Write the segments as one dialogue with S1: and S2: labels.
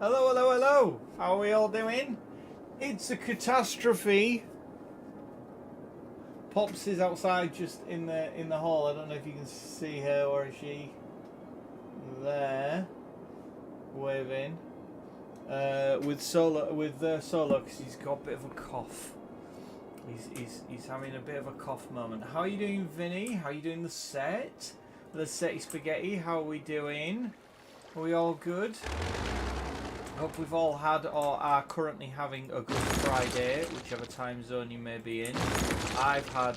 S1: Hello, hello, hello. How are we all doing? It's a catastrophe. Pops is outside, just in the hall. I don't know if you can see her, or is she there waving with Solo because he's got a bit of a cough. He's having a bit of a cough moment. How are you doing, Vinny? How are you doing, the set? The Setty Spaghetti, how are we doing? Are we all good? Hope we've all had or are currently having a good Friday, whichever time zone you may be in. I've had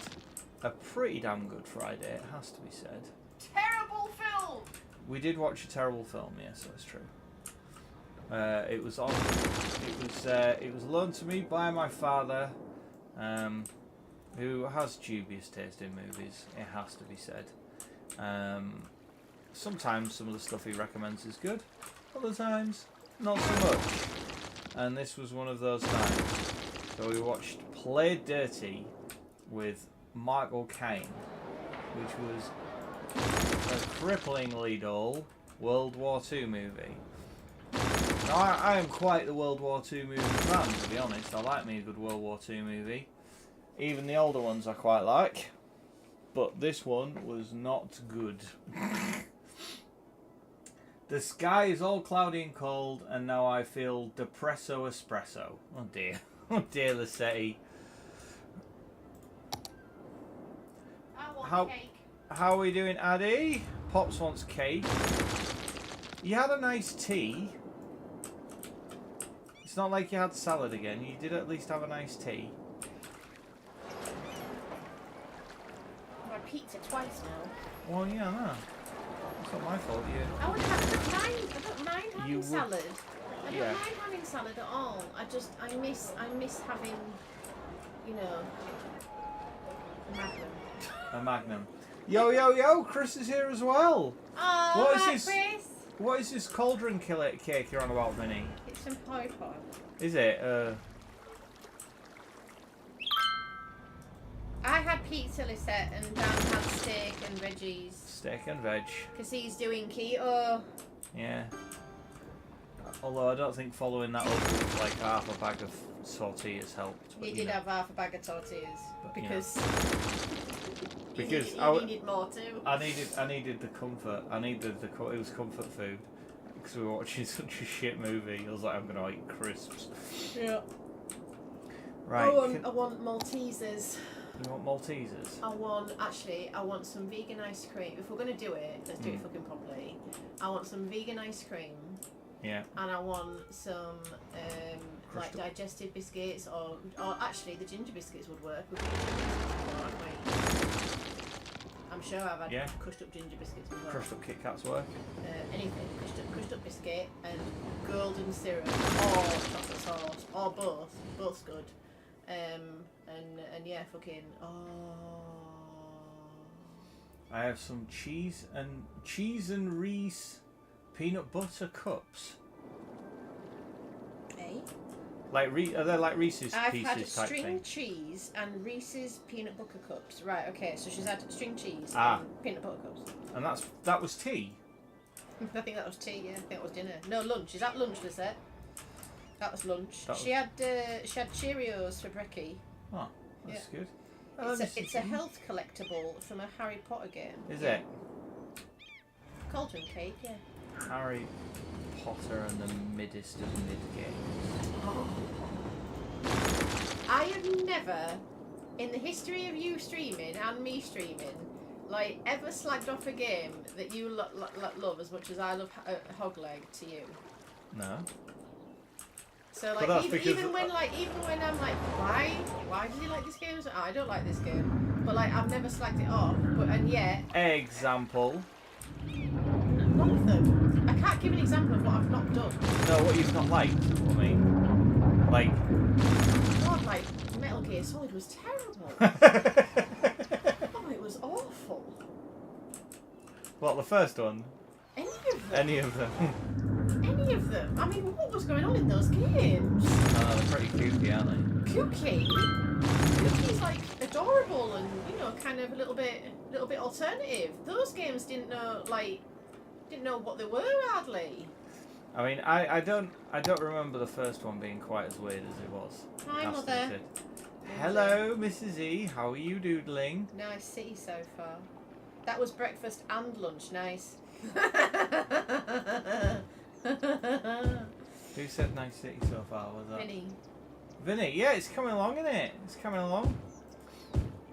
S1: a pretty damn good Friday, it has to be said.
S2: Terrible film!
S1: We did watch a terrible film, yes, that's true. It was loaned to me by my father, who has dubious taste in movies, it has to be said. Sometimes some of the stuff he recommends is good, other times not so much, and this was one of those times. So we watched Play Dirty with Michael Caine, which was a cripplingly dull World War II movie. Now I am quite the World War II movie fan, to be honest. I like me a good World War II movie. Even the older ones I quite like, but this one was not good. The sky is all cloudy and cold, and now I feel depresso espresso. Oh dear. Oh dear, Lissetti.
S2: I want cake.
S1: How are we doing, Addy? Pops wants cake. You had a nice tea. It's not like you had salad again. You did at least have a nice tea.
S2: I've had pizza twice now.
S1: Well, yeah, no. It's not my fault.
S2: I don't mind having salad. I don't mind having salad at all. I miss having, you know, a Magnum.
S1: A Magnum. Yo, yo, yo! Chris is here as well.
S2: Oh,
S1: What is
S2: hi,
S1: this?
S2: Chris.
S1: What is this cauldron cake you're on about, Vinny?
S2: It's some pie pie.
S1: Is it?
S2: I had pizza, Lisette, and Dan had steak and veggies.
S1: Steak and veg.
S2: Because he's doing keto.
S1: Yeah. Although I don't think following that up with like half a bag of tortillas helped. But,
S2: He did have half a bag of tortillas.
S1: But,
S2: Because he needed more too.
S1: I needed the comfort. It was comfort food. Because we were watching such a shit movie. I was like, I'm going to eat crisps.
S2: Yeah.
S1: Right.
S2: I want Maltesers.
S1: You want Maltesers?
S2: I want some vegan ice cream. If we're going to do it, let's do it fucking properly. I want some vegan ice cream.
S1: Yeah.
S2: And I want some like digestive biscuits, or actually the ginger biscuits would work. I'm sure I've had crushed up ginger biscuits before.
S1: Crushed up Kit Kats work?
S2: Anything. Crushed up biscuit and golden syrup or chocolate sauce or both. Both's good. And yeah, fucking
S1: I have some cheese and Reese peanut butter cups.
S2: Eh?
S1: Are they like Reese's
S2: I've
S1: Pieces
S2: had
S1: type
S2: string
S1: thing?
S2: cheese and Reese's peanut butter cups. Right, okay, so she's had string cheese
S1: Ah.
S2: and peanut butter cups.
S1: And that was tea?
S2: I think that was tea, yeah. I think that was dinner. No, lunch. Is that lunch, Lisette? That was lunch. She had Cheerios for brekkie.
S1: Oh, that's good.
S2: It's a health collectible from a Harry Potter game.
S1: Is it?
S2: Cauldron cake, yeah.
S1: Harry Potter and the middest of mid-games.
S2: Oh. I have never, in the history of you streaming and me streaming, like ever slagged off a game that you love as much as I love Hogleg to you.
S1: No.
S2: So like even when I'm like, why do you like this game? So, I don't like this game, but like I've never slagged it off. And yet.
S1: Example.
S2: None of them. I can't give an example of what I've not done.
S1: No, what you've not liked. I mean, like.
S2: God, like Metal Gear Solid was terrible. Oh, it was awful.
S1: What, the first one?
S2: Any of them.
S1: Any of them.
S2: Any of them. I mean, what was going on in those games?
S1: They're pretty kooky, aren't they?
S2: Kooky. Kooky's like adorable and kind of a little bit alternative. Those games didn't know what they were hardly.
S1: I mean, I don't remember the first one being quite as weird as it was.
S2: Hi,
S1: Casting
S2: Mother.
S1: did. Hello, Mrs. E. How are you doodling?
S2: Nice city so far. That was breakfast and lunch. Nice.
S1: Who said nice city so far? Was that
S2: Vinny.
S1: Vinny? Yeah, it's coming along, isn't it? It's coming along.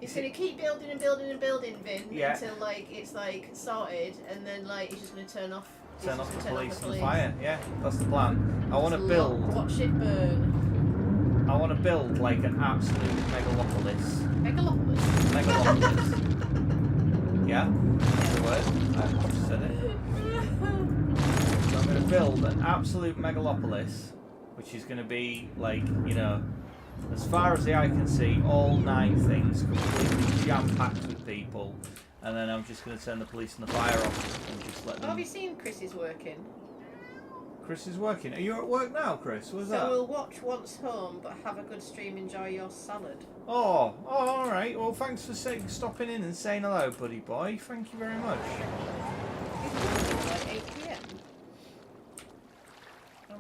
S2: He's gonna keep building and building and building, Vin,
S1: Yeah.
S2: until like it's like sorted, and then like he's just gonna turn off.
S1: Turn off the police and fire. Yeah, that's the plan. I want to build.
S2: Watch it burn.
S1: I want to build like an absolute megalopolis.
S2: Megalopolis.
S1: Megalopolis. Yeah, that's the word. I just said it. So I'm going to build an absolute megalopolis, which is going to be like, you know, as far as the eye can see, all 9 things completely jam-packed with people. And then I'm just going to turn the police and the fire off and just let them...
S2: Have you seen Chris is working?
S1: Chris is working. Are you at work now, Chris? What's that?
S2: So we'll watch once home, but have a good stream, enjoy your salad.
S1: Oh, alright. Well, thanks for stopping in and saying hello, buddy boy. Thank you very much.
S2: It's like 8 PM.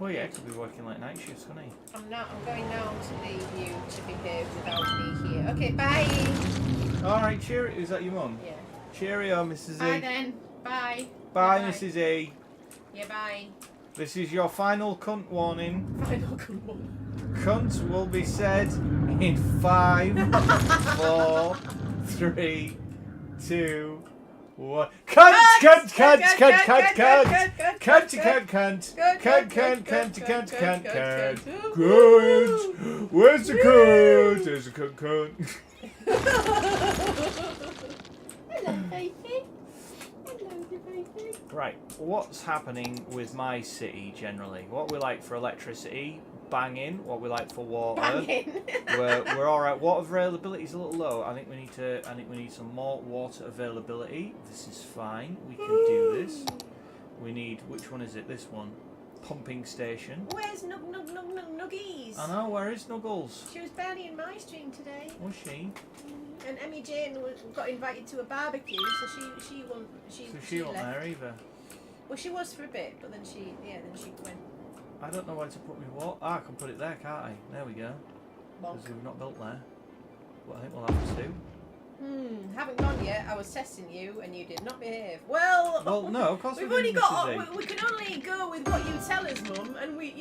S1: Oh yeah, could be working like night shifts, couldn't he?
S2: I'm going now to leave you to behave without me here. Okay, bye!
S1: Alright, cheerio. Is that your mum?
S2: Yeah.
S1: Cheerio, Mrs. E.
S2: Bye then. Bye.
S1: Bye,
S2: Yeah,
S1: Mrs. E.
S2: Yeah, bye.
S1: This is your final cunt warning.
S2: Final good one.
S1: Cunt will be said in 5, 4, 3, 2, 1. Cunt, cunt, cunt, cunt, cunt, cunt, cunt, cunt, cunt, cunt, cunt, cunt, cunt, cunt, cunt. Where's the cunt? There's a cunt, cunt.
S2: Hello, baby. Hello, baby.
S1: Right, what's happening with my city generally? What we like for electricity, banging. What we like for water,
S2: Banging.
S1: we're all right. Water availability is a little low. I think we need some more water availability. This is fine. We can do this. We need, which one is it? This one. Pumping station.
S2: Where's Nuggies?
S1: I know, where is Snuggles?
S2: She was barely in my stream today.
S1: Was she?
S2: And Emmy Jane got invited to a barbecue, so she won't.
S1: So she wasn't
S2: left.
S1: there either.
S2: Well, she was for a bit, but then she went.
S1: I don't know where to put my water. Ah, I can put it there, can't I? There we go.
S2: Bonk.
S1: Because we've not built there. What I think we'll have to do.
S2: Haven't gone yet. I was testing you, and you did not behave. Well,
S1: No, of course
S2: we've
S1: we
S2: only
S1: didn't,
S2: got.
S1: Mrs. E.
S2: We can only go with what you tell us, Mum, and we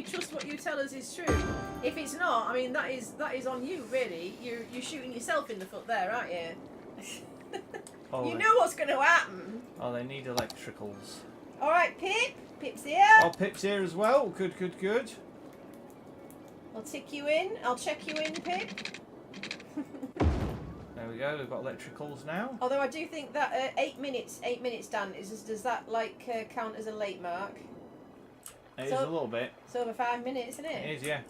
S2: trust what you tell us is true. If it's not, I mean, that is on you, really. You're shooting yourself in the foot there, aren't you?
S1: Oh,
S2: you know what's going to happen.
S1: Oh, they need electricals.
S2: All right, Pip. Pip's here.
S1: Oh, Pip's here as well. Good, good, good.
S2: I'll tick you in. I'll check you in, Pip.
S1: There we go. We've got electricals now.
S2: Although I do think that 8 minutes, Dan, does that like count as a late mark?
S1: It is a little bit.
S2: It's over 5 minutes, isn't it?
S1: It is, yeah.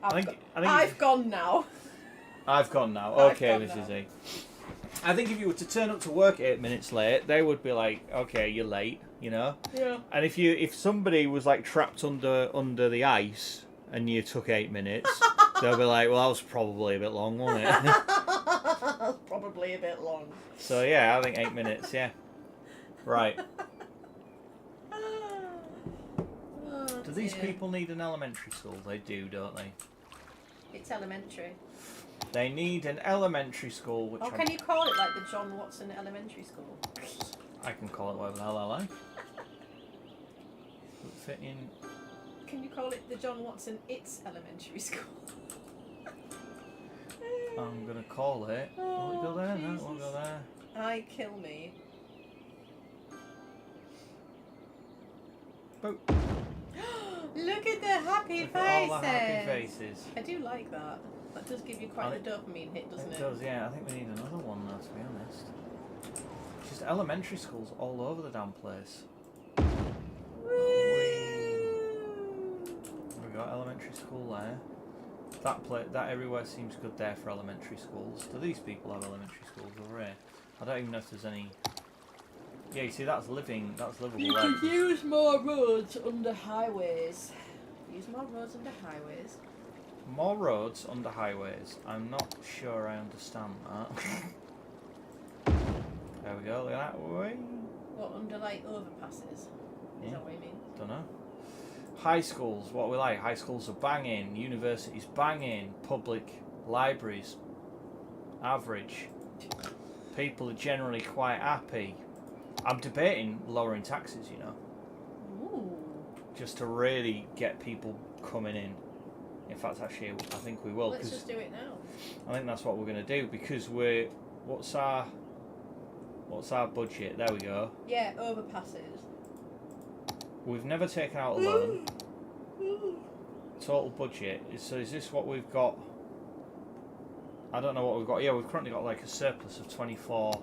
S2: I've gone now.
S1: I've gone now. Okay, Mrs. E. I think if you were to turn up to work 8 minutes late, they would be like, "Okay, you're late," you know.
S2: Yeah.
S1: And if somebody was like trapped under the ice and you took 8 minutes, they'll be like, "Well, that was probably a bit long, wasn't it?"
S2: That's probably a bit long.
S1: So yeah, I think 8 minutes. Yeah. Right. Do these people need an elementary school? They do, don't they?
S2: It's elementary.
S1: They need an elementary school, which
S2: can you call it like the John Watson Elementary School?
S1: I can call it whatever the hell I like. Would fit in.
S2: Can you call it the John Watson It's Elementary School?
S1: I'm gonna call it. Will it go there? No, it won't
S2: Jesus.
S1: go there.
S2: I kill me.
S1: Boop.
S2: Look at the happy
S1: Look
S2: faces.
S1: at all the happy faces.
S2: I do like that. That does give you quite a dopamine hit, doesn't it?
S1: It does, yeah. I think we need another one now, to be honest. Just elementary schools all over the damn place. We got elementary school there. That everywhere seems good there for elementary schools. Do these people have elementary schools over here? I don't even know if there's any. Yeah, you see, that's livable.
S2: You
S1: there.
S2: can use more roads under highways. Use more roads under highways.
S1: More roads under highways. I'm not sure I understand that. There we go, look at that way.
S2: What, under like overpasses? Is that what you mean?
S1: Don't know. High schools, what we like. High schools are banging. Universities banging. Public libraries, average. People are generally quite happy. I'm debating lowering taxes, you know.
S2: Ooh.
S1: Just to really get people coming in. In fact, actually, I think we will.
S2: Let's just do it now.
S1: I think that's what we're going to do because we're. What's our budget? There we go.
S2: Yeah, overpasses.
S1: We've never taken out a loan. Total budget. So is this what we've got? I don't know what we've got. Yeah, we've currently got like a surplus of 24.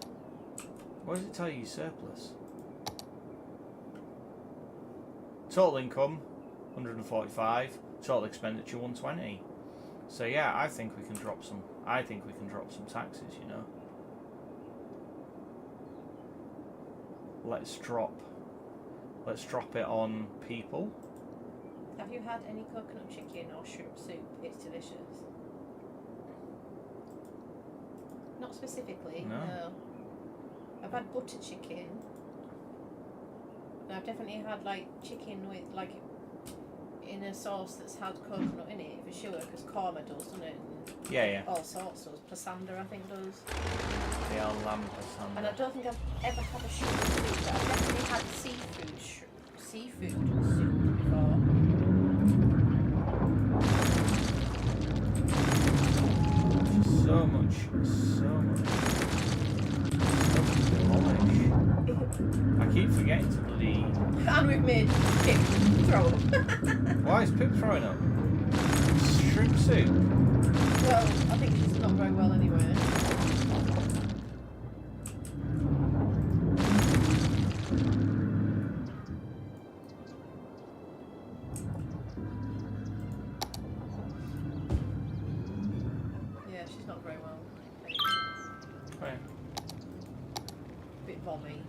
S1: Where does it tell you surplus? Total income 145. Total expenditure 120. So yeah, I think we can drop some. I think we can drop some taxes. You know. Let's drop it on people.
S2: Have you had any coconut chicken or shrimp soup? It's delicious. Not specifically, no. I've had butter chicken. And I've definitely had like chicken with like in a sauce that's had coconut in it for sure, because korma does, doesn't it? And
S1: yeah.
S2: all sorts does. Pasander, I think, does.
S1: The lamb pasander.
S2: And I don't think I've ever had a shrimp soup, but I've definitely had seafood soup before.
S1: So much polish. I keep forgetting to bloody.
S2: And we've made Pip throw up.
S1: Why is Pip throwing up? Shrimp soup.
S2: Well, I think she's not very well anyway. Yeah, she's not very well.
S1: Right.
S2: Bit vommy.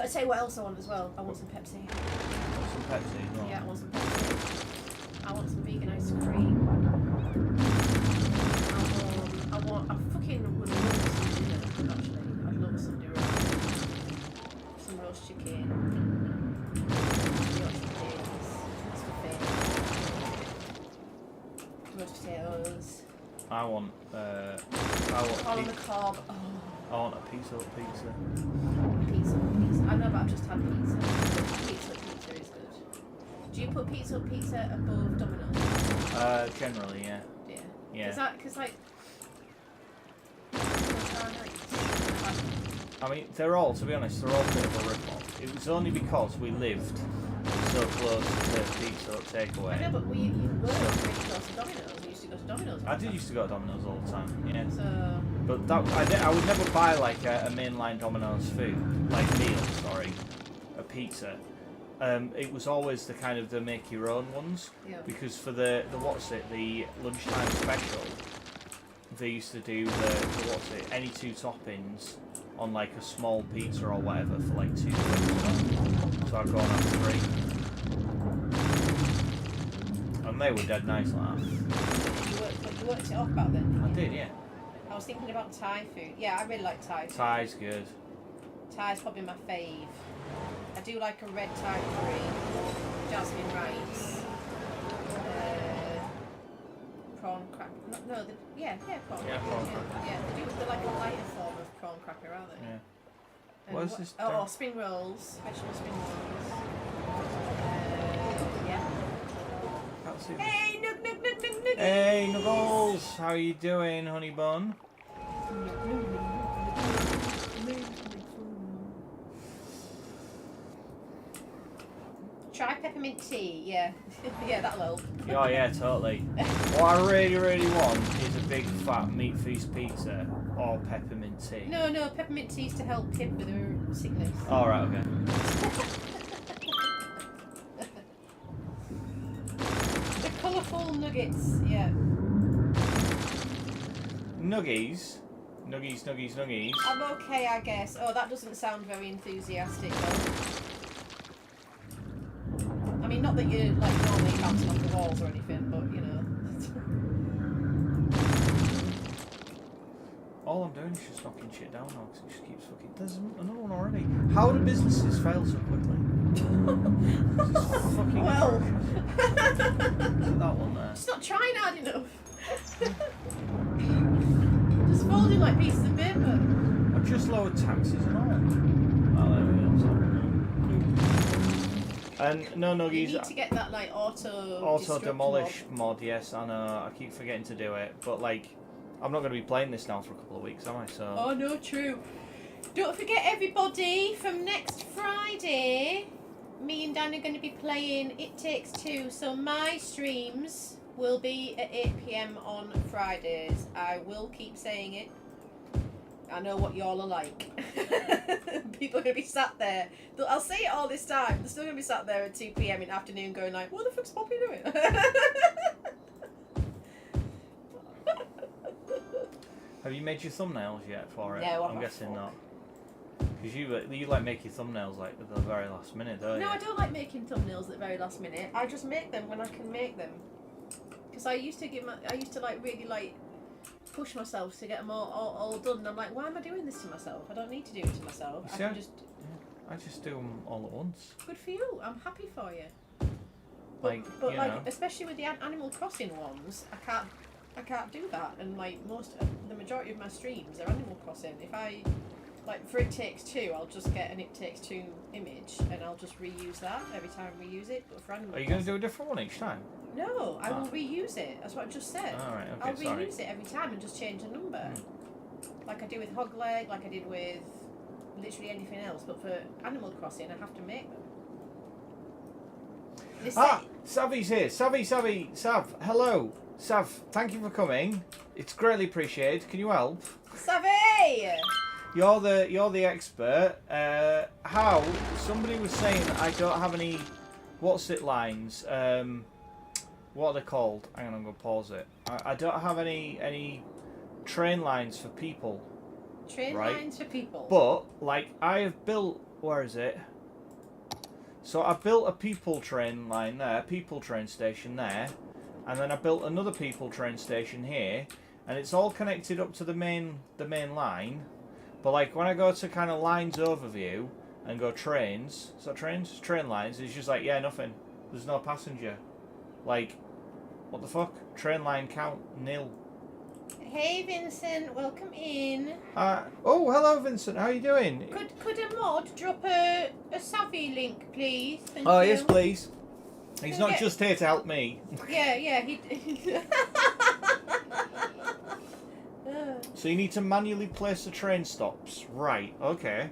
S2: I tell you what else I want as well. I want some Pepsi.
S1: Some Pepsi. No.
S2: Yeah, I want some Pepsi. I want some vegan ice cream. I fucking would love some dinner, actually. I'd love some dinner. Some roast chicken. Yorkshire potatoes. That's my favourite. Roast potatoes.
S1: I want
S2: All on the cob. Oh.
S1: I want a pizza.
S2: Pizza. I know, but I've just had pizza. Pizza is good. Do you put pizza above Domino's?
S1: Generally, yeah.
S2: Yeah. Because like.
S1: I mean, to be honest, they're all a bit of a rip-off. It was only because we lived so close to pizza takeaway.
S2: I know, but you were really close to Domino's. You used to go to Domino's.
S1: I did used to go to Domino's all the time, yeah.
S2: So.
S1: But I would never buy like a mainline Domino's a pizza. It was always the kind of the make your own ones.
S2: Yeah.
S1: Because for the lunchtime special, they used to do any two toppings on like a small pizza or whatever for like £2. So I'd go and have 3. And they were dead nice like that.
S2: You worked it off back then?
S1: I did, yeah.
S2: I was thinking about Thai food. Yeah, I really like Thai food.
S1: Thai's good.
S2: Thai's probably my fave. I do like a red Thai curry, jasmine rice, prawn cracker. No, prawn
S1: Yeah,
S2: cracker.
S1: prawn cracker.
S2: Yeah, they're like a lighter form of prawn cracker, aren't they?
S1: Yeah. What is this?
S2: Oh, spring rolls, vegetable spring rolls. Yeah. Hey, Nook.
S1: Hey, Nuggles! How are you doing, honey bun?
S2: Try peppermint tea, yeah. Yeah, that'll help.
S1: Oh yeah, totally. What I really want is a big fat meat feast pizza or peppermint tea.
S2: No, peppermint tea's to help Pip with her sickness.
S1: Oh, right, okay.
S2: The colourful nuggets, yeah.
S1: Nuggies.
S2: I'm okay, I guess. Oh, that doesn't sound very enthusiastic, though. I mean, not that you're like normally bouncing off the walls or anything, but you know.
S1: all I'm doing is just knocking shit down now because it just keeps fucking. There's another one already. How do businesses fail so quickly? This is fucking atrocious. Look at that one there.
S2: Just not trying hard enough. Just folding like pieces of paper.
S1: I've just lowered taxes and all. Oh, there we go. And no nuggies.
S2: You need to get that like
S1: auto demolish mod. Yes, I know. I keep forgetting to do it, but like, I'm not going to be playing this now for a couple of weeks, am I? So.
S2: Oh no, true. Don't forget, everybody, from next Friday, me and Dan are going to be playing It Takes Two. So my streams will be at 8 PM on Fridays. I will keep saying it. I know what y'all are like. People are going to be sat there. I'll say it all this time. They're still going to be sat there at 2 PM in the afternoon going like, what the fuck's Poppy doing?
S1: Have you made your thumbnails yet for it?
S2: No,
S1: I'm guessing not. Because you like make your thumbnails like at the very last minute, don't you?
S2: No, I don't like making thumbnails at the very last minute. I just make them when I can make them. Because I used to like really like push myself to get them all done. And I'm like, why am I doing this to myself? I don't need to do it to myself.
S1: See, I just do them all at once.
S2: Good for you. I'm happy for you. But
S1: you
S2: like,
S1: know.
S2: especially with the Animal Crossing ones, I can't do that. And like the majority of my streams are Animal Crossing. If I like for It Takes Two, I'll just get an It Takes Two image and I'll just reuse that every time I reuse it. But for Animal
S1: Are you going to do a different one each time?
S2: No, I will reuse it. That's what I just said.
S1: Alright, okay,
S2: I'll
S1: sorry.
S2: reuse it every time and just change the number. Like I do with Hogleg, like I did with literally anything else. But for Animal Crossing, I have to make them.
S1: Savvy's here. Sav, hello. Sav, thank you for coming. It's greatly appreciated. Can you help?
S2: Savvy!
S1: You're the expert. How? Somebody was saying I don't have any. What's it lines? What are they called? Hang on, I'm gonna pause it. I don't have any train lines for people.
S2: Train lines for people.
S1: But like I have built. Where is it? So I built a people train line there, people train station there, and then I built another people train station here, and it's all connected up to the main line. But like when I go to kind of lines overview and go trains, so train lines, it's just like, yeah, nothing. There's no passenger. Like, what the fuck? Train line count nil.
S2: Hey Vincent, welcome in.
S1: Oh, hello Vincent. How are you doing?
S2: Could a mod drop a Savvy link, please? Thank
S1: Oh
S2: you.
S1: yes, please. He's not just here to help me.
S2: Yeah, he.
S1: So you need to manually place the train stops. Right, okay.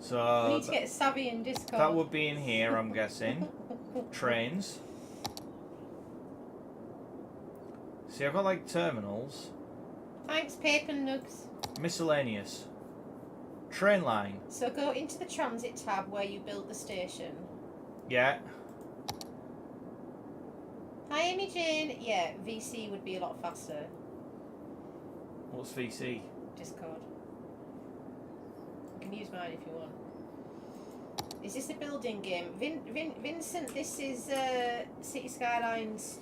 S1: So
S2: we need to get Savvy in Discord.
S1: that would be in here, I'm guessing. Trains. See, I've got like terminals.
S2: Thanks, Paper Nugs.
S1: Miscellaneous. Train line.
S2: So go into the transit tab where you build the station.
S1: Yeah.
S2: Hi, Amy Jane. Yeah, VC would be a lot faster.
S1: What's VC?
S2: Discord. You can use mine if you want. Is this a building game? Vincent, this is City Skylines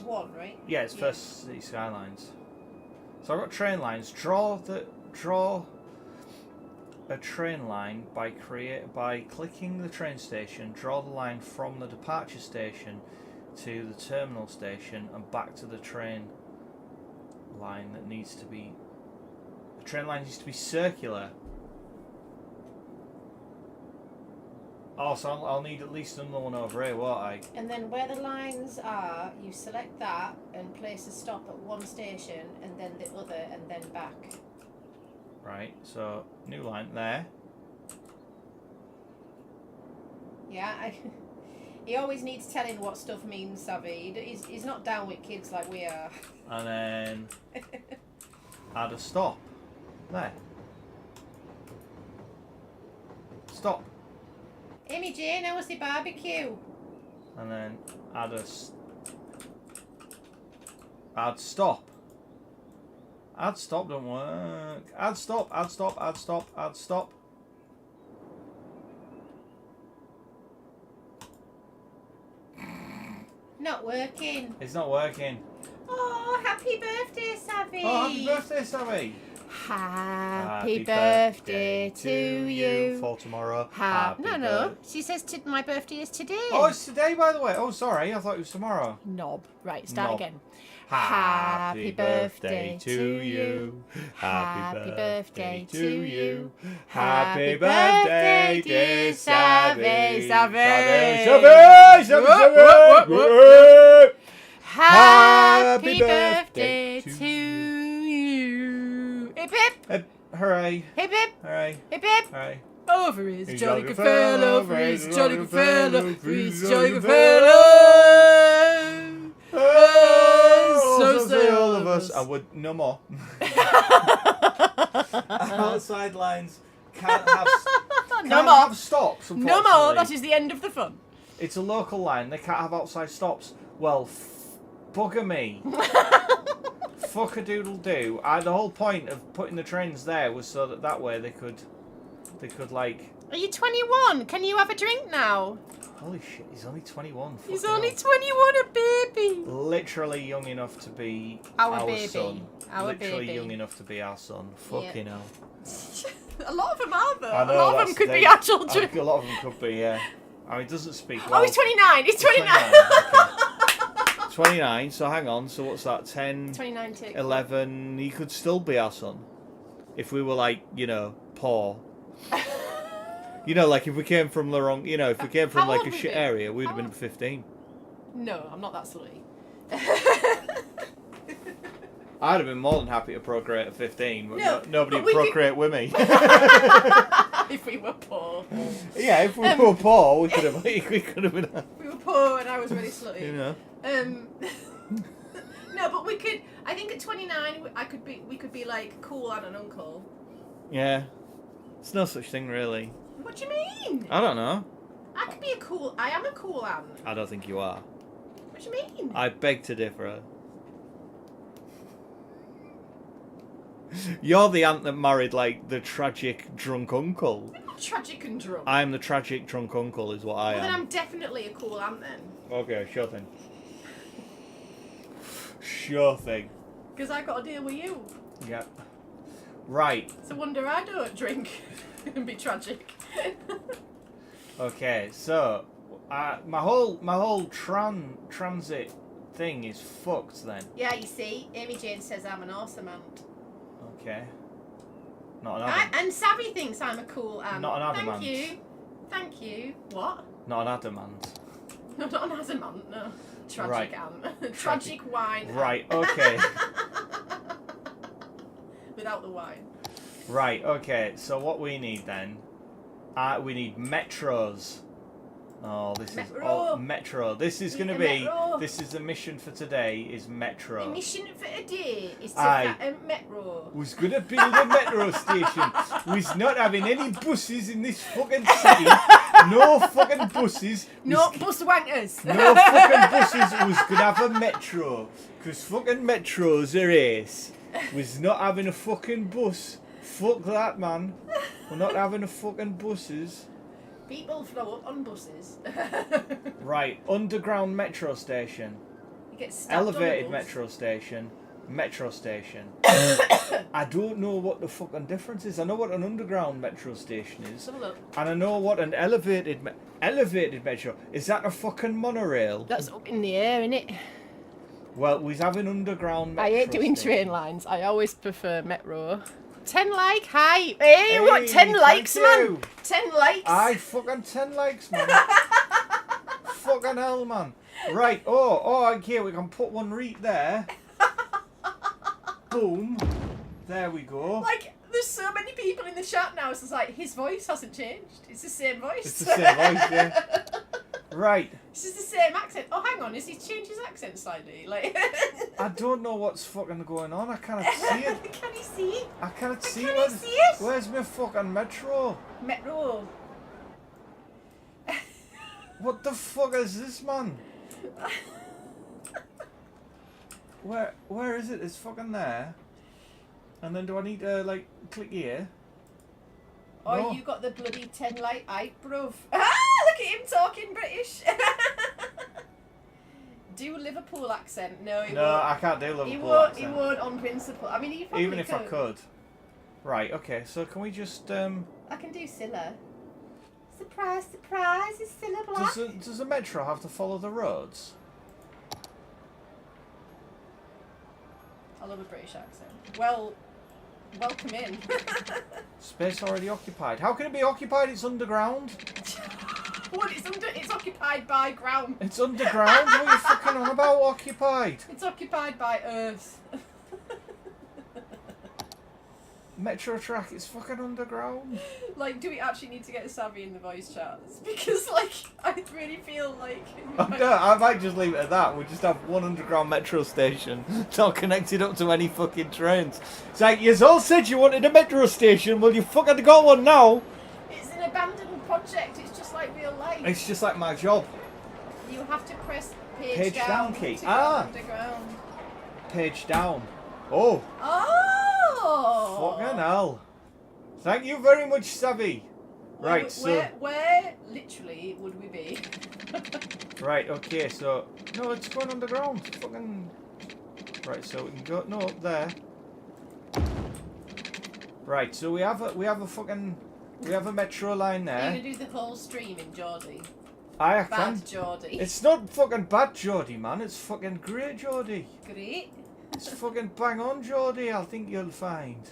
S2: 1, right?
S1: Yeah, it's first City Skylines. So I've got train lines. Draw a train line by clicking the train station. Draw the line from the departure station to the terminal station and back to the train line that needs to be. The train line needs to be circular. Oh, so I'll need at least another one over here, won't I?
S2: And then where the lines are, you select that and place a stop at one station and then the other and then back.
S1: Right, so new line there.
S2: Yeah, he always needs telling what stuff means, Savvy. He's not down with kids like we are.
S1: And then add a stop. There. Stop.
S2: Amy Jane, how was the barbecue?
S1: And then add stop. Add stop don't work. Add stop.
S2: Not working.
S1: It's not working.
S2: Oh, Oh, happy birthday, Savvy.
S1: Oh, happy birthday, Sammy.
S2: Happy birthday to you.
S1: For tomorrow.
S2: No. She says my birthday is today.
S1: Oh, it's today, by the way. Oh, sorry. I thought it was tomorrow.
S2: Knob. Right, start
S1: Knob.
S2: again.
S1: Happy birthday to you. Happy birthday to you. Happy birthday, dear Savvy.
S2: Happy birthday to you. Hip hip.
S1: Hooray.
S2: Hip hip.
S1: Hooray.
S2: Hip hip.
S1: Hooray.
S2: Over his
S1: He's
S2: jolly
S1: jolly
S2: good
S1: good
S2: fellow,
S1: fellow,
S2: over his
S1: he's
S2: jolly
S1: jolly
S2: good
S1: good fellow,
S2: fellow, over
S1: he's
S2: his
S1: jolly
S2: jolly
S1: good
S2: good fellow.
S1: So
S2: So
S1: say
S2: say
S1: all of us. I would no more. Outside lines can't have stops.
S2: No more.
S1: Unfortunately.
S2: That is the end of the fun.
S1: It's a local line. They can't have outside stops. Well, bugger me. Fuck a doodle do. The whole point of putting the trains there was so that way they could like.
S2: Are you 21? Can you have a drink now?
S1: Holy shit! He's only 21.
S2: He's
S1: Fucking
S2: only
S1: hell.
S2: 21, a baby.
S1: Literally young enough to be
S2: Our baby.
S1: son.
S2: Our
S1: Literally
S2: baby.
S1: young enough to be our son. Fucking hell.
S2: A lot of them are though.
S1: I know,
S2: a lot of them could be our children.
S1: A lot of them could be. Yeah. I mean, he doesn't speak
S2: Oh,
S1: well.
S2: he's 29. He's 29.
S1: 29. So hang on. So what's that? 10,
S2: 29 ticks.
S1: 11. He could still be our son if we were like, poor. Like if we came from the wrong, if we came from
S2: How
S1: like
S2: old
S1: a
S2: would
S1: shit
S2: we?
S1: area, we'd have
S2: How
S1: been 15.
S2: No, I'm not that silly.
S1: I'd have been more than happy to procreate at 15, but
S2: No,
S1: nobody
S2: but
S1: would
S2: we
S1: procreate with me.
S2: If we were poor.
S1: Yeah, if we were poor, we could have been.
S2: We were poor and I was really slutty. No, but we could. I think at 29, we could be like cool and an uncle.
S1: Yeah, it's no such thing really.
S2: What do you mean?
S1: I don't know.
S2: I could be a cool. I am a cool aunt.
S1: I don't think you are.
S2: What do you mean?
S1: I beg to differ. You're the aunt that married like the tragic drunk uncle.
S2: I'm not tragic and drunk.
S1: I'm the tragic drunk uncle, is what I
S2: Well, then
S1: am.
S2: I'm definitely a cool aunt then.
S1: Okay, sure thing. Sure thing.
S2: Because I got to deal with you.
S1: Yep. Right.
S2: It's a wonder I don't drink and be tragic.
S1: Okay, so my whole transit thing is fucked then.
S2: Yeah, you see, Amy Jane says I'm an awesome aunt.
S1: Okay. Not an adamant.
S2: And Savvy thinks I'm a cool aunt.
S1: Not an adamant.
S2: Thank you. Thank you. What?
S1: Not an adamant.
S2: No, not an adamant, no. Tragic
S1: Right.
S2: aunt. Tragic wine.
S1: Right, okay.
S2: Without the wine.
S1: Right, okay. So what we need then? We need metros. Oh, this
S2: Metro.
S1: is metro. This is going to
S2: Need a
S1: be.
S2: metro.
S1: This is the mission for today. Is metro.
S2: The mission for today is to
S1: Aye.
S2: get a metro.
S1: We's going to build a metro station. We's not having any buses in this fucking city. No fucking buses.
S2: No bus wankers.
S1: No fucking buses. We's going to have a metro. Because fucking metros are ace. We's not having a fucking bus. Fuck that, man. We're not having a fucking buses.
S2: People throw up on buses.
S1: Right, underground metro station.
S2: You get stabbed on
S1: Elevated
S2: the bus.
S1: metro station. Metro station. I don't know what the fucking difference is. I know what an underground metro station is.
S2: Let's have a look.
S1: And I know what an elevated metro. Is that a fucking monorail?
S2: That's up in the air, innit?
S1: Well, we's having underground metro
S2: I hate doing
S1: station.
S2: train lines. I always prefer metro. 10 like, hi. Hey, what? 10
S1: thank
S2: likes, man.
S1: you.
S2: 10 likes.
S1: Aye, fucking 10 likes, man. Fucking hell, man. Right, okay, we can put one right there. Boom. There we go.
S2: Like, there's so many people in the chat now. It's just like, his voice hasn't changed. It's the same voice.
S1: It's the same voice, yeah. Right.
S2: This is the same accent. Oh, hang on. Has he changed his accent slightly? Like,
S1: I don't know what's fucking going on. I cannot see it.
S2: Can you see it?
S1: I cannot see
S2: Can
S1: it.
S2: you see it?
S1: Where's my fucking metro?
S2: Metro.
S1: What the fuck is this, man? Where is it? It's fucking there. And then do I need to, like, click here?
S2: Oh,
S1: No.
S2: you got the bloody 10 like bruv. Ah, look at him talking British. do a Liverpool accent. No, he
S1: No,
S2: won't.
S1: I can't do Liverpool
S2: He won't.
S1: accent.
S2: He won't on principle. I mean, he probably
S1: Even if I could. Right. Okay. So can we just
S2: I can do Scylla. Surprise, surprise! It's Scylla Black.
S1: Does the metro have to follow the roads?
S2: I love a British accent. Well, welcome in.
S1: Space already occupied. How can it be occupied? It's underground.
S2: What? It's occupied by ground.
S1: It's underground. What are you fucking on about? Occupied.
S2: It's occupied by Earth.
S1: Metro track. It's fucking underground.
S2: Like, do we actually need to get Savvy in the voice chats? Because, like, I really feel like...
S1: No, I might just leave it at that. We just have one underground metro station, not connected up to any fucking trains. It's like, you all said you wanted a metro station. Well, you fucking got one now.
S2: It's an abandoned project. It's just like real life.
S1: It's just like my job.
S2: You have to press
S1: Page down key.
S2: to go underground.
S1: Page down. Oh.
S2: Oh!
S1: Fucking hell. Thank you very much, Savvy. Right,
S2: where literally would we be?
S1: Right, okay, so... No, it's going underground. Fucking... Right, so we can go... No, up there. Right, so we have a fucking... We have a metro line there.
S2: Are you going to do the whole stream in Geordie?
S1: I can.
S2: Bad Geordie.
S1: It's not fucking bad Geordie, man. It's fucking great Geordie.
S2: Great.
S1: It's fucking bang on Geordie, I think you'll find.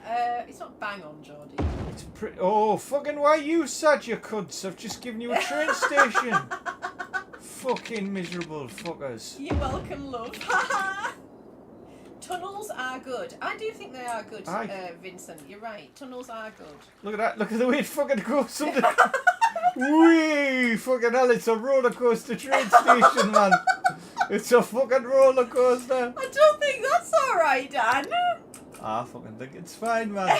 S2: It's not bang on Geordie.
S1: It's pretty... Oh, fucking why you sad, you cunts? I've just given you a train station. Fucking miserable fuckers.
S2: You're welcome, love. Tunnels are good. I do think they are good, Vincent. You're right. Tunnels are good.
S1: Look at that. Look at the way it fucking goes under. Wee! Fucking hell, it's a roller coaster train station, man. It's a fucking roller coaster.
S2: I don't think that's alright, Dan.
S1: I fucking think it's fine, man.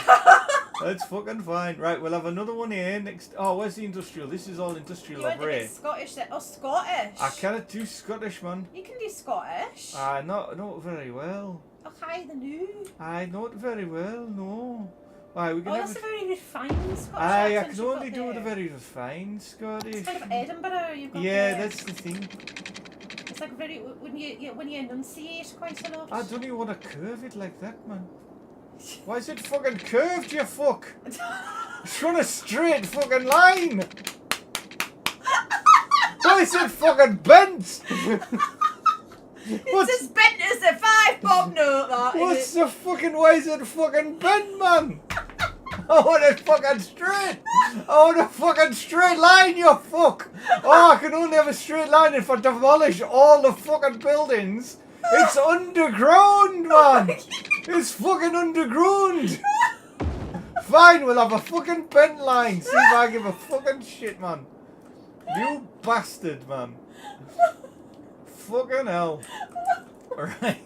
S1: It's fucking fine. Right, we'll have another one here next. Oh, where's the industrial? This is all industrial over here.
S2: Scottish then. Oh, Scottish.
S1: I cannot do Scottish, man.
S2: You can do Scottish.
S1: Not very well.
S2: Okay, the new.
S1: Not very well, no. Why, we can have
S2: that's a very refined Scottish
S1: I
S2: accent
S1: can
S2: you've
S1: only
S2: got
S1: do
S2: there.
S1: the very refined Scottish.
S2: It's kind of Edinburgh you've got
S1: Yeah,
S2: there.
S1: that's the thing.
S2: It's like very when you enunciate quite a lot.
S1: I don't even want to curve it like that, man. Why is it fucking curved, you fuck? It's on a straight fucking line. Why is it fucking bent?
S2: It's as bent as a 5-bob note, that.
S1: What's the fucking... Why is it fucking bent, man? I want it fucking straight. I want a fucking straight line, you fuck. Oh, I can only have a straight line if I demolish all the fucking buildings. It's underground, man. It's fucking underground. Fine, we'll have a fucking bent line. See if I give a fucking shit, man. You bastard, man. Fucking hell. Right.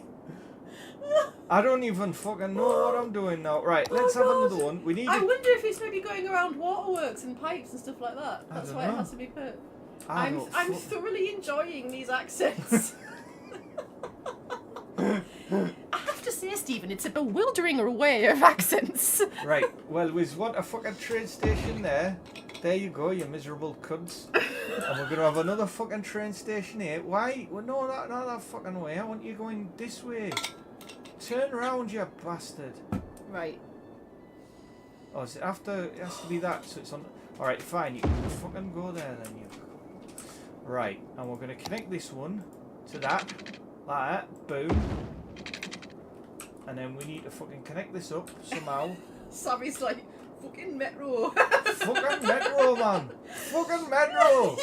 S1: I don't even fucking know what I'm doing now. Right, let's have another one. We need.
S2: I wonder if it's maybe going around waterworks and pipes and stuff like that. That's why
S1: know.
S2: it has to be put.
S1: I
S2: I'm thoroughly enjoying these accents. I have to say, Stephen, it's a bewildering array of accents.
S1: Right, well, we want a fucking train station there. There you go, you miserable cunts. And we're going to have another fucking train station here. Why? Well, no, not that fucking way. I want you going this way. Turn around, you bastard.
S2: Right.
S1: Oh, is it after? It has to be that, so it's on... Alright, fine, you can fucking go there then, you... Right, and we're going to connect this one to that. Like that. Boom. And then we need to fucking connect this up somehow.
S2: Savvy's like, fucking metro.
S1: Fucking metro, man. Fucking metro.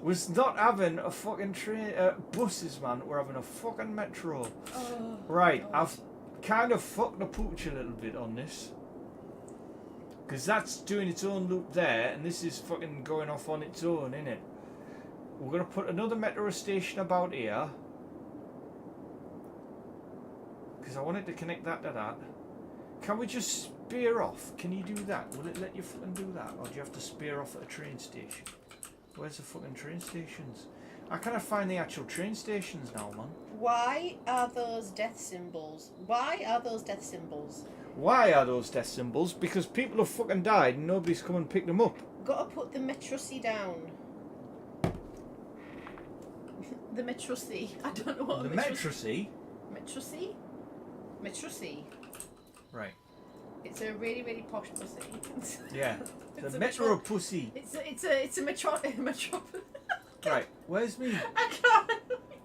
S1: We're not having a fucking train, buses, man. We're having a fucking metro.
S2: Oh,
S1: right,
S2: God.
S1: I've kind of fucked the pooch a little bit on this. Because that's doing its own loop there, and this is fucking going off on its own, innit? We're going to put another metro station about here. Because I wanted to connect that to that. Can we just spear off? Can you do that? Will it let you fucking do that? Or do you have to spear off at a train station? Where's the fucking train stations? I cannot find the actual train stations now, man.
S2: Why are those death symbols? Why are those death symbols?
S1: Why are those death symbols? Because people have fucking died and nobody's come and picked them up.
S2: Gotta put the metrosy down. The Metro C. I don't know what
S1: The Metro C?
S2: Metro C? Metro C.
S1: Right.
S2: It's a really, really posh pussy.
S1: Yeah.
S2: It's
S1: The
S2: a
S1: Metro Pussy.
S2: It's a metro.
S1: Right, where's me?
S2: I can't.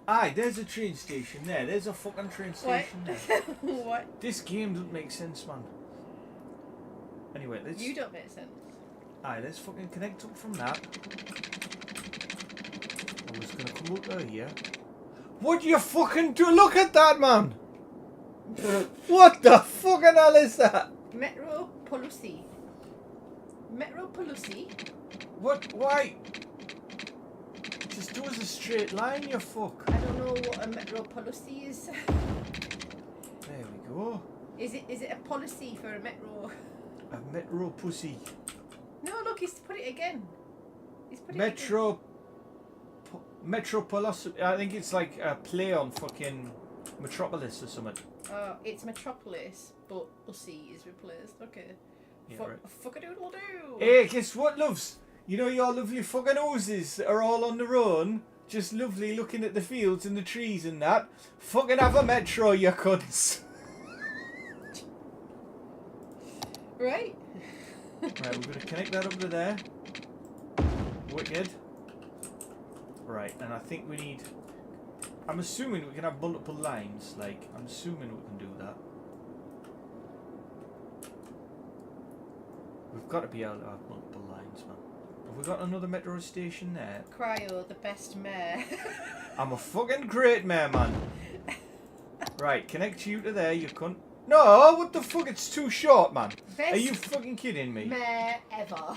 S1: Aye, there's a train station there. There's a fucking train station there.
S2: What?
S1: This game doesn't make sense, man. Anyway, let's...
S2: You don't make sense.
S1: Aye, let's fucking connect up from that. I'm just gonna come up here. What do you fucking do? Look at that, man! What the fucking hell is that?
S2: Metro Polusi. Metro Polusi.
S1: What? Why? Just do us a straight line, you fuck.
S2: I don't know what a Metro Polusi is.
S1: There we go.
S2: Is it a policy for a metro?
S1: A Metro Pussy.
S2: No, look, he's put it again. He's put it
S1: Metro... Metropolis... I think it's like a play on fucking Metropolis or something.
S2: Oh, it's Metropolis, but Ussy is replaced. Okay.
S1: Yeah, right.
S2: Fuck-a-doodle-doo.
S1: Hey, guess what, loves? You know your lovely fucking houses that are all on their own, just lovely looking at the fields and the trees and that. Fucking have a metro, you cunts.
S2: Right.
S1: Right, we're going to connect that up to there. Wicked. Right, and I think we need... I'm assuming we can have multiple lines. Like, I'm assuming we can do that. We've got to be able to have multiple lines, man. Have we got another metro station there?
S2: Cryo, the best mayor.
S1: I'm a fucking great mayor, man. Right, connect you to there, you cunt. No, what the fuck? It's too short, man.
S2: Best
S1: Are you fucking kidding me?
S2: mayor ever.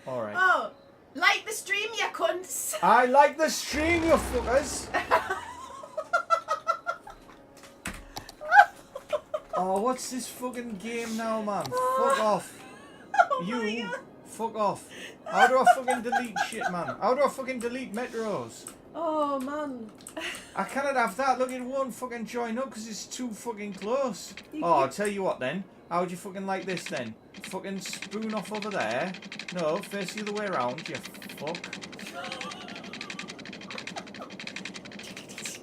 S1: Alright.
S2: Oh, like the stream, you cunts.
S1: I like the stream, you fuckers. Oh, what's this fucking game now, man? Fuck off.
S2: Oh
S1: You, fuck off. How do I fucking delete shit, man? How do I fucking delete metros?
S2: Oh man.
S1: I cannot have that. Look, it won't fucking join up because it's too fucking close.
S2: You
S1: Oh, I'll
S2: keep-
S1: tell you what then. How would you fucking like this then? Fucking spoon off over there. No, face the other way around, you fuck.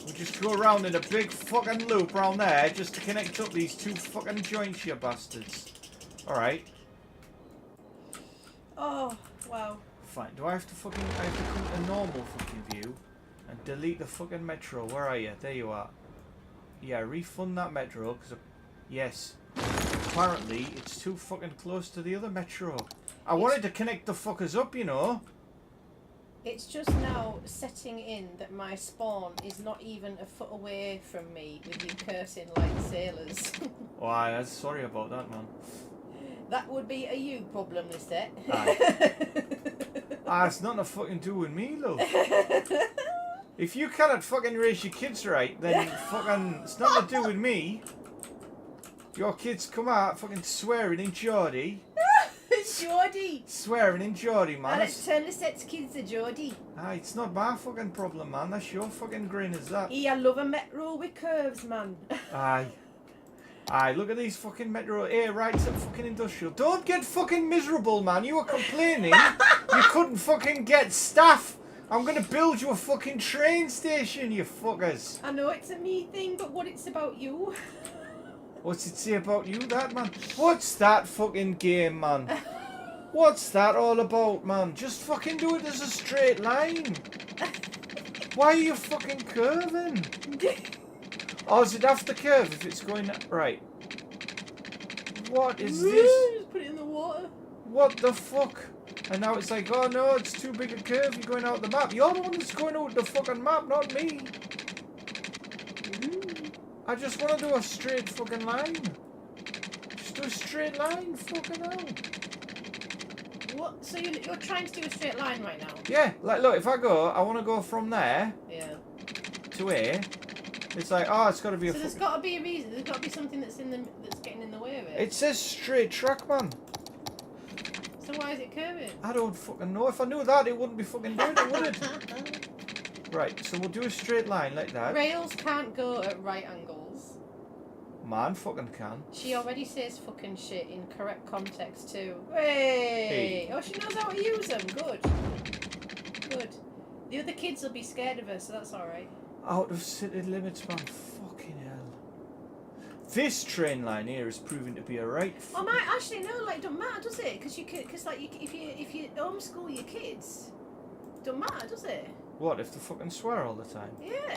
S1: We just go around in a big fucking loop around there just to connect up these two fucking joints, you bastards. Alright.
S2: Oh wow.
S1: Fine. Do I have to come to normal fucking view and delete the fucking metro? Where are you? There you are. Yeah, refund that metro because yes. Apparently it's too fucking close to the other metro. I wanted to connect the fuckers up, you know.
S2: It's just now setting in that my spawn is not even a foot away from me with you cursing like sailors.
S1: Oh, I'm sorry about that, man.
S2: That would be a you problem, this set.
S1: Aye. It's nothing to fucking do with me, love. If you cannot fucking raise your kids right, then fucking it's nothing to do with me. Your kids come out fucking swearing in Geordie.
S2: Geordie!
S1: Swearing in Geordie, man.
S2: Let's turn the set's kids to Geordie.
S1: Aye, it's not my fucking problem, man. That's your fucking grin, is that?
S2: I love a metro with curves, man.
S1: Aye. Aye, look at these fucking metro air rights at fucking industrial. Don't get fucking miserable, man. You were complaining you couldn't fucking get staff. I'm gonna build you a fucking train station, you fuckers.
S2: I know it's a me thing, but what it's about you?
S1: What's it say about you, that, man? What's that fucking game, man? What's that all about, man? Just fucking do it as a straight line. Why are you fucking curving? Or does it have to curve if it's going... Right. What is this?
S2: Just put it in the water.
S1: What the fuck? And now it's like, oh no, it's too big a curve, you're going out the map. You're the one that's going out the fucking map, not me. I just want to do a straight fucking line. Just do a straight line, fucking hell.
S2: What? So you're trying to do a straight line right now?
S1: Yeah, like look, if I want to go from there
S2: Yeah.
S1: to here. It's like, oh, it's got to be a
S2: So there's got to be a reason. There's got to be something that's getting in the way of it.
S1: It says straight track, man.
S2: So why is it curving?
S1: I don't fucking know. If I knew that, it wouldn't be fucking doing it, would it? Right, so we'll do a straight line like that.
S2: Rails can't go at right angles.
S1: Man fucking can.
S2: She already says fucking shit in correct context too. Hey! Oh, she knows how to use them. Good. Good. The other kids will be scared of her, so that's alright.
S1: Out of city limits, man. Fucking hell. This train line here is proving to be a right.
S2: Oh, my, actually, no, like, don't matter, does it? Because if you homeschool your kids, don't matter, does it?
S1: What if they fucking swear all the time?
S2: Yeah.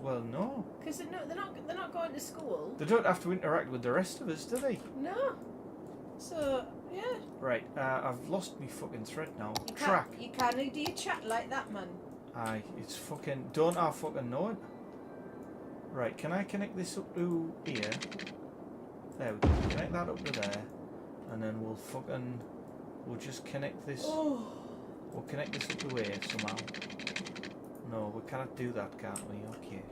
S1: Well, no.
S2: Because they're not going to school.
S1: They don't have to interact with the rest of us, do they?
S2: No. So yeah.
S1: Right. I've lost me fucking thread now.
S2: You
S1: Track.
S2: You can't do your chat like that, man.
S1: Aye, it's fucking. Don't I fucking know it? Right. Can I connect this up to here? There we go. Connect that up to there, and then we'll just connect this.
S2: Oh.
S1: We'll connect this up to here somehow. No, we cannot do that, can't we? Okay.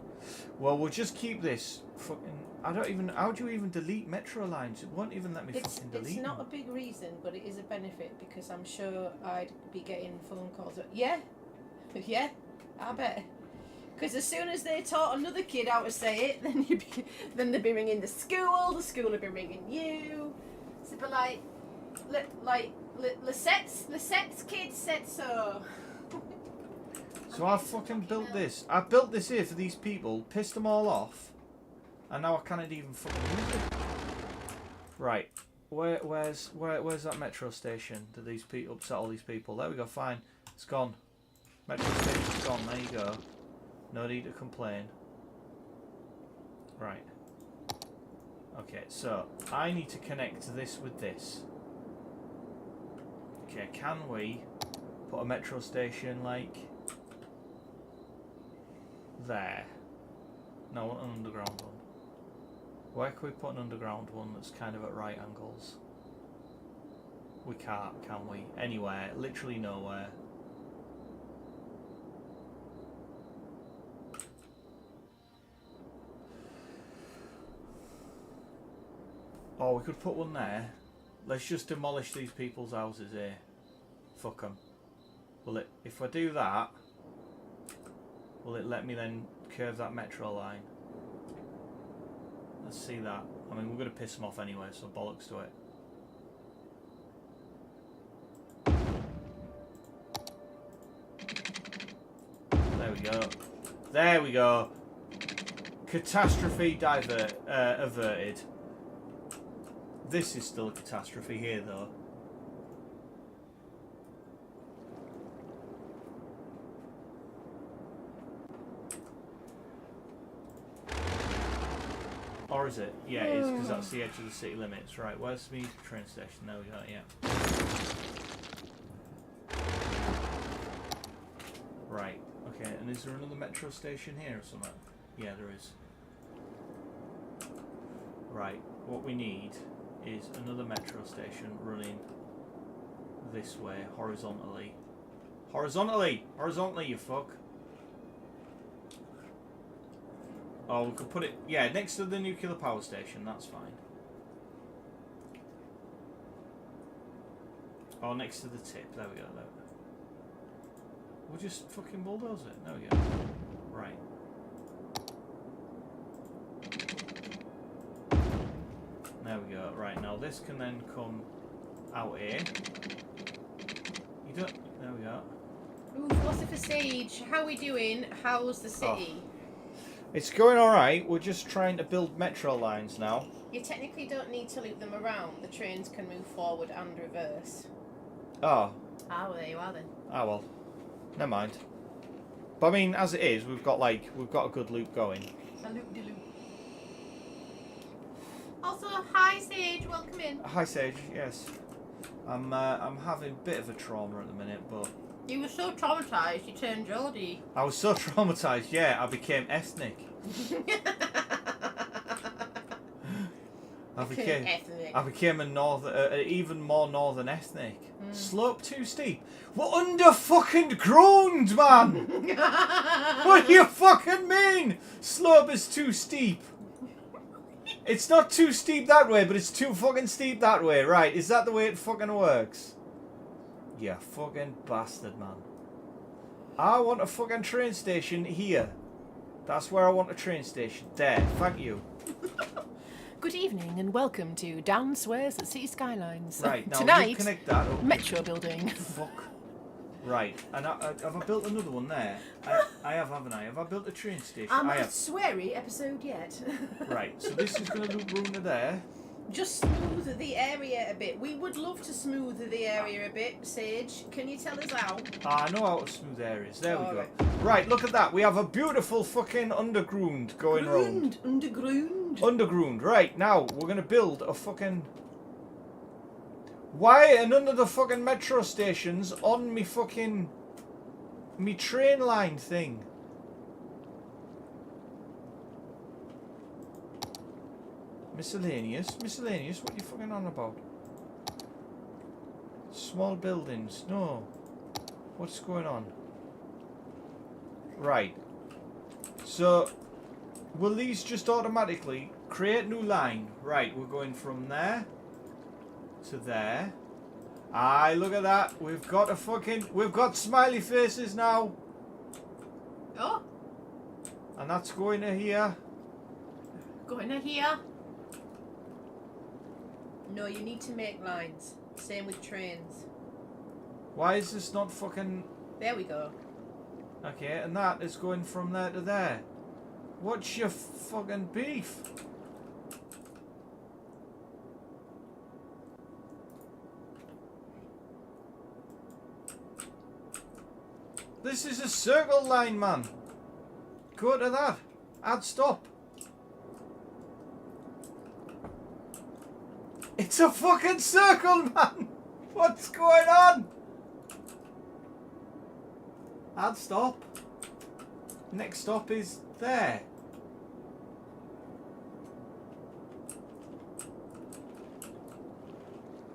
S1: Well, we'll just keep this fucking. I don't even. How do you even delete metro lines? It won't even let me fucking delete.
S2: It's not
S1: them.
S2: a big reason, but it is a benefit because I'm sure I'd be getting phone calls. Yeah, yeah, I bet. Because as soon as they taught another kid how to say it, then they'd be ringing the school would be ringing you. So it'd be like Lisette's kid said so.
S1: So I fucking built this. I built this here for these people, pissed them all off, and now I can't even fucking use it. Right, where's that metro station? Did these people upset all these people? There we go. Fine, it's gone. Metro station's gone. There you go. No need to complain. Right. Okay, so I need to connect this with this. Okay, can we put a metro station like there? No, I want an underground one. Where can we put an underground one that's kind of at right angles? We can't, can we? Anywhere, literally nowhere. Oh, we could put one there. Let's just demolish these people's houses here. Fuck them. Will it? If I do that, will it let me then curve that metro line? Let's see that. I mean, we're going to piss them off anyway, so bollocks to it. There we go. There we go. Catastrophe averted. This is still a catastrophe here, though. Or is it? Yeah, it is, because that's the edge of the city limits. Right, where's the train station? There we go, yeah. Right, okay, and is there another metro station here or something? Yeah, there is. Right, what we need is another metro station running this way, horizontally. Horizontally! Horizontally, you fuck! Oh, we could put it, yeah, next to the nuclear power station, that's fine. Oh, next to the tip, there we go, there. We'll just fucking bulldoze it, there we go. Right. There we go. Right, now this can then come out here. You don't... There we go.
S2: Ooh, Philosopher Sage, how are we doing? How's the city?
S1: Oh. It's going alright. We're just trying to build metro lines now.
S2: You technically don't need to loop them around. The trains can move forward and reverse.
S1: Oh.
S2: Ah, well, there you are then.
S1: Ah, well. Never mind. But I mean, as it is, we've got a good loop going.
S2: A loop-de-loop. Also, hi Sage, welcome in.
S1: Hi Sage, yes. I'm having a bit of a trauma at the minute, but...
S2: You were so traumatised, you turned Geordie.
S1: I was so traumatised, yeah, I became ethnic. I became a even more northern ethnic. Slope too steep. We're under fucking ground, man! What do you fucking mean? Slope is too steep. It's not too steep that way, but it's too fucking steep that way. Right, is that the way it fucking works? You fucking bastard, man. I want a fucking train station here. That's where I want a train station. There, thank you.
S2: Good evening and welcome to Down Swears at City Skylines.
S1: Right, now
S2: tonight,
S1: you connect that up.
S2: metro building.
S1: Fuck. Right, and have I built another one there? I have, haven't I? Have I built a train station?
S2: Our
S1: I have.
S2: most sweary episode yet.
S1: Right, so this is going to loop Runa there.
S2: Just smooth the area a bit. We would love to smooth the area a bit, Sage. Can you tell us how?
S1: I know how to smooth areas. There we go.
S2: Right.
S1: Right, look at that. We have a beautiful fucking underground going round. Underground. Right, now we're going to build a fucking... Why are none of the fucking metro stations on me fucking... me train line thing? Miscellaneous, what are you fucking on about? Small buildings, no. What's going on? Right. So, will these just automatically create new line? Right, we're going from there to there. Aye, look at that. We've got smiley faces now.
S2: Oh.
S1: And that's going to here.
S2: Going to here. No, you need to make lines. Same with trains.
S1: Why is this not fucking...
S2: There we go.
S1: Okay, and that is going from there to there. What's your fucking beef? This is a circle line, man. Go to that. Add stop. It's a fucking circle, man. What's going on? Add stop. Next stop is there.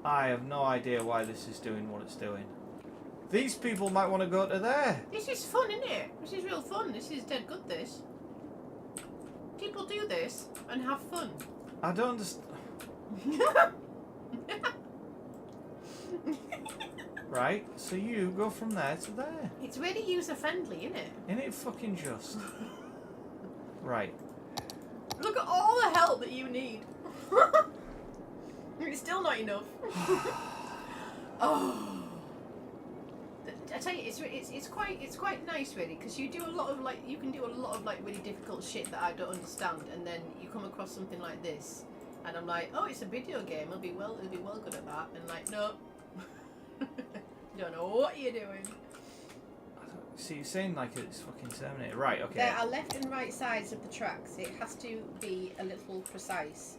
S1: I have no idea why this is doing what it's doing. These people might want to go to there.
S2: This is fun, isn't it? This is real fun. This is dead good, this. People do this and have fun.
S1: I don't understand. Right, so you go from there to there.
S2: It's really user-friendly, isn't it?
S1: Isn't it fucking just? Right.
S2: Look at all the help that you need. It's still not enough. Oh. I tell you, it's quite nice really, because you do a lot of you can do a lot of really difficult shit that I don't understand, and then you come across something like this, and I'm like, oh, it's a video game. It'll be well good at that, and no, don't know what you're doing.
S1: See, you're saying like it's fucking Terminator, right? Okay.
S2: There are left and right sides of the tracks. It has to be a little precise.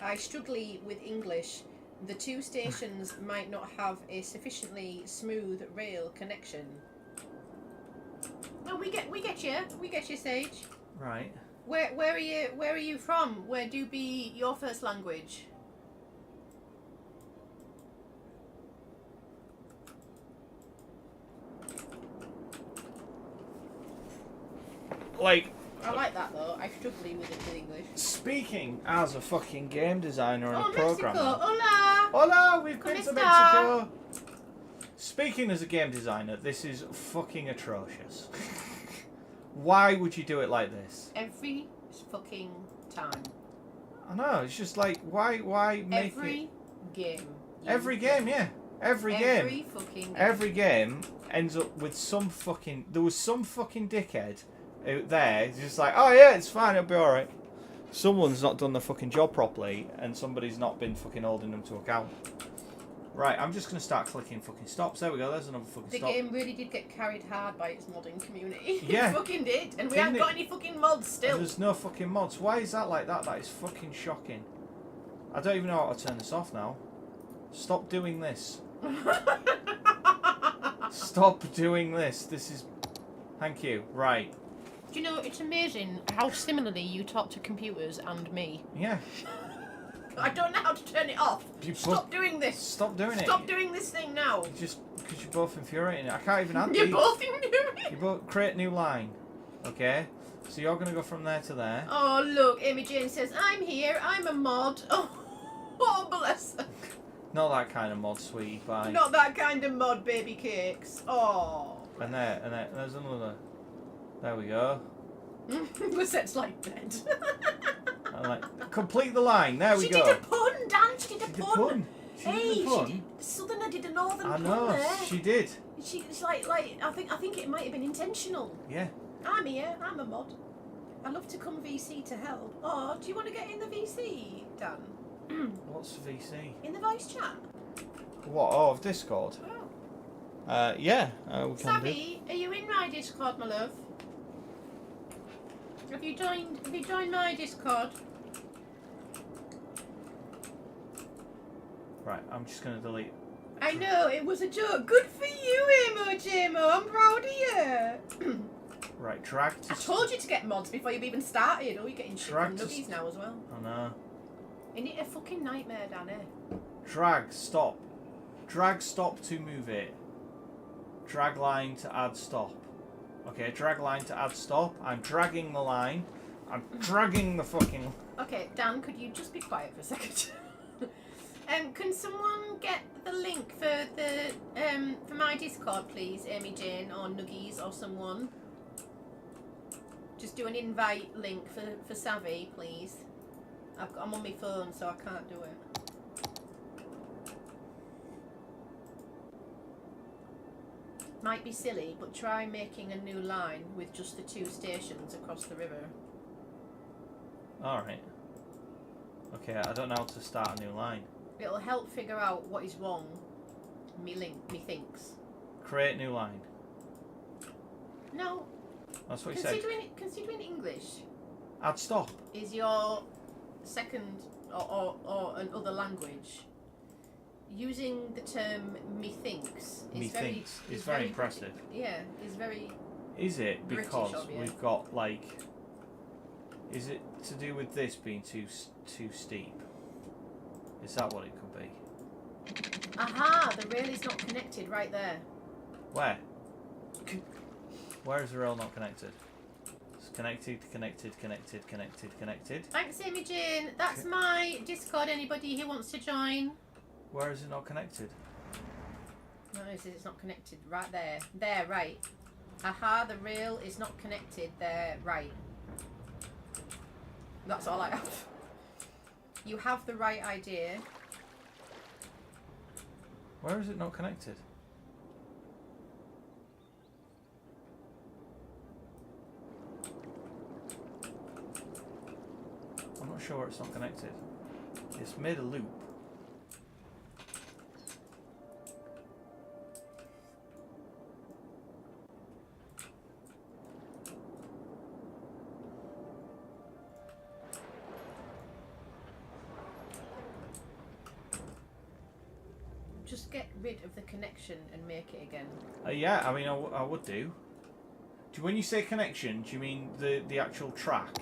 S2: I struggle with English. The two stations might not have a sufficiently smooth rail connection. No, we get you, Sage.
S1: Right.
S2: Where are you from? Where do be your first language? I like that though. I struggle with it with English.
S1: Speaking as a fucking game designer and a
S2: Mexico.
S1: programmer.
S2: Hola!
S1: Hola, we've been to
S2: ¿Cómo
S1: Mexico. Speaking as a game designer, this is fucking atrocious. Why would you do it like this?
S2: Every fucking time.
S1: I know, it's just like, why make
S2: Every game.
S1: Every game, yeah. Every game.
S2: Fucking game.
S1: Every game ends up with some fucking... There was some fucking dickhead out there, just like, oh yeah, it's fine, it'll be alright. Someone's not done the fucking job properly, and somebody's not been fucking holding them to account. Right, I'm just going to start clicking fucking stops. There we go, there's another fucking stop.
S2: The game really did get carried hard by its modding community.
S1: Yeah.
S2: It fucking did. And we haven't got any fucking mods still.
S1: And there's no fucking mods. Why is that like that? That is fucking shocking. I don't even know how to turn this off now. Stop doing this. Stop doing this. This is... Thank you. Right.
S2: Do you know, it's amazing how similarly you talk to computers and me.
S1: Yeah.
S2: I don't know how to turn it off. Stop doing this.
S1: Stop doing it.
S2: Stop doing this thing now.
S1: Just because you're both infuriating. I can't even answer.
S2: You're both infuriating.
S1: You both create new line. Okay? So you're going to go from there to there.
S2: Oh, look. Amy Jane says, I'm here. I'm a mod. Oh bless her.
S1: Not that kind of mod, sweetie pie.
S2: Not that kind of mod, baby cakes. Oh.
S1: And there's another. There we go.
S2: Lisette's like dead.
S1: Complete the line. There we go.
S2: She did a pun, Dan. She did a pun.
S1: She did a pun.
S2: Southerner did a northern
S1: I
S2: pun
S1: know.
S2: there.
S1: She did.
S2: She's like I think it might have been intentional.
S1: Yeah.
S2: I'm here. I'm a mod. I love to come VC to help. Oh, do you want to get in the VC, Dan?
S1: What's VC?
S2: In the voice chat.
S1: What? Oh, of Discord.
S2: Oh.
S1: Yeah. We can
S2: Savvy, are you in my Discord, my love? Have you joined my Discord?
S1: Right. I'm just gonna delete.
S2: I know, it was a joke. Good for you, Emo. I'm proud of you.
S1: Right. Drag to.
S2: I told you to get mods before you've even started. Oh, you're getting shit
S1: Drag
S2: from
S1: to
S2: nuggies now as well.
S1: Oh no.
S2: Isn't it a fucking nightmare, Danny?
S1: Drag. Stop. Drag. Stop to move it. Drag line to add stop. Okay. Drag line to add stop. I'm dragging the line. I'm dragging the fucking.
S2: Okay, Dan, could you just be quiet for a second? Can someone get the link for the for my Discord, please, Amy Jane or Nuggies or someone? Just do an invite link for Savvy, please. I'm on my phone, so I can't do it. Might be silly, but try making a new line with just the 2 stations across the river.
S1: Alright. Okay, I don't know how to start a new line.
S2: It'll help figure out what is wrong. Me thinks.
S1: Create new line.
S2: No.
S1: That's what you said.
S2: Considering English
S1: Add stop.
S2: is your second or another language, using the term methinks is
S1: very impressive.
S2: Yeah, is very.
S1: Is it
S2: British
S1: because
S2: of you.
S1: we've got like? Is it to do with this being too steep? Is that what it could be?
S2: Aha! The rail is not connected right there.
S1: Where? Where is the rail not connected? It's connected.
S2: Thanks, Amy Jane. That's my Discord. Anybody who wants to join.
S1: Where is it not connected?
S2: No, it says it's not connected right there. There, right. Aha! The rail is not connected there, right. That's all I have. You have the right idea.
S1: Where is it not connected? I'm not sure where it's not connected. It's made a loop.
S2: Just get rid of the connection and make it again.
S1: Yeah, I mean, I would do. When you say connection, do you mean the actual track?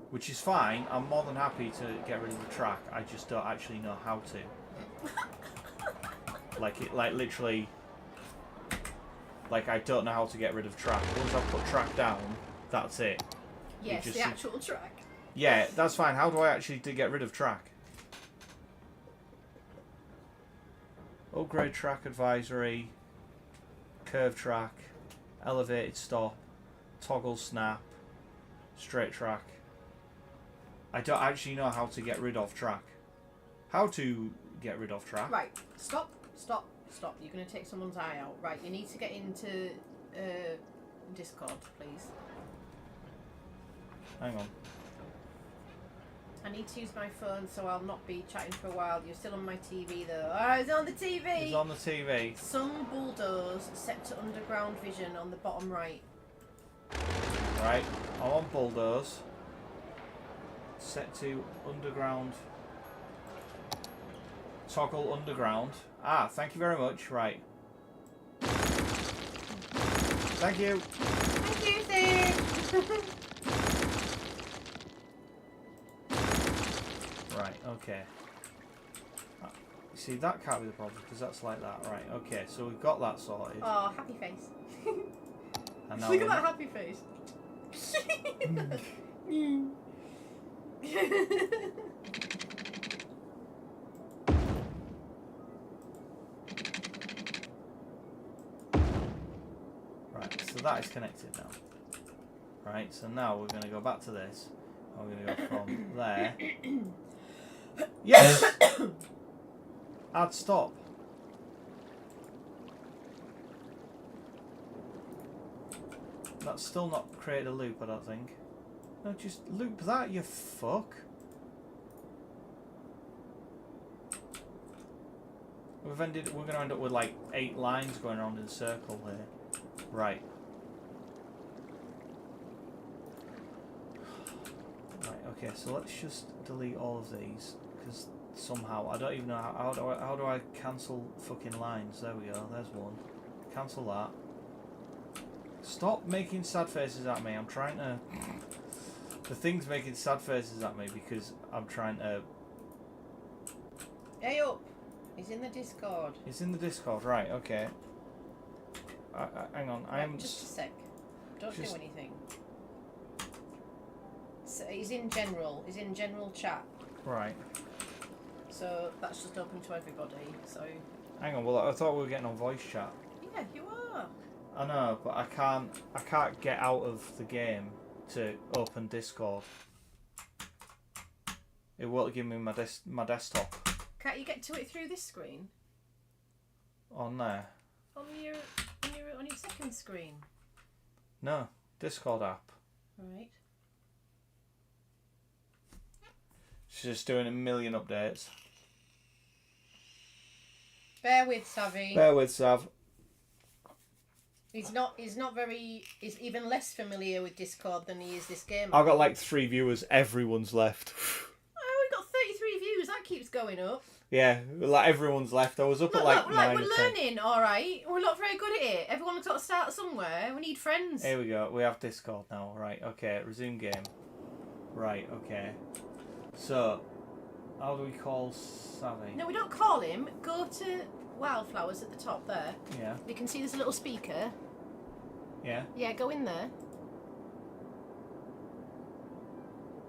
S1: Which is fine. I'm more than happy to get rid of the track. I just don't actually know how to. Like literally. Like I don't know how to get rid of track. Once I put track down, that's it.
S2: Yes, the actual track.
S1: Yeah, that's fine. How do I actually get rid of track? Upgrade track advisory, curve track, elevated stop, toggle snap, straight track. I don't actually know how to get rid of track. How to get rid of track?
S2: Right, stop. You're going to take someone's eye out. Right, you need to get into Discord, please.
S1: Hang on.
S2: I need to use my phone, so I'll not be chatting for a while. You're still on my TV, though. Oh, it's on the TV!
S1: It's on the TV.
S2: Some bulldoze set to underground vision on the bottom right.
S1: Right, I'm on bulldoze. Set to underground. Toggle underground. Ah, thank you very much. Right. Thank you.
S2: Thank you, Steve!
S1: Right, okay. See, that can't be the problem, because that's like that. Right, okay, so we've got that sorted.
S2: Oh, happy face.
S1: And now
S2: Look at that happy face.
S1: Right, so that is connected now. Right, so now we're going to go back to this. And we're going to go from there. Yes! Add stop. That's still not created a loop, I don't think. No, just loop that, you fuck. We're going to end up with like 8 lines going around in a circle here. Right. Right, okay, so let's just delete all of these, because somehow, I don't even know, how do I cancel fucking lines? There we go, there's one. Cancel that. Stop making sad faces at me, I'm trying to... The thing's making sad faces at me because I'm trying to...
S2: Hey up! He's in the Discord.
S1: He's in the Discord, right, okay. Hang on, I am...
S2: Just a sec. Don't do anything. So he's in general chat.
S1: Right.
S2: So that's just open to everybody, so...
S1: Hang on, well I thought we were getting on voice chat.
S2: Yeah, you are.
S1: I know, but I can't get out of the game to open Discord. It won't give me my desktop.
S2: Can't you get to it through this screen?
S1: On there?
S2: On your second screen.
S1: No, Discord app.
S2: Right.
S1: She's just doing a million updates.
S2: Bear with Savvy.
S1: Bear with Sav.
S2: He's even less familiar with Discord than he is this game.
S1: I've got like 3 viewers. Everyone's left.
S2: Oh, we got 33 views. That keeps going up.
S1: Yeah, like everyone's left. I was up at like 9
S2: we're
S1: or 10.
S2: learning, all right. We're not very good at it. Everyone's got to start somewhere. We need friends.
S1: Here we go. We have Discord now. Right. Okay. Resume game. Right. Okay. So, how do we call Savvy?
S2: No, we don't call him. Go to Wildflowers at the top there.
S1: Yeah.
S2: You can see there's a little speaker.
S1: Yeah.
S2: Yeah, go in there.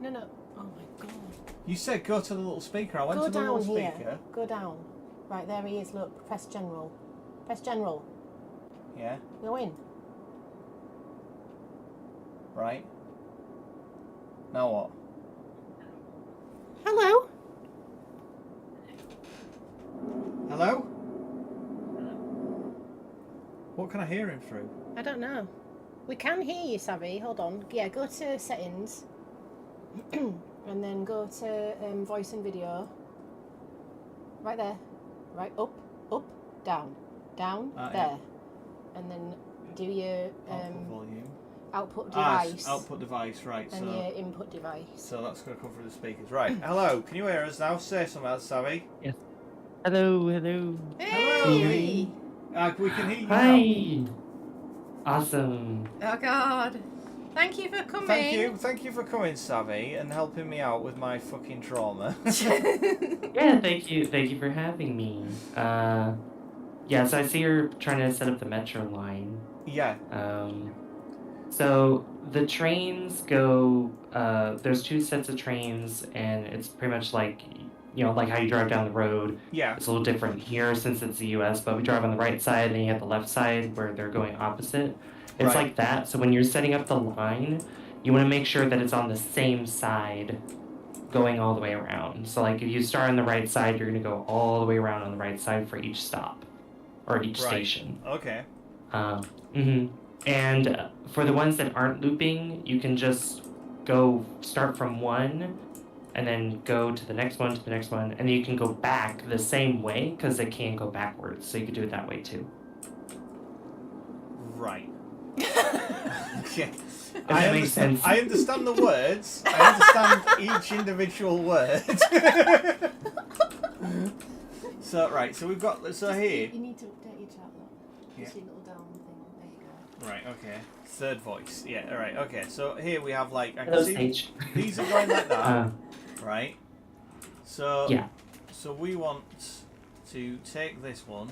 S2: No. Oh my god.
S1: You said go to the little speaker. I went to the little speaker.
S2: Go down. Right, there he is. Look, press general. Press general.
S1: Yeah.
S2: Go in.
S1: Right. Now what?
S2: Hello.
S1: Hello? What can I hear him through?
S2: I don't know. We can hear you, Savvy. Hold on. Yeah, go to settings. And then go to voice and video. Right there. Right, up, down, there.
S1: Yeah.
S2: And then do your
S1: Output volume.
S2: output device.
S1: Output device, right.
S2: And your input device.
S1: So that's going to come through the speakers. Right. Hello, can you hear us now? Say something else, Savvy.
S3: Yes. Hello.
S2: Hey!
S1: We can hear you
S3: Hi.
S1: now.
S3: Awesome.
S2: Oh God. Thank you for coming.
S1: Thank you for coming, Savvy, and helping me out with my fucking trauma.
S3: Yeah, thank you for having me. Yeah, so I see you're trying to set up the metro line.
S1: Yeah.
S3: So the trains go, there's 2 sets of trains, and it's pretty much like, you know, like how you drive down the road.
S1: Yeah.
S3: It's a little different here since it's the US, but we drive on the right side, and you have the left side where they're going opposite. It's
S1: Right.
S3: like that. So when you're setting up the line, you want to make sure that it's on the same side going all the way around. So like if you start on the right side, you're going to go all the way around on the right side for each stop or each station.
S1: Okay.
S3: And for the ones that aren't looping, you can just go start from one and then go to the next one, and then you can go back the same way because they can't go backwards. So you can do it that way too.
S1: Right. Okay.
S3: That makes sense.
S1: I understand the words. I understand each individual word. So right, so we've got here.
S2: You need to update your chat though.
S1: Yeah.
S2: Just your little down thing. There you go.
S1: Right. Okay. Third voice. Yeah. All right. Okay. So here we have like I
S3: Hello,
S1: can see
S3: Sage.
S1: these are going like that. Right. So
S3: Yeah.
S1: So we want to take this one.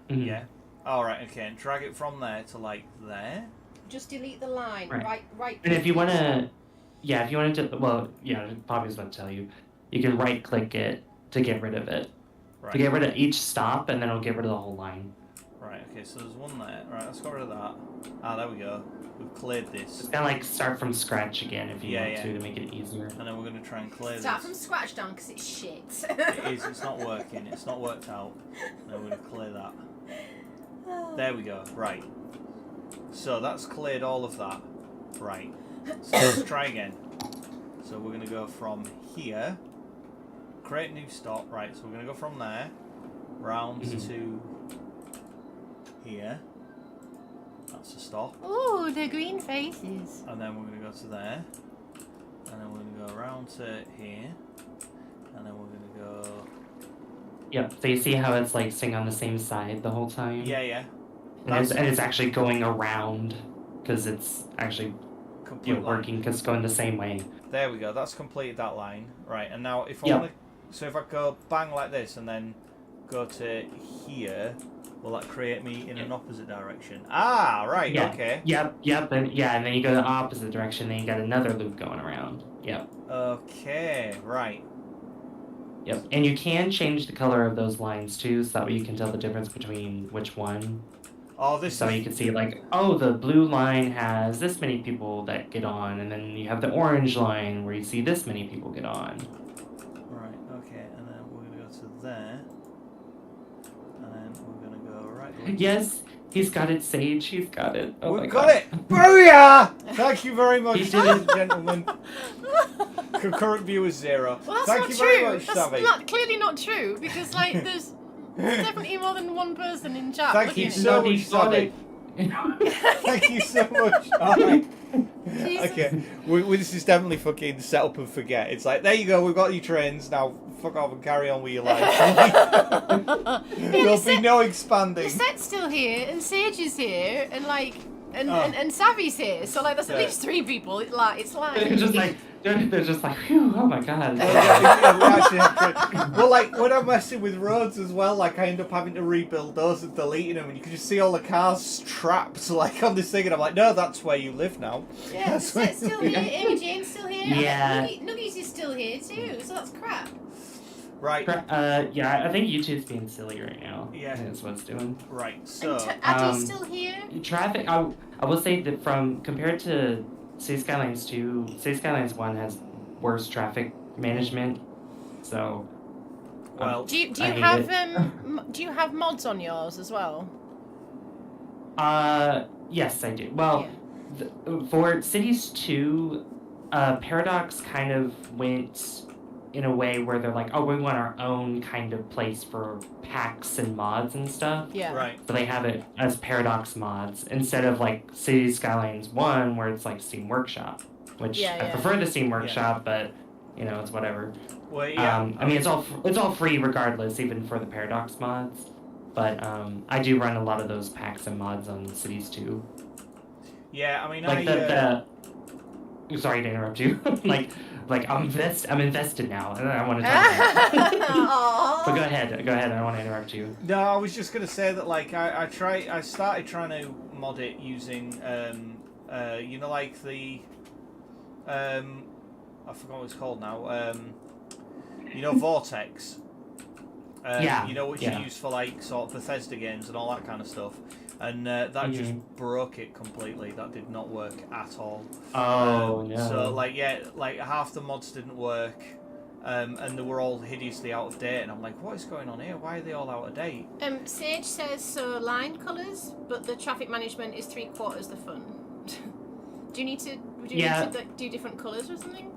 S1: Yeah. All right. Okay. And drag it from there to like there.
S2: Just delete the line.
S3: Right.
S2: Right.
S3: And if you want to, well, yeah, Bobby was about to tell you, you can right click it to get rid of it.
S1: Right.
S3: To get rid of each stop, and then it'll get rid of the whole line.
S1: Right. Okay. So there's one there. Right. Let's get rid of that. Ah, there we go. We've cleared this.
S3: It's kind of like start from scratch again if you want
S1: Yeah.
S3: to make it easier.
S1: And then we're going to try and clear
S2: Start
S1: this.
S2: from scratch down because it's shit.
S1: It is. It's not working. It's not worked out. No, we're going to clear that. There we go. Right. So that's cleared all of that. Right. So let's try again. So we're going to go from here. Create new stop. Right. So we're going to go from there. Round to here. That's a stop.
S2: Oh, the green faces.
S1: And then we're going to go to there. And then we're going to go around to here. And then we're going to go...
S3: Yep, so you see how it's like staying on the same side the whole time?
S1: Yeah, yeah.
S3: And it's actually going around because it's actually working because it's going the same way.
S1: There we go, that's completed that line. Right, and now if I
S3: Yep.
S1: want to... So if I go bang like this and then go to here, will that create me in an opposite direction? Ah, right,
S3: Yeah.
S1: okay.
S3: Yep, and then you go the opposite direction, then you got another loop going around. Yep.
S1: Okay, right.
S3: Yep, and you can change the color of those lines too, so that way you can tell the difference between which one.
S1: Oh, this
S3: So
S1: is...
S3: you can see like, oh, the blue line has this many people that get on, and then you have the orange line where you see this many people get on.
S1: Right, okay, and then we're going to go to there. And then we're going to go right...
S3: Yes, he's got it, Sage, he's got it. Oh my
S1: We've got
S3: God.
S1: it! Booyah! Thank you very much,
S3: He did
S1: ladies
S3: it.
S1: and gentlemen. Concurrent viewers 0.
S2: Well, that's
S1: Thank
S2: not
S1: you
S2: true.
S1: very much,
S2: That's
S1: Savvy.
S2: not, clearly not true because like there's definitely more than one person in chat.
S1: Thank
S2: looking
S1: you
S2: at
S1: so
S2: it.
S1: much, Savvy. Thank you so much. Alright.
S2: Jesus.
S1: Okay, this is definitely fucking set up and forget. It's like, there you go, we've got your trains, now fuck off and carry on with your life. There'll be no
S2: The
S1: expanding.
S2: set's still here and Sage is here and like and
S1: Oh.
S2: and Savvy's here. So like there's at
S1: Yeah.
S2: least 3 people. It's like
S3: They're just like, phew, oh my God.
S1: Yeah, we actually have trains. Well, like, when I'm messing with roads as well, like, I end up having to rebuild those and deleting them, and you can just see all the cars trapped, like, on this thing, and I'm like, no, that's where you live now.
S2: yeah, the
S1: That's where
S2: set's still here. Amy Jane's still here.
S3: Yeah.
S2: Nuggies is still here too. So that's crap.
S1: Right,
S3: Yeah, I think YouTube's being silly right now.
S1: Yeah.
S3: I think that's what it's doing.
S1: right, so...
S2: And Addy's still here.
S3: Traffic, I will say that compared to City Skylines 2, City Skylines 1 has worse traffic management, so...
S1: Well,
S2: Do you
S3: I hate
S2: have do you have mods on yours as well?
S3: Yes, I do. Well, for Cities 2, Paradox kind of went in a way where they're like, oh, we want our own kind of place for packs and mods and stuff.
S2: Yeah.
S1: right.
S3: So they have it as Paradox mods instead of like Cities Skylines 1 where it's like Steam Workshop, which
S2: Yeah,
S3: I
S2: yeah.
S3: prefer the Steam Workshop, but you know, it's whatever.
S1: Well, yeah.
S3: I mean, it's all free regardless, even for the Paradox mods. But I do run a lot of those packs and mods on Cities 2.
S1: Yeah, I mean,
S3: Like sorry to interrupt you. like I'm invested now, and I want to talk about it.
S2: Aww.
S3: But go ahead. I don't want to interrupt you.
S1: No, I was just gonna say that, like, I started trying to mod it using, you know, like the, I forgot what it's called now, you know, Vortex.
S3: Yeah,
S1: You know, which
S3: yeah.
S1: you use for, like, sort of Bethesda games and all that kind of stuff. And that just broke it completely. That did not work at all.
S3: Oh, no.
S1: So, like, yeah, like, half the mods didn't work. And they were all hideously out of date. And I'm like, what is going on here? Why are they all out of date?
S2: Sage says so line colours, but the traffic management is 3/4 the fun. Do you need to like, do different colours or something?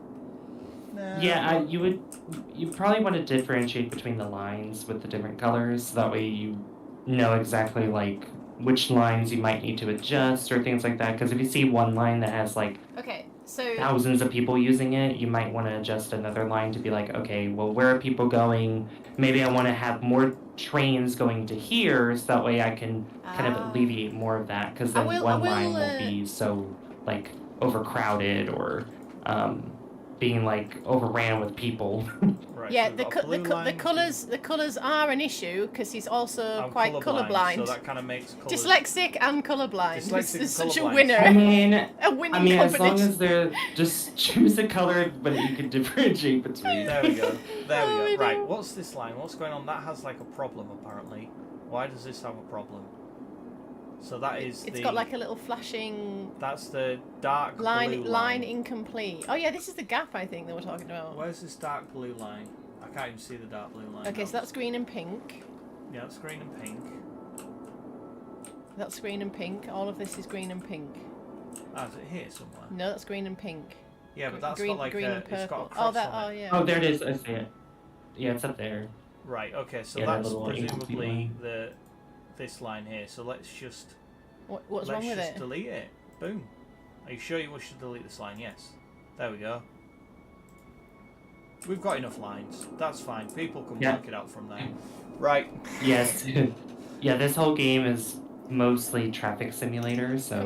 S1: No.
S3: Yeah, you probably want to differentiate between the lines with the different colors, so that way you know exactly like which lines you might need to adjust or things like that. Because if you see one line that has like
S2: Okay, so
S3: thousands of people using it, you might want to adjust another line to be like, okay, well, where are people going? Maybe I want to have more trains going to here, so that way I can kind of alleviate more of that. Because then one line won't be so like overcrowded or being like overran with people.
S1: Right,
S2: yeah,
S1: so
S2: the
S1: we've got a blue line,
S2: the colours are an issue because he's also
S1: I'm
S2: quite colourblind.
S1: So that kind of makes colours...
S2: Dyslexic and colourblind.
S1: Dyslexic
S2: This is
S1: and
S2: such a
S1: colourblind.
S2: winner.
S3: I mean,
S2: A winning
S3: as long
S2: combination.
S3: as they're just choose a color, but you can differentiate between.
S1: There we go. There
S2: Oh,
S1: we go.
S2: I
S1: Right,
S2: know.
S1: what's this line? What's going on? That has like a problem apparently. Why does this have a problem? So that is
S2: It's got like a little flashing
S1: That's the dark blue
S2: line incomplete. Oh yeah, this is the gap I think that we're talking about.
S1: Where's this dark blue line? I can't even see the dark blue line.
S2: Okay,
S1: now.
S2: so that's green and pink.
S1: Yeah, that's green and pink.
S2: That's green and pink. All of this is green and pink.
S1: Ah, is it here somewhere?
S2: No, that's green and pink.
S1: Yeah, but that's
S2: green,
S1: got like
S2: green
S1: a,
S2: and
S1: it's got a
S2: purple.
S1: cross
S2: Oh, that.
S1: on
S2: Oh,
S1: it.
S2: yeah.
S3: Oh, there it is. I see it. Yeah, it's up there.
S1: Right. Okay. So
S3: Yeah, that
S1: that's
S3: little incomplete
S1: presumably
S3: line.
S1: this line here. So let's just
S2: What's wrong with it?
S1: delete it. Boom. Are you sure you wish to delete this line? Yes. There we go. We've got enough lines. That's fine. People can work it out from there. Right.
S3: Yes. Yeah, this whole game is mostly traffic simulator, so...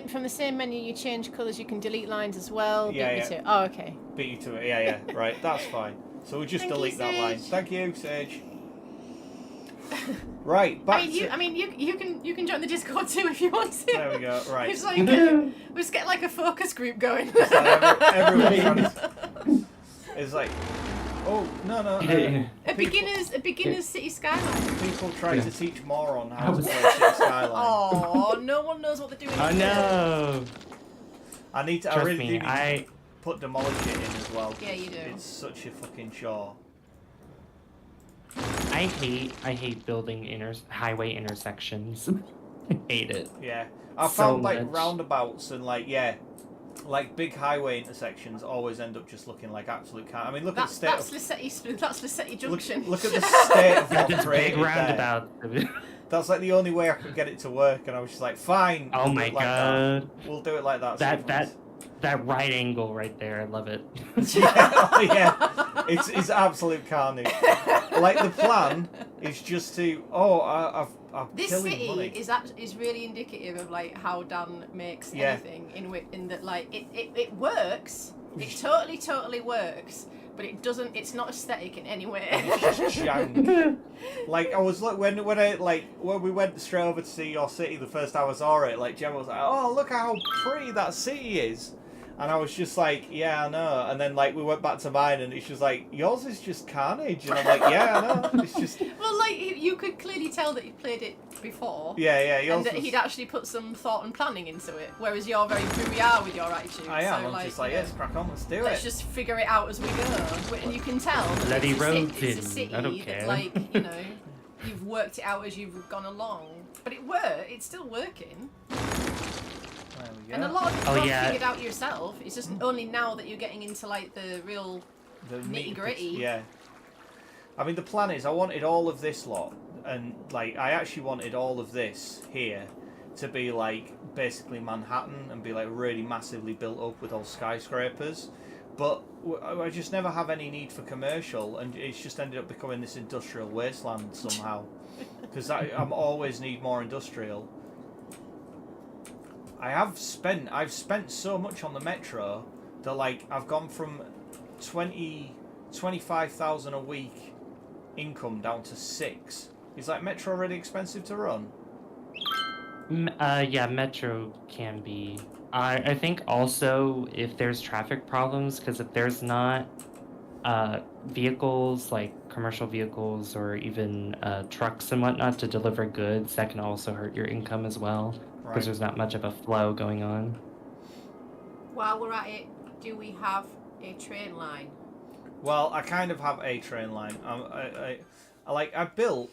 S2: From the same menu, you change colours, you can delete lines as well.
S1: Yeah,
S2: beat
S1: yeah.
S2: me to. Oh, okay.
S1: Beat you to it. Yeah. Right. That's fine. So we'll just
S2: Thank
S1: delete
S2: you,
S1: that line.
S2: Sage.
S1: Thank you, Sage. Right. Back
S2: you can join the Discord too if you want to.
S1: There we go. Right.
S2: It's like we just get like a focus group going.
S1: It's like everyone's trying to... It's like, oh no.
S2: A beginner's City Skyline.
S1: People try to teach moron how to
S3: was-
S1: play City Skyline.
S2: Oh, no one knows what they're doing.
S3: Oh no!
S1: I need to. I
S3: Trust
S1: really
S3: me,
S1: do need to put demolish it in as well.
S2: Yeah, you do.
S1: It's such a fucking chore.
S3: I hate building highway intersections. I hate it.
S1: Yeah, I
S3: So
S1: found like
S3: much.
S1: roundabouts and like big highway intersections always end up just looking like absolute car. I mean, look at the state
S2: That's
S1: of
S2: Lissetti Junction.
S1: look at the state of
S3: Just
S1: what's
S3: big
S1: created there.
S3: roundabout.
S1: That's like the only way I could get it to work, and I was just like, fine.
S3: Oh
S1: we'll do
S3: my
S1: it like
S3: god.
S1: that. We'll do it like that.
S3: That right angle right there, I love it.
S1: yeah, it's absolute carnage. Like the plan is just to I'm
S2: This
S1: killing
S2: city
S1: money.
S2: is really indicative of like how Dan makes
S1: Yeah.
S2: anything in that like it works. It totally works, but it doesn't. It's not aesthetic in any way.
S1: It's just jank. Like I was when we went straight over to see your city the first time I saw it. Like Gemma was like, "Oh, look how pretty that city is," and I was just like, "Yeah, I know." And then like we went back to mine, and it's just like, "Yours is just carnage," and I'm like, "Yeah, I know." It's just
S2: Well, like you could clearly tell that he'd played it before.
S1: yeah. Yours
S2: And that
S1: was...
S2: he'd actually put some thought and planning into it, whereas you're very brouillard with your attitude.
S1: I am.
S2: So,
S1: I'm just like,
S2: you know,
S1: yes, crack on, let's do
S2: let's
S1: it.
S2: just figure it out as we go. And you can tell that
S3: Bloody
S2: it's a
S3: roads
S2: it's a
S3: in.
S2: city
S3: I don't
S2: that,
S3: care.
S2: like, you know, you've worked it out as you've gone along. But it's still working.
S1: There we go.
S2: And a lot of
S3: Oh,
S2: it's
S3: yeah.
S2: figured out yourself. It's just only now that you're getting into like the real
S1: The
S2: nitty-gritty.
S1: Yeah. I mean, the plan is I wanted all of this lot, and like I actually wanted all of this here to be like basically Manhattan and be like really massively built up with all skyscrapers, but I just never have any need for commercial, and it's just ended up becoming this industrial wasteland somehow, because I'm always need more industrial. I've spent so much on the metro that like I've gone from 25,000 a week income down to 6. Is like metro really expensive to run?
S3: Yeah, Metro can be. I think also if there's traffic problems, because if there's not vehicles like commercial vehicles or even trucks and whatnot to deliver goods, that can also hurt your income as well, because
S1: Right.
S3: there's not much of a flow going on.
S2: While we're at it, do we have a train line?
S1: Well, I kind of have a train line. I built.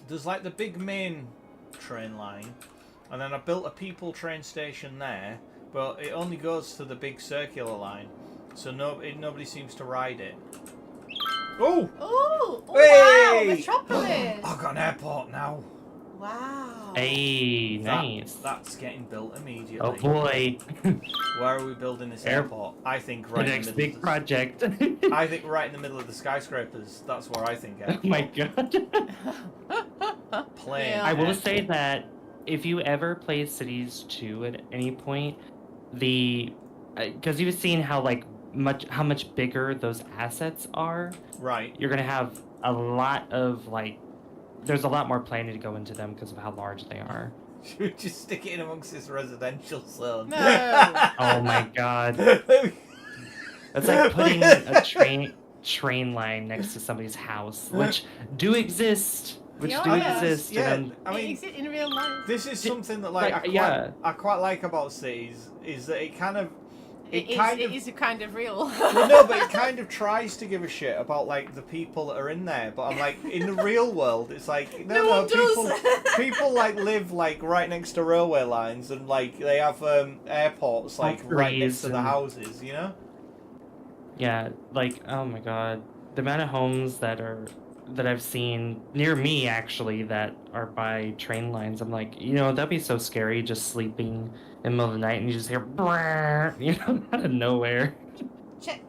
S1: There's like the big main train line, and then I built a people train station there, but it only goes to the big circular line, so nobody seems to ride it. Oh!
S2: Oh,
S1: Hey!
S2: wow, Metropolis!
S1: I've got an airport now.
S2: Wow.
S3: Hey, nice.
S1: That's getting built immediately.
S3: Oh boy,
S1: Where are we building this airport? I think
S3: the
S1: right in
S3: next
S1: the middle.
S3: big project.
S1: I think right in the middle of the skyscrapers. That's where I think
S3: Oh
S1: airport.
S3: my god.
S1: Plane.
S2: Yeah.
S3: I will say that if you ever play Cities 2 at any point, because you've seen how much bigger those assets are,
S1: Right.
S3: you're gonna have a lot of there's a lot more planning to go into them because of how large they are.
S1: Should we just stick it in amongst this residential zone?
S2: No.
S3: Oh my god, that's like putting a train line next to somebody's house, which do exist.
S1: Yeah,
S3: And
S1: I mean,
S2: Is it in real life?
S1: this is something that I quite like about cities is that it
S2: is kind of real.
S1: Well, no, but it kind of tries to give a shit about like the people that are in there. But I'm like, in the real world, it's like
S2: No one
S1: people
S2: does.
S1: people like live like right next to railway lines, and like they have airports like right next to the houses. You know?
S3: Yeah, like, oh my god, the amount of homes that I've seen near me actually that are by train lines. I'm like, that'd be so scary just sleeping in the middle of the night and you just hear, brrr, out of nowhere.
S2: Check.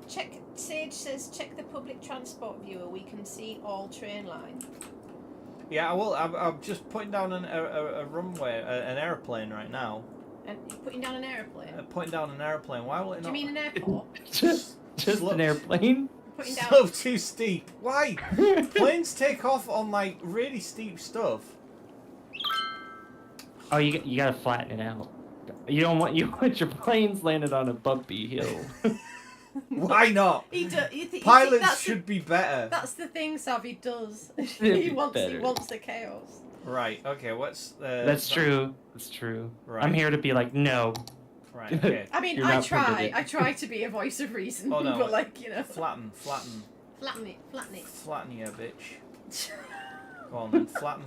S2: Sage says check the public transport viewer. We can see all train lines.
S1: Yeah, I will. I'm just putting down a runway, an airplane right now.
S2: And you're putting down an aeroplane.
S1: Putting down an airplane. Why will it
S2: Do
S1: not?
S2: you mean an airport?
S3: Just an airplane?
S2: Putting down.
S1: Slope too steep. Why? Planes take off on like really steep stuff.
S3: Oh, you gotta flatten it out. You want your planes landed on a bumpy hill.
S1: Why not? Pilots should be better.
S2: That's the thing Savvy does.
S3: It'd
S2: he
S3: be
S2: wants
S3: better.
S2: the chaos.
S1: Right. Okay. What's
S3: That's true. That's true.
S1: Right.
S3: I'm here to be like, no.
S1: Right. Okay.
S2: I mean,
S3: You're
S2: I
S3: not
S2: try.
S3: permitted.
S2: I try to be a voice of reason,
S1: Oh, no.
S2: but like
S1: Flatten.
S2: flatten it.
S1: Flatten you, bitch. Go on then. Flatten.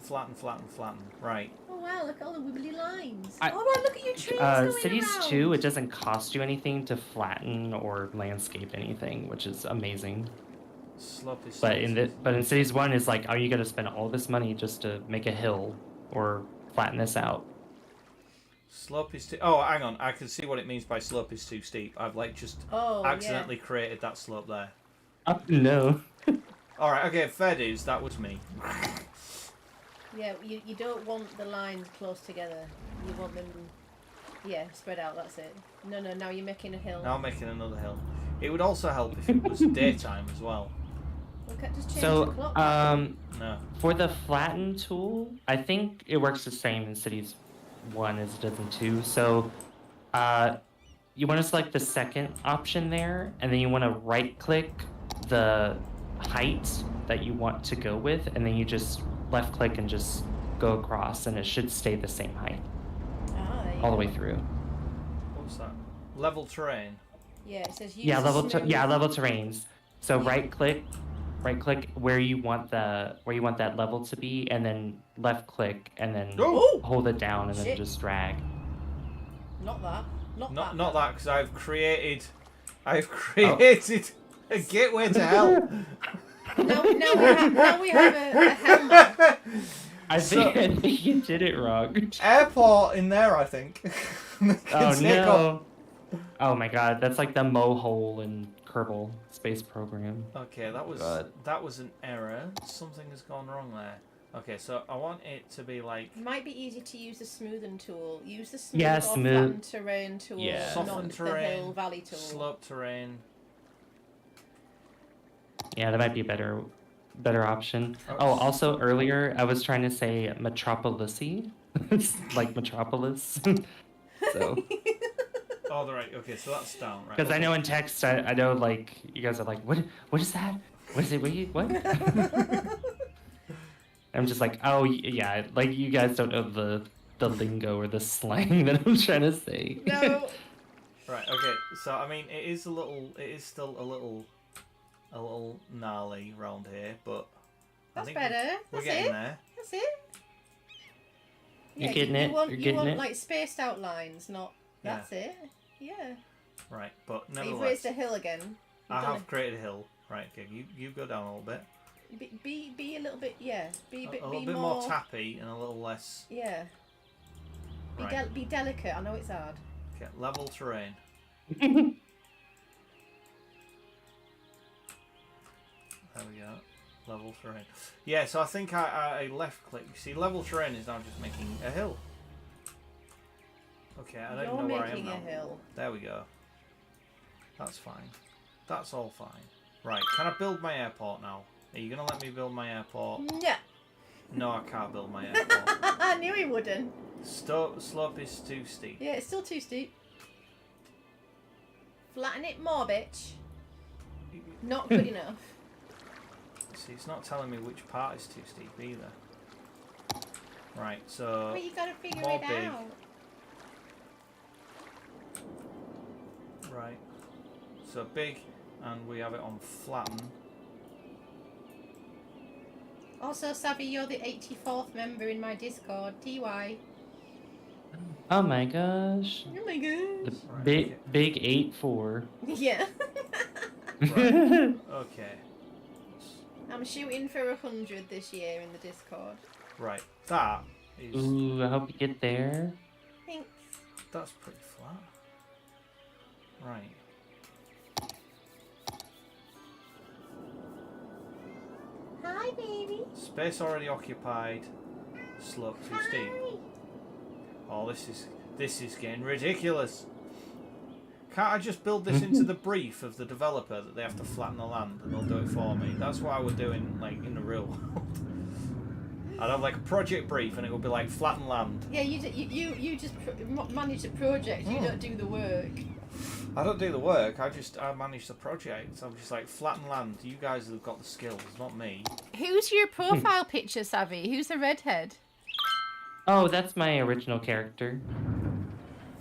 S1: Right.
S2: Oh wow! Look at all the wibbly lines.
S3: I-
S2: Oh wow! Look at your trees going
S3: Cities
S2: around.
S3: 2, it doesn't cost you anything to flatten or landscape anything, which is amazing.
S1: Slope is.
S3: But in Cities 1, it's like, oh, you got to spend all this money just to make a hill or flatten this out.
S1: Slope is too. Oh, hang on. I can see what it means by slope is too steep. I've like just accidentally created that slope there.
S3: No.
S1: All right. Okay. Fair dues. That was me.
S2: Yeah, you don't want the lines close together. You want them, spread out. That's it. No. Now you're making a hill.
S1: Now I'm making another hill. It would also help if it was daytime as well.
S2: Okay, just change
S3: So,
S2: the clock.
S1: No.
S3: for the flatten tool, I think it works the same in Cities 1 as it does in 2. So, you want to select the second option there, and then you want to right-click the height that you want to go with, and then you just left-click and just go across, and it should stay the same height
S2: There you
S3: all
S2: go.
S3: the way through.
S1: What's that? Level terrain.
S2: Yeah, it says use
S3: Yeah,
S2: the
S3: level
S2: smooth-
S3: level terrains. So right-click where you want that level to be, and then left-click, and then
S2: Oh!
S3: hold it down, and then
S2: Shit.
S3: just drag.
S2: Not that.
S1: Not that, because I've created a gateway to hell.
S2: Now we have a helmet.
S3: I think you did it wrong.
S1: Airport in there, I think.
S3: Oh
S1: Take
S3: no!
S1: off.
S3: Oh my god, that's like the mohole in Kerbal Space Program.
S1: Okay, that was
S3: God.
S1: an error. Something has gone wrong there. Okay, so I want it to be like
S2: It might be easier to use the smoothing tool. Use the smooth
S3: Yeah,
S2: or
S3: smooth.
S2: flatten terrain tool,
S3: Yeah.
S2: not
S1: Soften
S2: the
S1: terrain,
S2: hill valley tool.
S1: slope terrain.
S3: Yeah, that might be a better option.
S1: Oh.
S3: Oh, also earlier I was trying to say Metropolis-y. It's like Metropolis. So,
S1: Oh, right. Okay, so that's down, right?
S3: because I know in text, I know like you guys are like, what is that? What is it? What? I'm just like, oh yeah, like you guys don't know the lingo or the slang that I'm trying to say.
S2: No.
S1: Right. Okay. So I mean, it is still a little gnarly round here, but I
S2: That's
S1: think
S2: better.
S1: we're
S2: That's
S1: getting
S2: it.
S1: there.
S2: That's it.
S3: You're getting it.
S2: You want,
S3: You're
S2: you
S3: getting
S2: want
S3: it.
S2: like spaced out lines, not.
S1: Yeah.
S2: That's it. Yeah.
S1: Right, but
S2: You've
S1: nevertheless,
S2: raised a hill again.
S1: I
S2: You've done
S1: have created a hill. Right. Okay. You go down a little bit.
S2: Be a little bit. Yeah. Be a bit.
S1: A little bit more tappy and a little less.
S2: Yeah.
S1: Right.
S2: Be delicate. I know it's hard.
S1: Okay. Level terrain. There we go. Level terrain. Yeah, so I think I left click. You see, level terrain is now just making a hill. Okay, I don't
S2: You're
S1: even know where I am
S2: making
S1: now.
S2: a hill.
S1: There we go. That's fine. That's all fine. Right, can I build my airport now? Are you going to let me build my airport?
S2: No.
S1: No, I can't build my airport.
S2: I knew he wouldn't.
S1: Slope is too steep.
S2: Yeah, it's still too steep. Flatten it more, bitch. Not good enough.
S1: See, it's not telling me which part is too steep either. Right, so...
S2: But you gotta figure
S1: more
S2: it
S1: big.
S2: out.
S1: Right. So big, and we have it on flatten.
S2: Also, Savvy, you're the 84th member in my Discord. TY.
S3: Oh my gosh.
S2: Oh my gosh.
S3: The
S1: Right,
S3: big 8-4.
S2: Yeah.
S1: Right. Okay.
S2: I'm shooting for 100 this year in the Discord.
S1: Right. That is.
S3: Ooh, I hope you get there.
S2: Thanks.
S1: That's pretty flat. Right.
S2: Hi, baby.
S1: Space already occupied. Slope too steep. Oh, this is getting ridiculous. Can't I just build this into the brief of the developer that they have to flatten the land and they'll do it for me? That's what I would do in the real world. I'd have like a project brief and it would be like flatten land.
S2: Yeah, you just manage the project. You don't do the work.
S1: I don't do the work. I manage the project. I'm just like flatten land. You guys have got the skills, not me.
S2: Who's your profile picture, Savvy? Who's the redhead?
S3: Oh, that's my original character.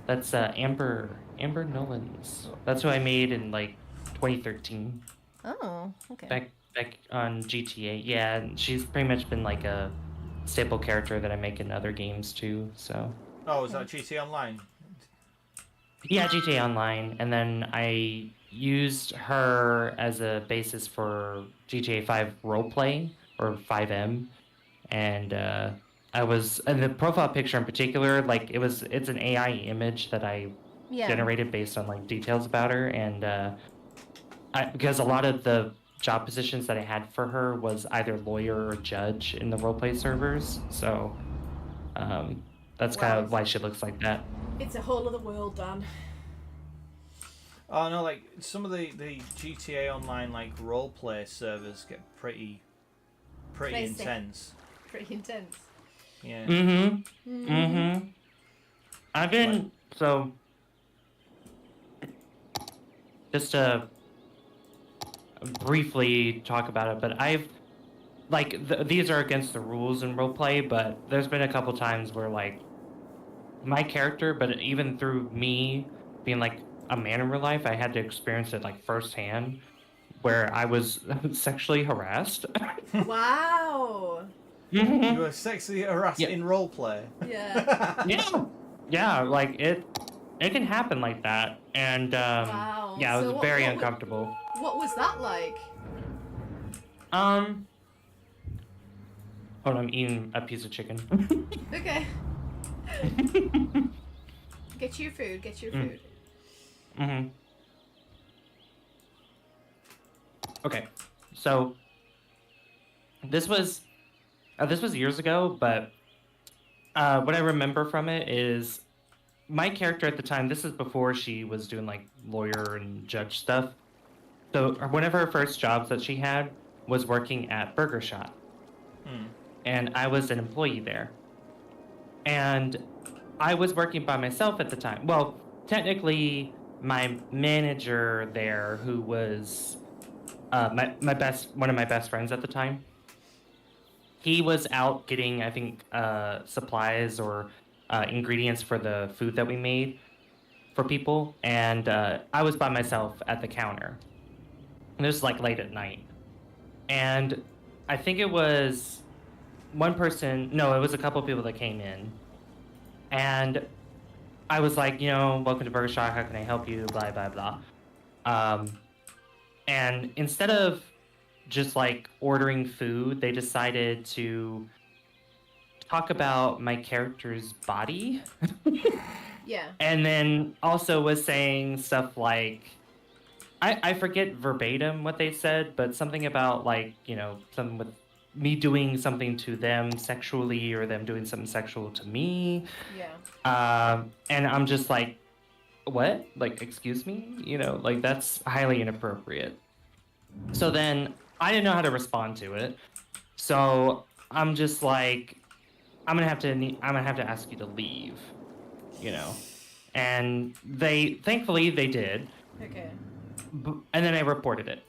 S3: That's Amber Nolans. That's who I made in like 2013.
S2: Oh, okay.
S3: Back on GTA. Yeah, and she's pretty much been like a staple character that I make in other games too. So.
S1: Oh, is that GTA Online?
S3: Yeah, GTA Online, and then I used her as a basis for GTA 5 roleplay or 5M, and and the profile picture in particular, like it's an AI image that I generated based on like details about her, and because a lot of the job positions that I had for her was either lawyer or judge in the roleplay servers, so that's kind of why she looks like that.
S2: It's a whole other world, Dan.
S1: Oh no, like some of the GTA Online like roleplay servers get pretty intense.
S2: Pretty intense.
S1: Yeah.
S3: I've been so just to briefly talk about it, but I've like these are against the rules in roleplay, but there's been a couple times where like my character, but even through me being like a man in real life, I had to experience it like firsthand, where I was sexually harassed.
S2: Wow.
S1: You were sexually harassed in roleplay.
S2: Yeah.
S3: Yeah, like it can happen like that, and
S2: wow.
S3: Yeah, it was very uncomfortable.
S2: What was that like?
S3: Hold on, I'm eating a piece of chicken.
S2: Okay. Get your food. Get your food.
S3: Okay, so this was years ago, but what I remember from it is my character at the time. This is before she was doing like lawyer and judge stuff. So one of her first jobs that she had was working at Burger Shot, and I was an employee there, and I was working by myself at the time. Well, technically, my manager there, who was one of my best friends at the time, he was out getting, I think, supplies or ingredients for the food that we made for people, and I was by myself at the counter. And it was like late at night, and I think it was one person. No, it was a couple of people that came in, and I was like, welcome to Burger Shot. How can I help you? Blah blah blah. And instead of just like ordering food, they decided to talk about my character's body.
S2: Yeah.
S3: And then also was saying stuff like, I forget verbatim what they said, but something about like, something with me doing something to them sexually or them doing something sexual to me.
S2: Yeah.
S3: And I'm just like, what? Like, excuse me? Like that's highly inappropriate. So then I didn't know how to respond to it. So I'm just like, I'm gonna have to ask you to leave, and thankfully they did.
S2: Okay.
S3: And then I reported it.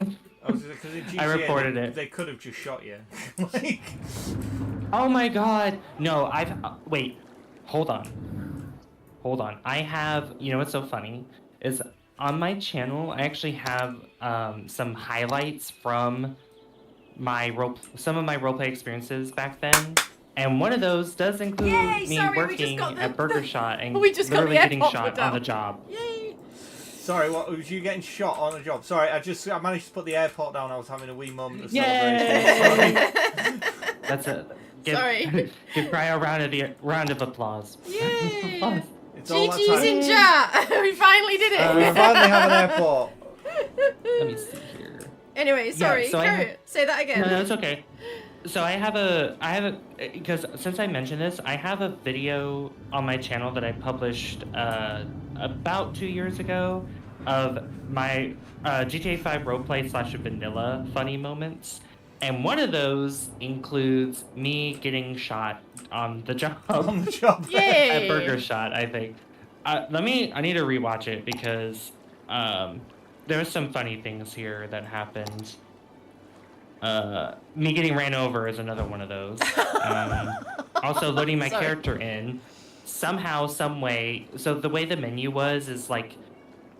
S1: I
S3: reported it.
S1: They could have just shot you. Like...
S3: Oh my god. No, wait. Hold on. I have, what's so funny is on my channel, I actually have some highlights from some of my roleplay experiences back then. And one of those does include me working at Burger Shot and literally getting shot on the job.
S2: Yay!
S1: Sorry, what was you getting shot on the job? Sorry, I managed to put the airport down. I was having a wee moment of celebration. Sorry.
S3: That's it.
S2: Sorry.
S3: Give Cryo a round of applause.
S2: Yay!
S1: It's all that
S2: GG's
S1: time.
S2: in chat. We finally did it.
S1: We finally have an airport.
S3: Let me see here.
S2: Anyway, sorry.
S3: Yeah, so
S2: say that again.
S3: No, it's okay. So because since I mentioned this, I have a video on my channel that I published about 2 years ago of my GTA 5 roleplay / vanilla funny moments. And one of those includes me getting shot on the job.
S1: On the job.
S2: Yay!
S3: At Burger Shot, I think. I need to rewatch it because there was some funny things here that happened. Me getting ran over is another one of those. Also loading my character in somehow, some way. So the way the menu was is like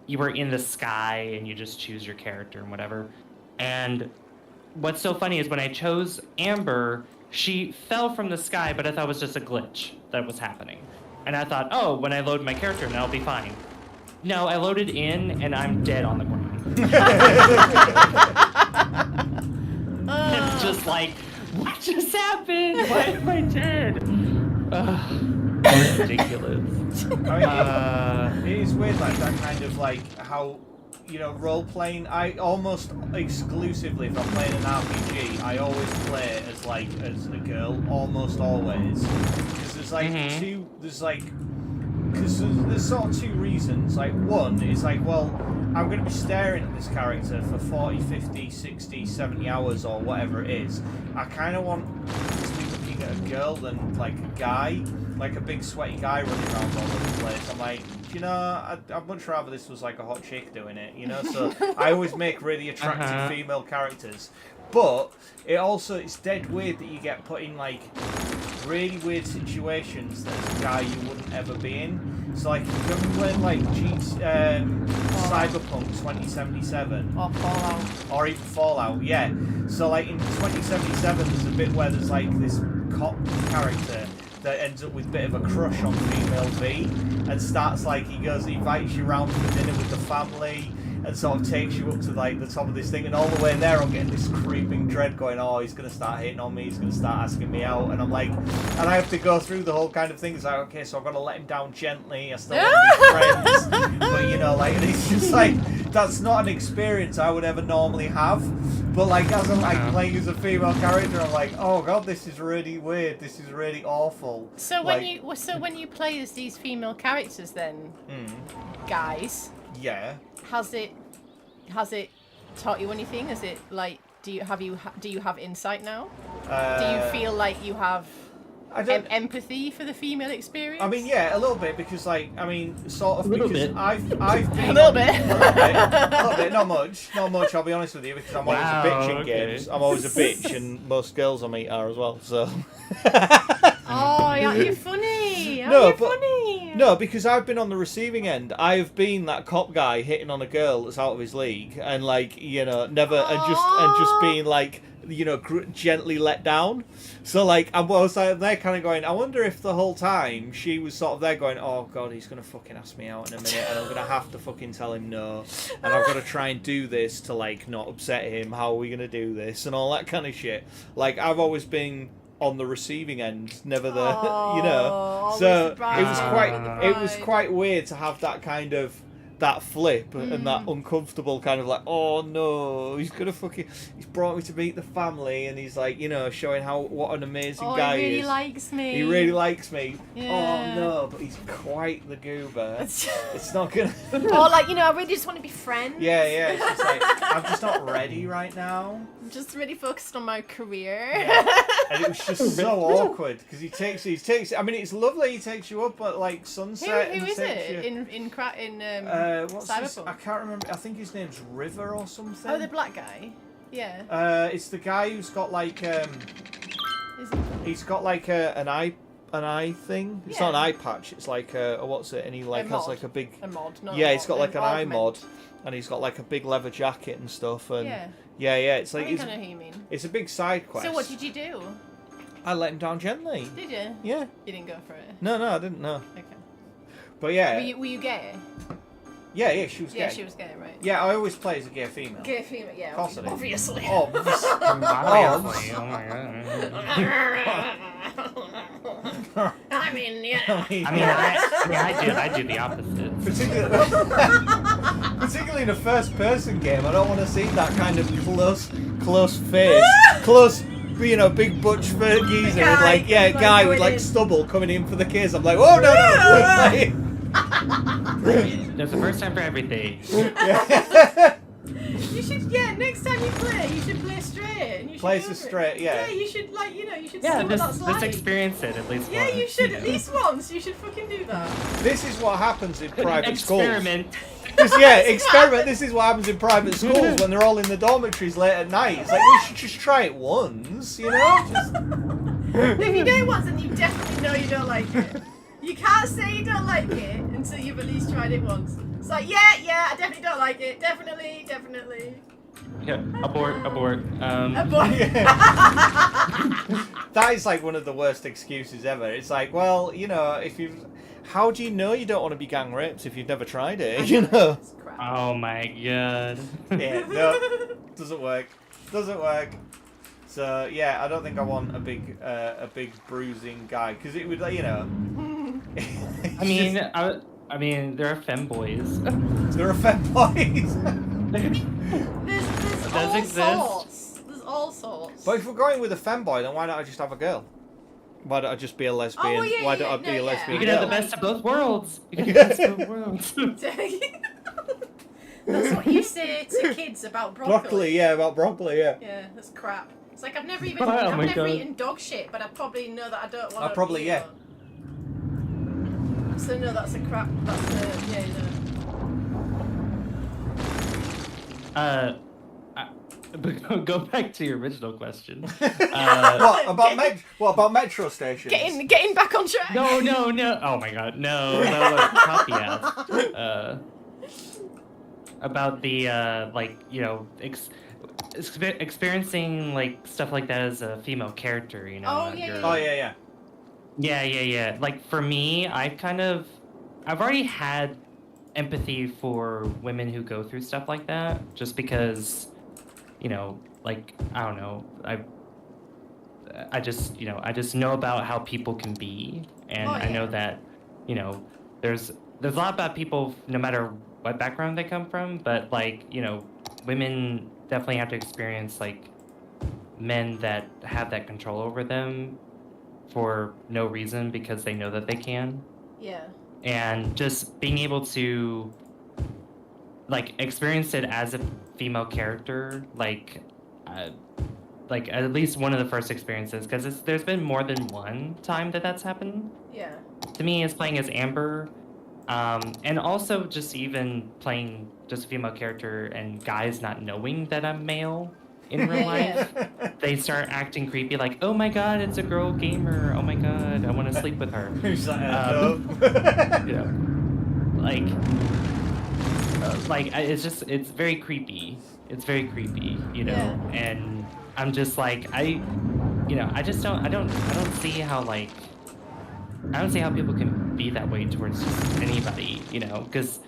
S3: you were in the sky and you just choose your character and whatever. And what's so funny is when I chose Amber, she fell from the sky, but I thought it was just a glitch that was happening. And I thought, oh, when I load my character, now I'll be fine. No, I loaded in and I'm dead on the ground. It's just like, what just happened? Why am I dead? That's ridiculous.
S1: I mean, it is weird, like that kind of like how, you know, role playing. I almost exclusively, if I'm playing an RPG, I always play as a girl, almost always, because there's like there's sort of two reasons. Like, one is like, well, I'm going to be staring at this character for 40, 50, 60, 70 hours or whatever it is. I kind of want to be looking at a girl than like a guy, like a big sweaty guy running around all over the place. I'm like, you know, I'd much rather this was like a hot chick doing it, you know? So I always make really attractive female characters. But it's dead weird that you get put in like really weird situations that as a guy you wouldn't ever be in. So like if you're playing like Cyberpunk 2077
S2: or Fallout,
S1: or even Fallout, yeah. So like in 2077 there's a bit where there's like this cop character that ends up with a bit of a crush on female V and starts like he invites you around for dinner with the family and sort of takes you up to like the top of this thing, and all the way there I'm getting this creeping dread going, oh, he's going to start hitting on me, he's going to start asking me out, and I'm like, and I have to go through the whole kind of thing. It's like, okay, so I've got to let him down gently, I still want to be friends, but you know, like, and it's just like, that's not an experience I would ever normally have, but like, as I'm like playing as a female character, I'm like, oh god, this is really weird, this is really awful.
S2: So
S1: like,
S2: when you play as these female characters then, guys,
S1: yeah,
S2: has it taught you anything? Is it like, do you have insight now? Do you feel like you have empathy for the female experience?
S1: I mean, yeah, a little bit, because like, I mean, sort of,
S3: a little
S1: because
S3: bit.
S1: I've been
S2: a little bit,
S1: not much, I'll be honest with you, because I'm always a bitch in games. I'm always a bitch, and most girls I meet are as well, so.
S2: Oh, you're funny. Funny.
S1: No, because I've been on the receiving end. I've been that cop guy hitting on a girl that's out of his league, and like, you know, never, and just being like, you know, gently let down. So like, I was like, they're kind of going, I wonder if the whole time she was sort of there going, oh god, he's gonna fucking ask me out in a minute, and I'm gonna have to fucking tell him no, and I've got to try and do this to like not upset him. How are we gonna do this and all that kind of shit. Like, I've always been on the receiving end, never the, you know. So it was quite weird to have that kind of that flip and that uncomfortable kind of like, oh no, he's brought me to meet the family, and he's like, you know, showing what an amazing guy he is.
S2: He really likes me.
S1: He really likes me.
S2: Yeah.
S1: Oh no, but he's quite the goober. It's not gonna.
S2: Or like, you know, I really just want to be friends.
S1: Yeah. It's just like, I'm just not ready right now.
S2: I'm just really focused on my career.
S1: Yeah. And it was just so awkward because he takes. I mean, it's lovely. He takes you up at like sunset.
S2: Who is it in Cyberpunk?
S1: I can't remember. I think his name's River or something.
S2: Oh, the black guy. Yeah.
S1: It's the guy who's got like
S2: Is it?
S1: he's got like an eye an eye thing. It's not an eye patch. It's like what's it? And he like has like a big.
S2: A mod. Not
S1: Yeah,
S2: a
S1: he's got like an eye
S2: augment.
S1: mod, and he's got like a big leather jacket and stuff. And
S2: Yeah.
S1: It's
S2: I
S1: like
S2: think I know who you mean.
S1: it's a big side quest.
S2: So what did you do?
S1: I let him down gently.
S2: Did you?
S1: Yeah.
S2: You didn't go for it.
S1: No, I didn't know.
S2: Okay.
S1: But yeah.
S2: Were you gay?
S1: Yeah, she was gay.
S2: Yeah, she was gay, right?
S1: Yeah, I always play as a gay female.
S2: Gay female, yeah.
S1: Of course I do.
S2: Obviously.
S1: Obviously.
S3: Obviously, oh my god.
S2: I mean, yeah.
S3: I do the opposite.
S1: Particularly in a first-person game, I don't want to see that kind of close face, close, big butch geezer,
S2: Guy,
S1: guy with like
S2: in.
S1: stubble coming in for the kiss. I'm like, oh no.
S3: There's a first time for everything.
S2: You should, next time you play, you should play straight. And you should
S1: Play
S2: go for it.
S1: straight, yeah.
S2: Yeah, you should, you should
S3: Yeah,
S2: see what that's like.
S3: just experience it at least
S2: Yeah,
S3: once.
S2: you should, at least once. You should fucking do that.
S1: This is what happens in private schools.
S3: Experiment.
S1: Experiment. This is what happens in private schools when they're all in the dormitories late at night. It's like, we should just try it once, Just...
S2: If you do it once, then you definitely know you don't like it. You can't say you don't like it until you've at least tried it once. It's like, yeah, I definitely don't like it. Definitely.
S3: Yeah, abort.
S2: Abort.
S1: That is like one of the worst excuses ever. It's like, well, if you've... How do you know you don't want to be gang raped if you've never tried it,
S2: It's crap.
S3: Oh my god.
S1: Yeah, no, doesn't work. So yeah, I don't think I want a big bruising guy because it would,
S3: I mean, there are femboys.
S1: There are femboys.
S2: There's
S3: Does
S2: all
S3: exist.
S2: sorts. There's all sorts.
S1: But if we're going with a femboy, then why don't I just have a girl? Why don't I just be a lesbian?
S2: Oh, yeah,
S1: Why
S2: yeah,
S1: don't I
S2: no,
S1: be a
S2: yeah.
S1: lesbian
S3: You can
S1: girl?
S3: have the best of both worlds. You can have the best of both worlds.
S2: That's what you say to kids about broccoli.
S1: About broccoli, yeah.
S2: Yeah, that's crap. It's like I've never even
S3: Oh
S2: I've
S3: my
S2: never
S3: God.
S2: eaten dog shit, but I probably know that I don't want to.
S1: Probably,
S2: eat
S1: yeah.
S2: one. So no, that's a crap. That's a
S3: Go back to your original question.
S1: What about metro stations?
S2: Getting back on track.
S3: No. Oh my god, no. Copy ass. About the experiencing like stuff like that as a female character,
S2: Oh, yeah,
S1: Oh yeah.
S3: Yeah. Like for me, I've already had empathy for women who go through stuff like that, just because, I don't know, I just know about how people can be, and I know that, there's a lot about people no matter what background they come from, but women definitely have to experience men that have that control over them for no reason because they know that they can.
S2: Yeah.
S3: And just being able to experience it as a female character, at least one of the first experiences, because there's been more than one time that's happened.
S2: Yeah.
S3: To me, is playing as Amber, and also just even playing just a female character and guys not knowing that I'm male in real life. They start acting creepy, like, oh my god, it's a girl gamer. Oh my god, I want to sleep with her. It's very creepy. It's very creepy, and I'm just like, I don't see how I don't see how people can be that way towards just anybody, because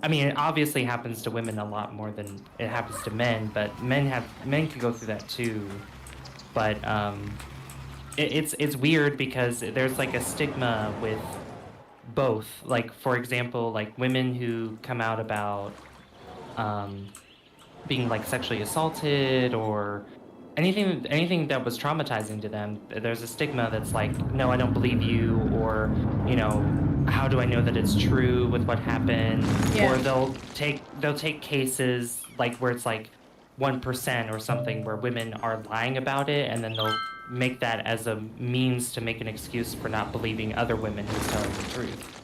S3: it obviously happens to women a lot more than it happens to men, but men can go through that too. But it's weird because there's a stigma with both. For example, women who come out about being sexually assaulted or anything that was traumatizing to them, there's a stigma that's no, I don't believe you, or how do I know that it's true with what happened?
S2: Yeah.
S3: Or they'll take cases where it's 1% or something where women are lying about it, and then they'll make that as a means to make an excuse for not believing other women who's telling the truth.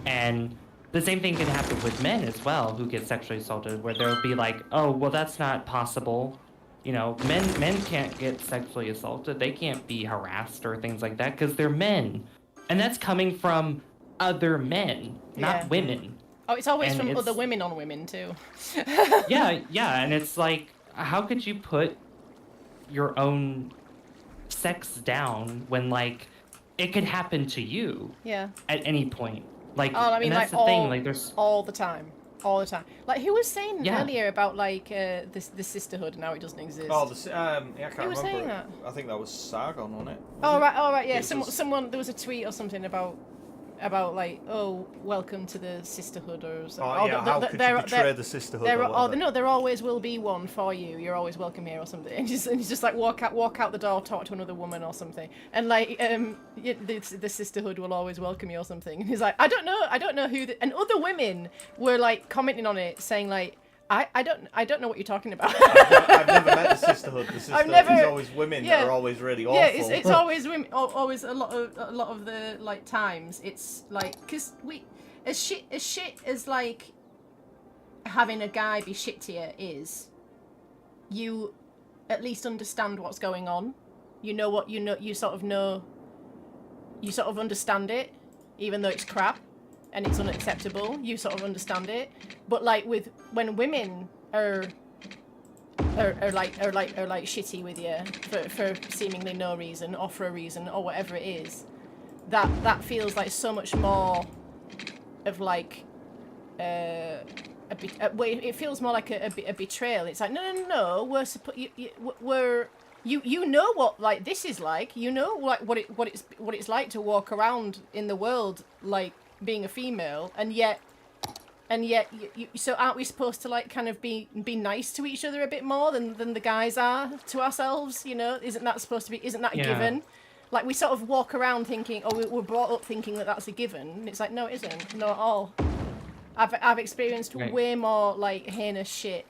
S3: And the same thing can happen with men as well who get sexually assaulted, where they'll be oh, well, that's not possible. You know, men can't get sexually assaulted. They can't be harassed or things like that because they're men, and that's coming from other men, not women.
S4: Oh, it's always
S3: And
S4: from other women on women too.
S3: Yeah, and it's like, how could you put your own sex down when like it could happen to you?
S4: Yeah.
S3: At any point. Like,
S4: Oh, I mean,
S3: and that's
S4: like
S3: the thing. Like, there's
S4: all the time. All the time. Like, who was saying
S3: Yeah.
S4: earlier about, like, the sisterhood and how it doesn't exist?
S1: Oh, yeah, I can't
S4: Who was saying
S1: remember.
S4: that?
S1: I think that was Sargon, wasn't it?
S4: Oh, right, yeah.
S1: It was
S4: Someone, there was a tweet or something about like, oh, welcome to the sisterhood or something.
S1: Oh, yeah, how could you betray the sisterhood or whatever?
S4: There always will be one for you. You're always welcome here or something. And he's just like, walk out the door, talk to another woman or something. And like, the sisterhood will always welcome you or something. And he's like, I don't know who, and other women were like commenting on it saying like, I don't know what you're talking about.
S1: I've never met the sisterhood. The sisterhood is always women that are always really awful.
S4: Yeah, it's always women. Always a lot of the like times. It's like because as shit as like having a guy be shit to you is, you at least understand what's going on. You know what you know. You sort of understand it, even though it's crap. And it's unacceptable. You sort of understand it, but like when women are like shitty with you for seemingly no reason or for a reason or whatever it is, that feels like so much more of like it feels more like a betrayal. It's like no, you know what like this is like. You know like what it's like to walk around in the world like being a female, and yet so aren't we supposed to like kind of be nice to each other a bit more than the guys are to ourselves? You know, isn't that a given? Like we sort of walk around thinking, oh, we're brought up thinking that that's a given, and it's like no, it isn't, not at all. I've experienced way more like heinous shit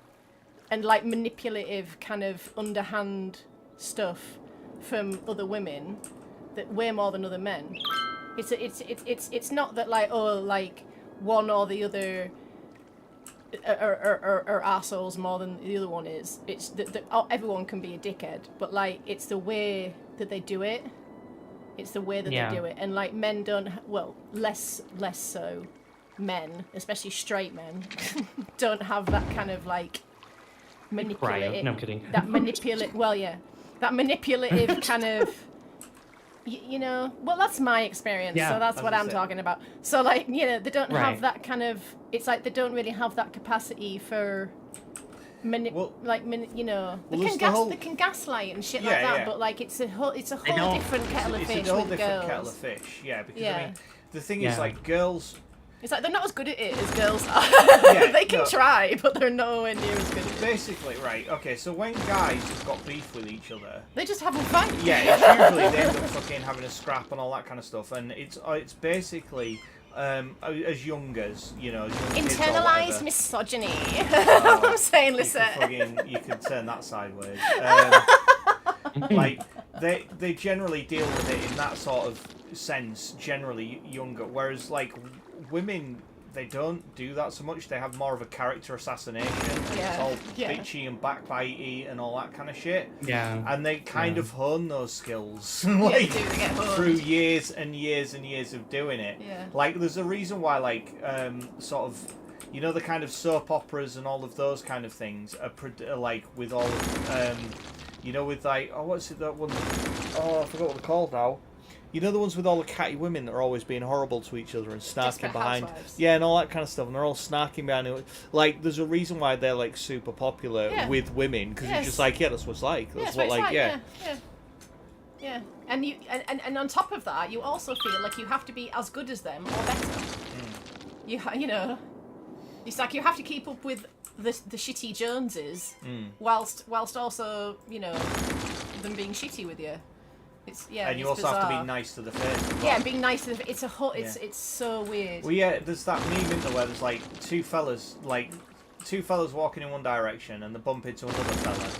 S4: and like manipulative kind of underhand stuff from other women, that way more than other men. It's not that like, oh, like one or the other are assholes more than the other one is. It's that everyone can be a dickhead, but like it's the way that they do it. It's the way that they do it, and like men don't. Well, less so. Men, especially straight men, don't have that kind of like manipulative.
S3: No, I'm kidding.
S4: That manipulative. Well, yeah, that manipulative kind of. You know, well, that's my experience, so that's what I'm talking about. So, like, you know, they don't have that kind of. It's like they don't really have that capacity for, you know, they can gaslight and shit like that. Yeah. But like, it's a whole different kettle of fish
S1: It's a whole
S4: with
S1: different
S4: girls.
S1: kettle of fish, yeah. Because I mean, the thing is, like, girls.
S4: It's like they're not as good at it as girls are. They can try, but they're nowhere near as good at it.
S1: Basically, right, okay, so when guys have got beef with each other...
S4: They just have a fight.
S1: Yeah, it's usually they end up fucking having a scrap and all that kind of stuff, and it's basically, as young as, you know...
S4: Internalised misogyny. I'm saying, listen.
S1: You could turn that sideways. Like, they generally deal with it in that sort of sense, generally younger, whereas, like, women, they don't do that so much. They have more of a character assassination, and it's all bitchy and backbitey and all that kind of shit. Yeah. And they kind of hone those skills like through years and years and years of doing it. Yeah. Like, there's a reason why, like, sort of, you know, the kind of soap operas and all of those kind of things are like with all of, you know, with like, oh, what's it, that one? Oh, I forgot what they're called now. You know, the ones with all the catty women that are always being horrible to each other and snarking behind. Housewives. Yeah, and all that kind of stuff. And they're all snarking behind it. Like, there's a reason why they're, like, super popular with women. Because it's just like, that's what it's like. That's what, like, Yeah.
S4: And and on top of that, you also feel like you have to be as good as them or better. You know, it's like you have to keep up with the shitty Joneses whilst also, you know, them being shitty with you. And you also have to be nice to the face. Well. Yeah, being nice to the face. It's so weird.
S1: Well, yeah, there's that meme in there where there's like two fellas walking in one direction and they bump into another fella,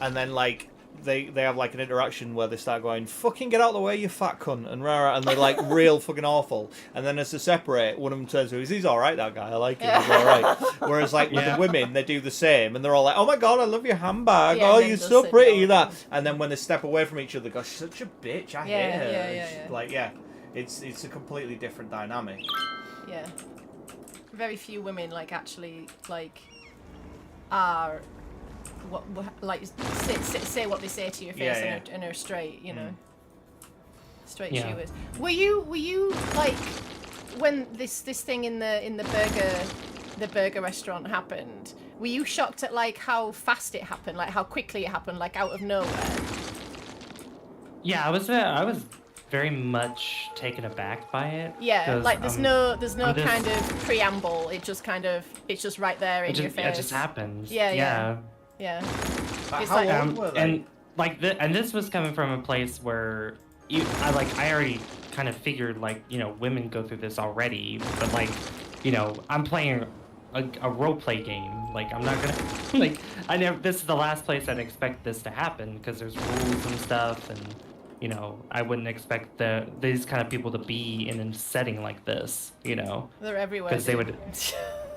S1: and then like they have like an interaction where they start going, "Fucking get out of the way, you fat cunt," and rah, and they're like real fucking awful. And then as they separate, one of them turns to him, "He's all right, that guy. I like him. He's all right." Whereas like with the women, they do the same, and they're all like, "Oh my god, I love your handbag.
S4: Yeah,
S1: oh,
S4: and then
S1: you're
S4: they'll
S1: so
S4: sit
S1: pretty."
S4: down.
S1: That, and then when they step away from each other, gosh, she's such a bitch. I hate her.
S4: Yeah.
S1: Like it's a completely different dynamic.
S4: Yeah. Very few women like actually like are what like say what they say to your face and are straight, you know. Straight shooters. Were you like when this thing in the burger restaurant happened? Were you shocked at like how fast it happened, like how quickly it happened, like out of nowhere?
S3: Yeah, I was very much taken aback by it.
S4: Yeah, like there's no kind of preamble. It's just right there in your face.
S3: It just happens.
S4: Yeah.
S1: How old were they?
S3: And this was coming from a place where I already kind of figured like, you know, women go through this already, but like, you know, I'm playing a role play game. Like I'm not gonna this is the last place I'd expect this to happen because there's rules and stuff, and you know, I wouldn't expect these kind of people to be in a setting like this, you know.
S4: They're everywhere.
S3: Because they would.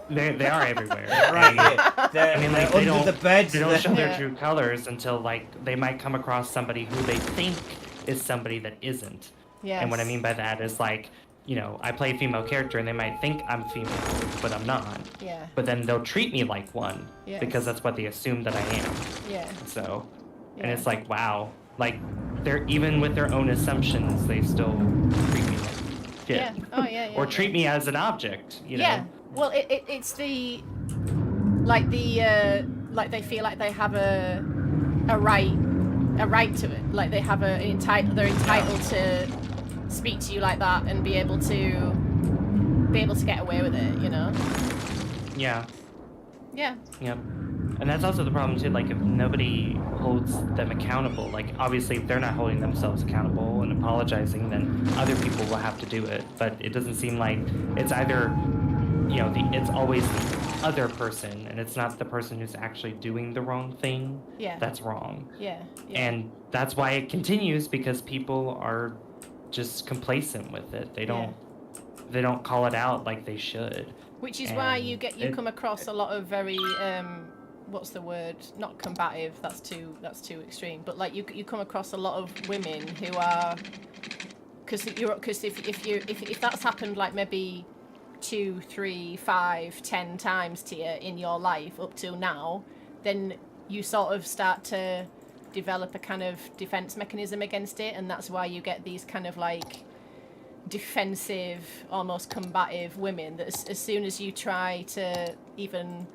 S3: They are everywhere.
S1: Right.
S3: I mean, like, they
S1: under the bed.
S3: They don't show their true colors until like they might come across somebody who they think is somebody that isn't.
S4: Yes.
S3: And what I mean by that is like, you know, I play a female character and they might think I'm female, but I'm not.
S4: Yeah.
S3: But then they'll treat me like one because that's what they assume that I am.
S4: Yeah.
S3: So, and it's like, wow. Like, they're even with their own assumptions, they still treat me like shit.
S4: Yeah. Oh yeah.
S3: Or treat me as an object, you know.
S4: Yeah. Well, it's like they feel like they have a right to it. Like they have they're entitled to speak to you like that and be able to get away with it, you know.
S3: Yeah.
S4: Yeah.
S3: Yep. And that's also the problem too, like if nobody holds them accountable, like obviously if they're not holding themselves accountable and apologizing, then other people will have to do it. But it doesn't seem like it's either, you know, it's always the other person and it's not the person who's actually doing the wrong thing.
S4: Yeah.
S3: That's wrong.
S4: Yeah.
S3: And that's why it continues, because people are just complacent with it. They don't call it out like they should.
S4: Which is why you come across a lot of very what's the word? Not combative. That's too extreme. But like you come across a lot of women who are because if that's happened like maybe 2, 3, 5, 10 times to you in your life up till now, then you sort of start to develop a kind of defense mechanism against it, and that's why you get these kind of like defensive, almost combative women that as soon as you try to even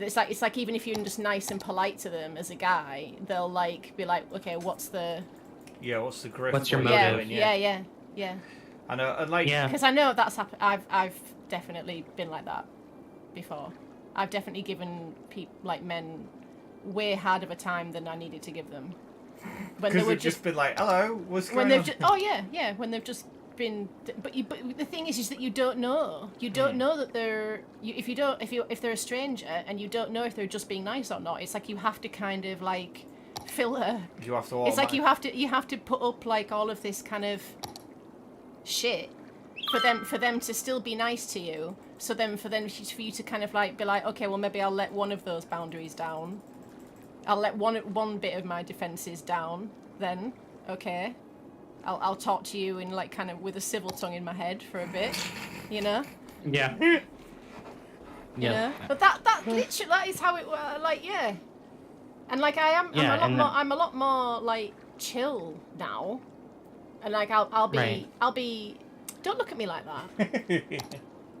S4: it's like even if you're just nice and polite to them as a guy, they'll like be like, okay, what's the
S1: grift?
S3: What's your motive?
S1: Doing?
S4: Yeah.
S1: I know, and like,
S4: because I know that's happened. I've definitely been like that before. I've definitely given men way harder of a time than I needed to give them. When they were
S1: just been like, hello, what's going
S4: on? When they've just been. But the thing is that you don't know. You don't know that they're. If they're a stranger and you don't know if they're just being nice or not. It's like you have to kind of like filter.
S1: You have to.
S4: It's like you have to put up like all of this kind of shit for them to still be nice to you. So then for you to kind of like be like, okay, well maybe I'll let one of those boundaries down. I'll let one bit of my defenses down. Then okay, I'll talk to you in like kind of with a civil tongue in my head for a bit, you know.
S3: Yeah.
S4: You know? But that literally that is how it like yeah. And like I'm a lot more like chill now. And like I'll be don't look at me like that.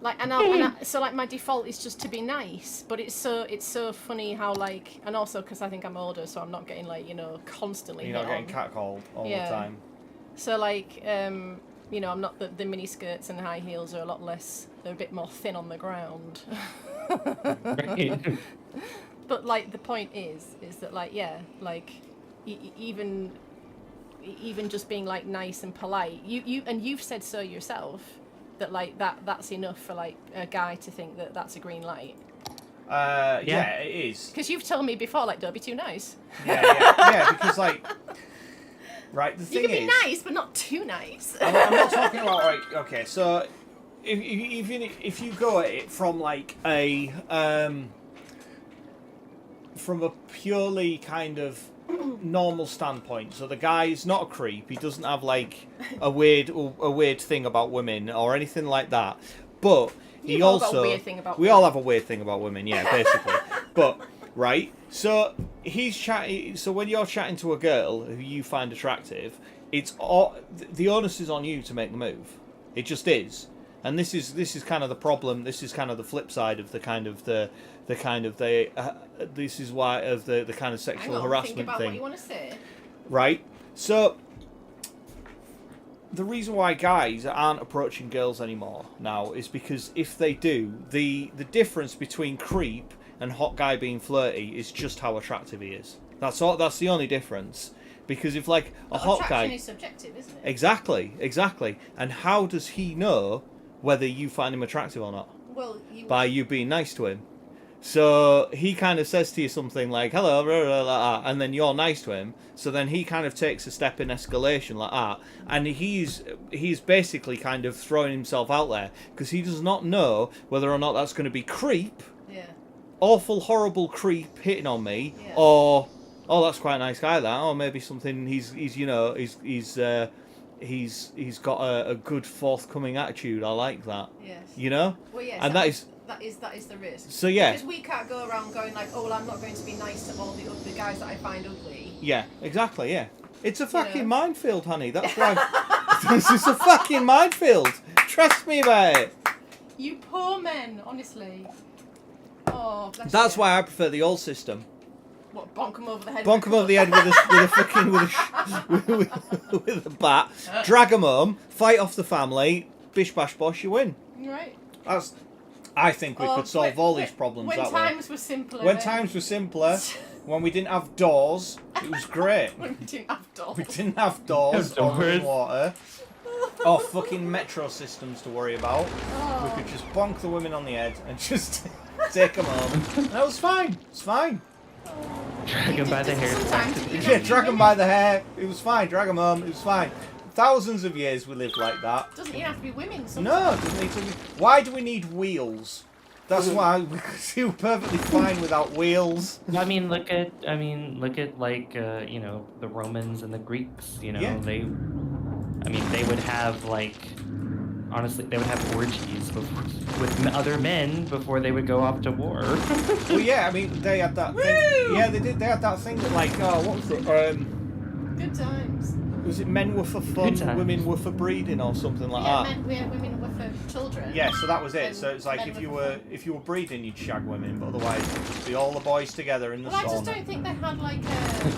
S4: Like so like my default is just to be nice, but it's so funny how like, and also because I think I'm older, so I'm not getting like, you know, constantly.
S1: You're not getting catcalled all the time.
S4: So like you know, I'm not the mini skirts and high heels are a lot less. They're a bit more thin on the ground.
S3: Right.
S4: But like the point is that like like even just being like nice and polite, you've said so yourself that like that's enough for like a guy to think that that's a green light.
S1: Yeah, it is.
S4: Because you've told me before, like, don't be too nice.
S1: Yeah, because like, right, the
S4: You
S1: thing
S4: can be
S1: is,
S4: nice, but not too nice.
S1: I'm not talking about like, okay, so if you go at it from like a from a purely kind of normal standpoint, so the guy's not a creep, he doesn't have like a weird thing about women or anything like that, but he
S4: all got
S1: also
S4: a weird thing about
S1: we
S4: women.
S1: all have a weird thing about women, yeah, basically. But right, so he's chatting. So when you're chatting to a girl who you find attractive, it's all, the onus is on you to make the move. It just is, and this is kind of the problem. This is kind of the flip side of the kind of this is why of the kind of sexual
S4: Hang on,
S1: harassment
S4: think about
S1: thing.
S4: what you want to say.
S1: Right? So, the reason why guys aren't approaching girls anymore now is because if they do, the difference between creep and hot guy being flirty is just how attractive he is. That's all. That's the only difference. Because if like a hot guy,
S2: attraction is subjective, isn't it?
S1: exactly. And how does he know whether you find him attractive or not?
S2: Well,
S1: By you being nice to him. So he kind of says to you something like, hello, blah, blah, blah, and then you're nice to him. So then he kind of takes a step in escalation like that. And he's basically kind of throwing himself out there because he does not know whether or not that's going to be creep, awful, horrible creep hitting on me, or, oh, that's quite a nice guy, that, or maybe something he's got a good forthcoming attitude. I like that.
S2: Yes.
S1: You know?
S2: Well, yes.
S1: And that is
S2: the risk.
S1: so yeah.
S2: Because we can't go around going like, oh, well, I'm not going to be nice to all the other guys that I find ugly.
S1: Yeah, exactly, yeah. It's a fucking
S2: know?
S1: minefield, honey. That's why. This is a fucking minefield. Trust me about it.
S2: You poor men, honestly. Oh, bless
S1: That's
S2: you.
S1: why I prefer the old system.
S2: What, bonk them over the head?
S1: Bonk them over the head with a bat, drag them home, fight off the family, bish bash bosh, you win.
S2: Right.
S1: I think we could solve all these problems
S2: when
S1: that way.
S2: times were simpler.
S1: When times were simpler, when we didn't have doors, it was great.
S2: When we didn't have doors.
S1: We didn't have doors or running water. Or fucking metro systems to worry about.
S2: Oh.
S1: We could just bonk the women on the head and just take them home. And that was fine. It's fine.
S3: Drag him by the hair.
S1: Yeah, drag them by the hair. It was fine. Drag them home. It was fine. Thousands of years we lived like that.
S2: Doesn't even have to be women. Sometimes.
S1: No, it doesn't need to be. Why do we need wheels? That's why we feel perfectly fine without wheels.
S3: I mean, look at like you know, the Romans and the Greeks. You know,
S1: Yeah.
S3: they would have like, honestly, they would have orgies with other men before they would go off to war.
S1: Well, yeah, I mean, they had that thing. Yeah, they did. They had that thing that, like, oh, what was it?
S2: Good times.
S1: Was it men were for fun,
S3: Good times.
S1: women were for breeding, or something like
S2: Yeah,
S1: that?
S2: women were for children.
S1: Yeah, so that was it.
S2: And
S1: So it's like
S2: men
S1: if you
S2: were
S1: were breeding, you'd shag women, but otherwise it'd just be all the boys together in the
S2: Well, I just
S1: sauna.
S2: don't think they had like a.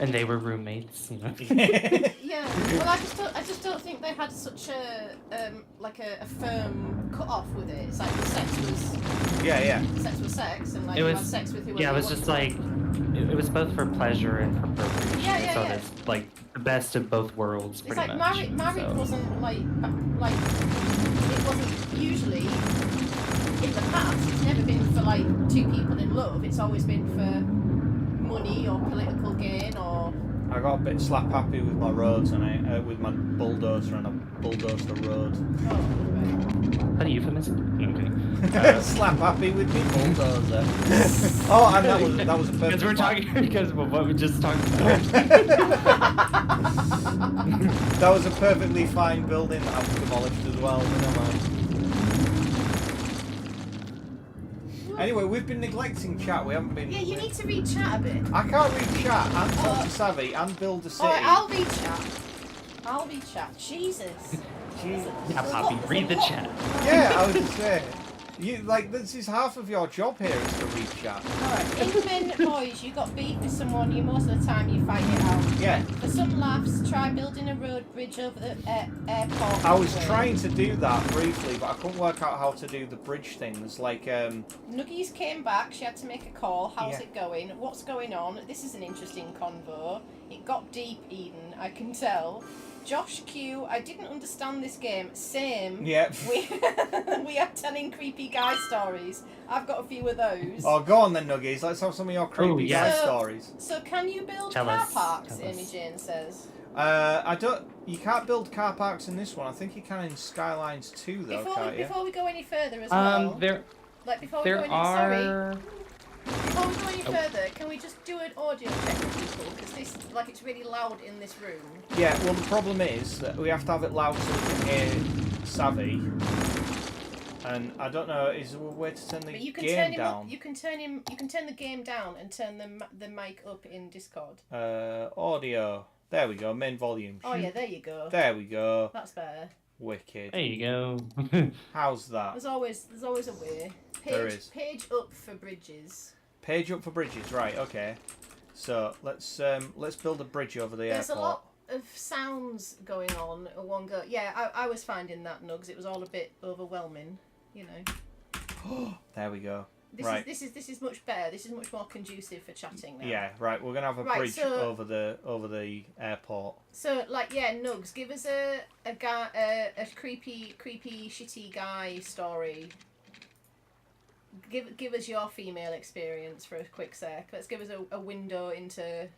S3: And they were roommates. You know.
S2: Yeah. Well, I just don't think they had such a like a firm cut off with it. It's like sex was
S1: Yeah.
S2: sex was sex, and like
S3: It
S2: you
S3: was-
S2: had sex with whoever.
S3: Yeah, it was
S2: you
S3: just
S2: wanted.
S3: like it was both for pleasure and for procreation.
S2: Yeah,
S3: so
S2: yeah.
S3: it's like the best of both worlds,
S2: It's
S3: pretty
S2: like
S3: much.
S2: married
S3: so.
S2: wasn't like it wasn't usually in the past. It's never been for like two people in love. It's always been for money or political gain or.
S1: I got a bit slap happy with my roads and with my bulldozer, and I bulldozed the road.
S2: Oh, right.
S3: That a euphemism? Okay.
S1: Slap happy with me bulldozer. Oh, and that was a perfect.
S3: Because we're talking because of what we just talked about.
S1: That was a perfectly fine building that I've demolished as well. But never mind. Anyway, we've been neglecting chat. We haven't been.
S2: Yeah, you need to read chat a bit.
S1: I can't read chat and talk to Savvy and build a city.
S2: Alright, I'll read chat. Jesus.
S1: Jesus.
S3: Yeah, Poppy, read the chat.
S1: Yeah, I was just saying. This is half of your job here is to read chat.
S2: Alright, England boys, you got beef with someone, most of the time you fight it out.
S1: Yeah.
S2: For some laughs, try building a road bridge over the airport.
S1: I was trying to do that briefly, but I couldn't work out how to do the bridge things. Like,
S2: Nuggies came back, she had to make a call. How's
S1: Yeah.
S2: it going? What's going on? This is an interesting convo. It got deep, Eden, I can tell.
S4: Josh Q, I didn't understand this game. Same.
S1: Yep.
S4: We are telling creepy guy stories. I've got a few of those.
S1: Oh, go on then, Nuggies. Let's have some of your creepy
S3: yeah.
S1: guy stories.
S4: So can you build
S3: Tell
S4: car
S3: us,
S4: parks,
S3: tell us.
S4: Amy Jane says?
S1: I don't. You can't build car parks in this one. I think you can in Skylines 2, though, can't you?
S4: Before we go any further as well.
S3: There
S4: Before we go any,
S3: are.
S4: before we go any further, can we just do an audio check with people? Because this, it's really loud in this room.
S1: Yeah. Well, the problem is that we have to have it loud so we can hear Savvy. And I don't know. Is there a way to turn the
S4: But you can
S1: game
S4: turn him
S1: down?
S4: up. You can turn the game down and turn the mic up in Discord.
S1: Audio. There we go. Main volume.
S4: Oh yeah, there you go.
S1: There we go.
S4: That's better.
S1: Wicked.
S3: There you go.
S1: How's that?
S4: There's always a way.
S1: There is.
S4: Page up for bridges.
S1: Page up for bridges. Right. Okay. So let's build a bridge over the
S4: There's
S1: airport.
S4: a lot of sounds going on at one go. Yeah, I was finding that, Nugs. It was all a bit overwhelming, you know.
S1: There we go.
S4: This is much better. This is much more conducive for chatting now.
S1: Yeah, right. We're gonna have a
S4: Right,
S1: bridge
S4: so-
S1: over the airport.
S4: So Nugs, give us a creepy shitty guy story. Give us your female experience for a quick sec. Let's give us a window into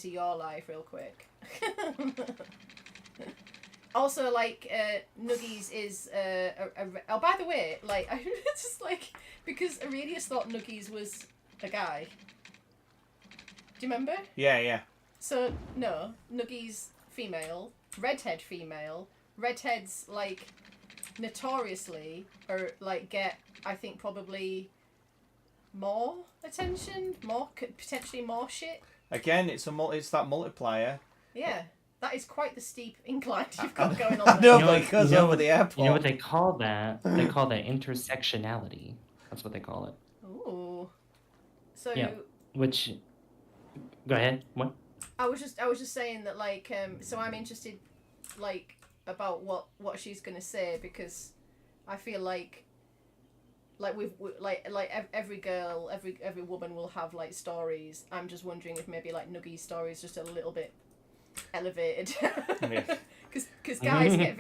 S4: your life real quick. Also, Nuggies is oh, by the way, I just because Aurelius thought Nuggies was a guy. Do you remember?
S1: Yeah.
S4: So no, Nuggies female, redhead female. Redheads notoriously are get, I think, probably more attention, potentially more shit.
S1: Again, it's that multiplier.
S4: Yeah, that is quite the steep incline you've got going on
S1: I
S4: there.
S1: know,
S3: You know
S1: but
S3: what-
S1: it goes
S3: you know
S1: over the airport.
S3: You know what they call that? They call that intersectionality. That's what they call it.
S4: Ooh. So
S3: Yeah. Which, go ahead. What?
S4: I was just saying that so I'm interested about what she's gonna say, because I feel every girl, every woman will have stories. I'm just wondering if maybe Nuggie's story is just a little bit elevated, because guys get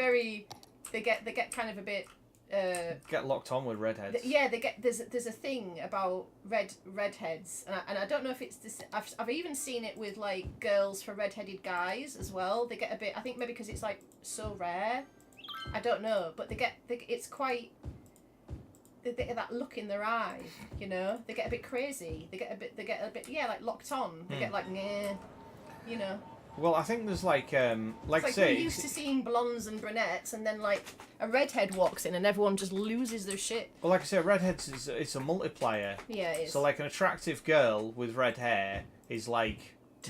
S4: they get kind of a bit
S1: get locked on with redheads.
S4: yeah, they get there's a thing about redheads, and I don't know if it's this. I've even seen it with girls for redheaded guys as well. They get a bit. I think maybe because it's so rare. I don't know, but it's quite. They get that look in their eye, you know. They get a bit crazy. They get a bit locked on. They get nah, you know.
S1: Well, I think there's I
S4: It's
S1: say,
S4: we're used to seeing blondes and brunettes, and then a redhead walks in and everyone just loses their shit.
S1: well, like I said, redheads it's a multiplier.
S4: Yeah, it is.
S1: So an attractive girl with red hair is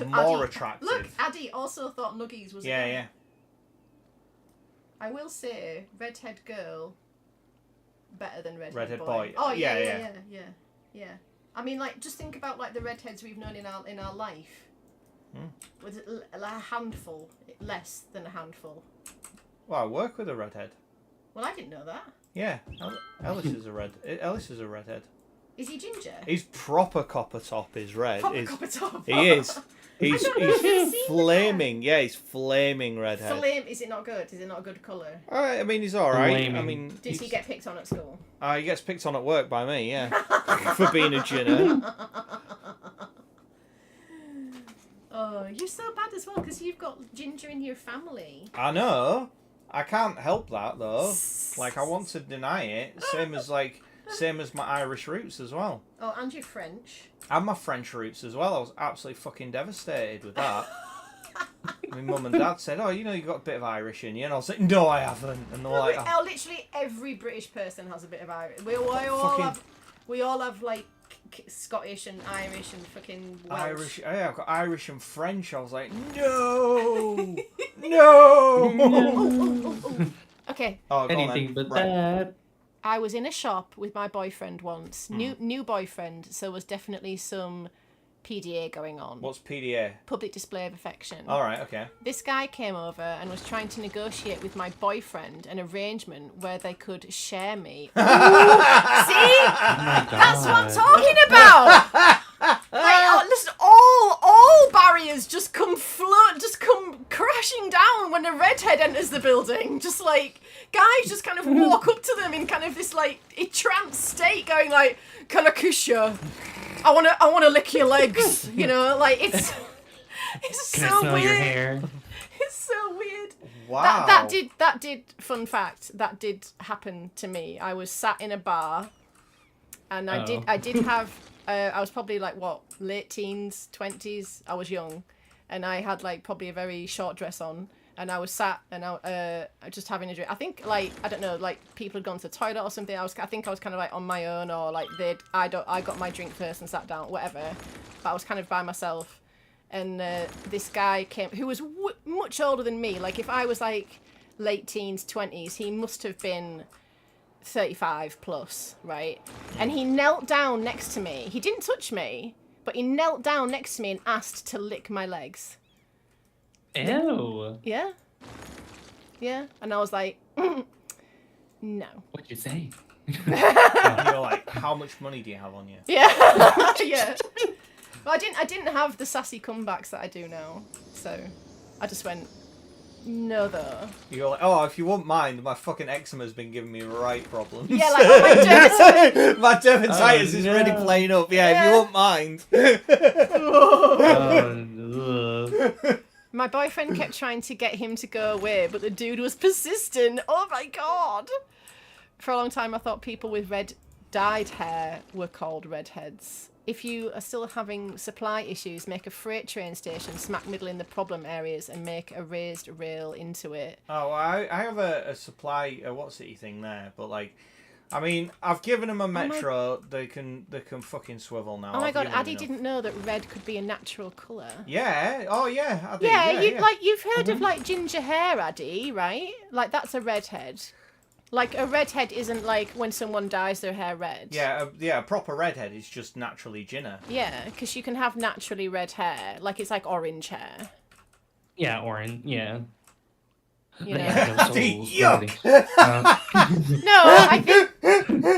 S1: more
S4: Addy-
S1: attractive.
S4: Look, Addy also thought Nuggies was.
S1: Yeah,
S4: a guy.
S1: yeah.
S4: I will say, redhead girl, better than
S1: Redhead
S4: boy.
S1: boy.
S4: Oh
S1: Yeah,
S4: yeah. I mean, just think about the redheads we've known in our life. With a handful, less than a handful.
S1: Well, I work with a redhead.
S4: Well, I didn't know that.
S1: Yeah, Ellis is a redhead.
S4: Is he ginger?
S1: He's proper copper top. Is red.
S4: Proper copper top.
S1: He is. He's
S4: I've never seen
S1: flaming. Yeah, he's flaming redhead.
S4: Flame. Is it not good? Is it not a good colour?
S1: I mean, he's all right.
S3: Flaming.
S1: I mean,
S4: Did he get picked on at school?
S1: he gets picked on at work by me. Yeah, for being a ginner.
S4: Oh, you're so bad as well because you've got ginger in your family.
S1: I know. I can't help that though. I want to deny it. Same as my Irish roots as well.
S4: Oh, and you're French.
S1: And my French roots as well. I was absolutely fucking devastated with that. My mum and dad said, "Oh, you got a bit of Irish in you," and I was like, "No, I haven't." And they were like, "Oh,
S4: Literally every British person has a bit of Irish. We all have Scottish and Irish and fucking Welsh.
S1: Irish." Yeah, I've got Irish and French. I was like, "No, no."
S4: Okay.
S1: Oh, go on
S3: Anything
S1: then.
S3: but
S1: Right.
S3: that.
S4: I was in a shop with my boyfriend once. New boyfriend, so was definitely some PDA going on.
S1: What's PDA?
S4: Public display of affection.
S1: All right, okay.
S4: This guy came over and was trying to negotiate with my boyfriend an arrangement where they could share me. See? That's what I'm talking about! Listen, all barriers just come crashing down when a redhead redhead enters the building. Just like guys just kind of walk up to them in kind of this like entranced state, going like, "Can I kiss you? I wanna lick your legs." You know, like it's
S3: Can I
S4: so
S3: smell
S4: weird.
S3: your hair?
S4: It's so weird.
S1: Wow.
S4: That did. Fun fact. That did happen to me. I was sat in a bar, and I did have. I was probably like what, late teens, 20s. I was young, and I had like probably a very short dress on, and I was sat and I just having a drink. I think like I don't know, like people had gone to the toilet or something. I think I was kind of like on my own, or like I got my drink first and sat down, whatever. But I was kind of by myself. And this guy came, who was much older than me. Like, if I was, like, late teens, 20s, he must have been 35 plus, right? And he knelt down next to me. He didn't touch me, but he knelt down next to me and asked to lick my legs.
S3: Ew.
S4: Yeah. Yeah. And I was like, no.
S3: What'd you say?
S1: And you're like, how much money do you have on you?
S4: Yeah. Yeah. Well, I didn't have the sassy comebacks that I do now, so I just went, no though.
S1: You're like, oh, if you won't mind, my fucking eczema's been giving me right problems.
S4: Yeah, like oh, my dermatitis.
S1: My dermatitis is
S3: no.
S1: really playing up. Yeah, if you won't mind.
S4: My boyfriend kept trying to get him to go away, but the dude was persistent. Oh my god! For a long time, I thought people with red dyed hair were called redheads. If you are still having supply issues, make a freight train station smack middle in the problem areas and make a raised rail into it.
S1: Oh, I have a supply what's it thing there, but like, I mean, I've given them a metro. They can fucking swivel now.
S4: Oh my
S1: I've
S4: god,
S1: given them
S4: Addy
S1: enough.
S4: didn't know that red could be a natural colour.
S1: Yeah. Oh yeah. I did.
S4: Yeah,
S1: Yeah.
S4: like you've heard of like ginger hair, Addy, right? Like that's a redhead. Like a redhead isn't like when someone dyes their hair red.
S1: Yeah, a proper redhead is just naturally ginger.
S4: Yeah, because you can have naturally red hair. Like it's like orange hair.
S3: Yeah, orange. Yeah.
S4: You know?
S1: Yuck!
S4: No, I think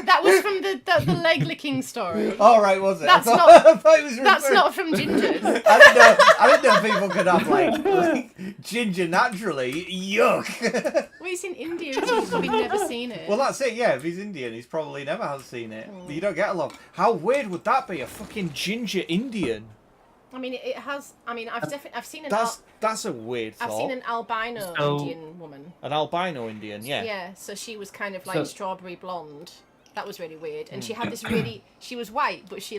S4: that was from the leg licking story.
S1: All right, was it?
S4: That's
S1: I
S4: not-
S1: thought it was
S4: That's
S1: referring-
S4: not from gingers.
S1: I didn't know people could have like ginger naturally. Yuck.
S4: Well, he's in India, so he's probably never seen it.
S1: Well, that's it. Yeah, if he's Indian, he's probably never has seen it. You don't get along. How weird would that be? A fucking ginger Indian.
S4: I mean, it has. I mean, I've seen an.
S1: That's a weird thought.
S4: I've seen an albino
S3: So-
S4: Indian woman.
S1: An albino Indian, yeah.
S4: Yeah, so she was kind of like
S3: So-
S4: strawberry blonde. That was really weird. And she had this really... She was white, but she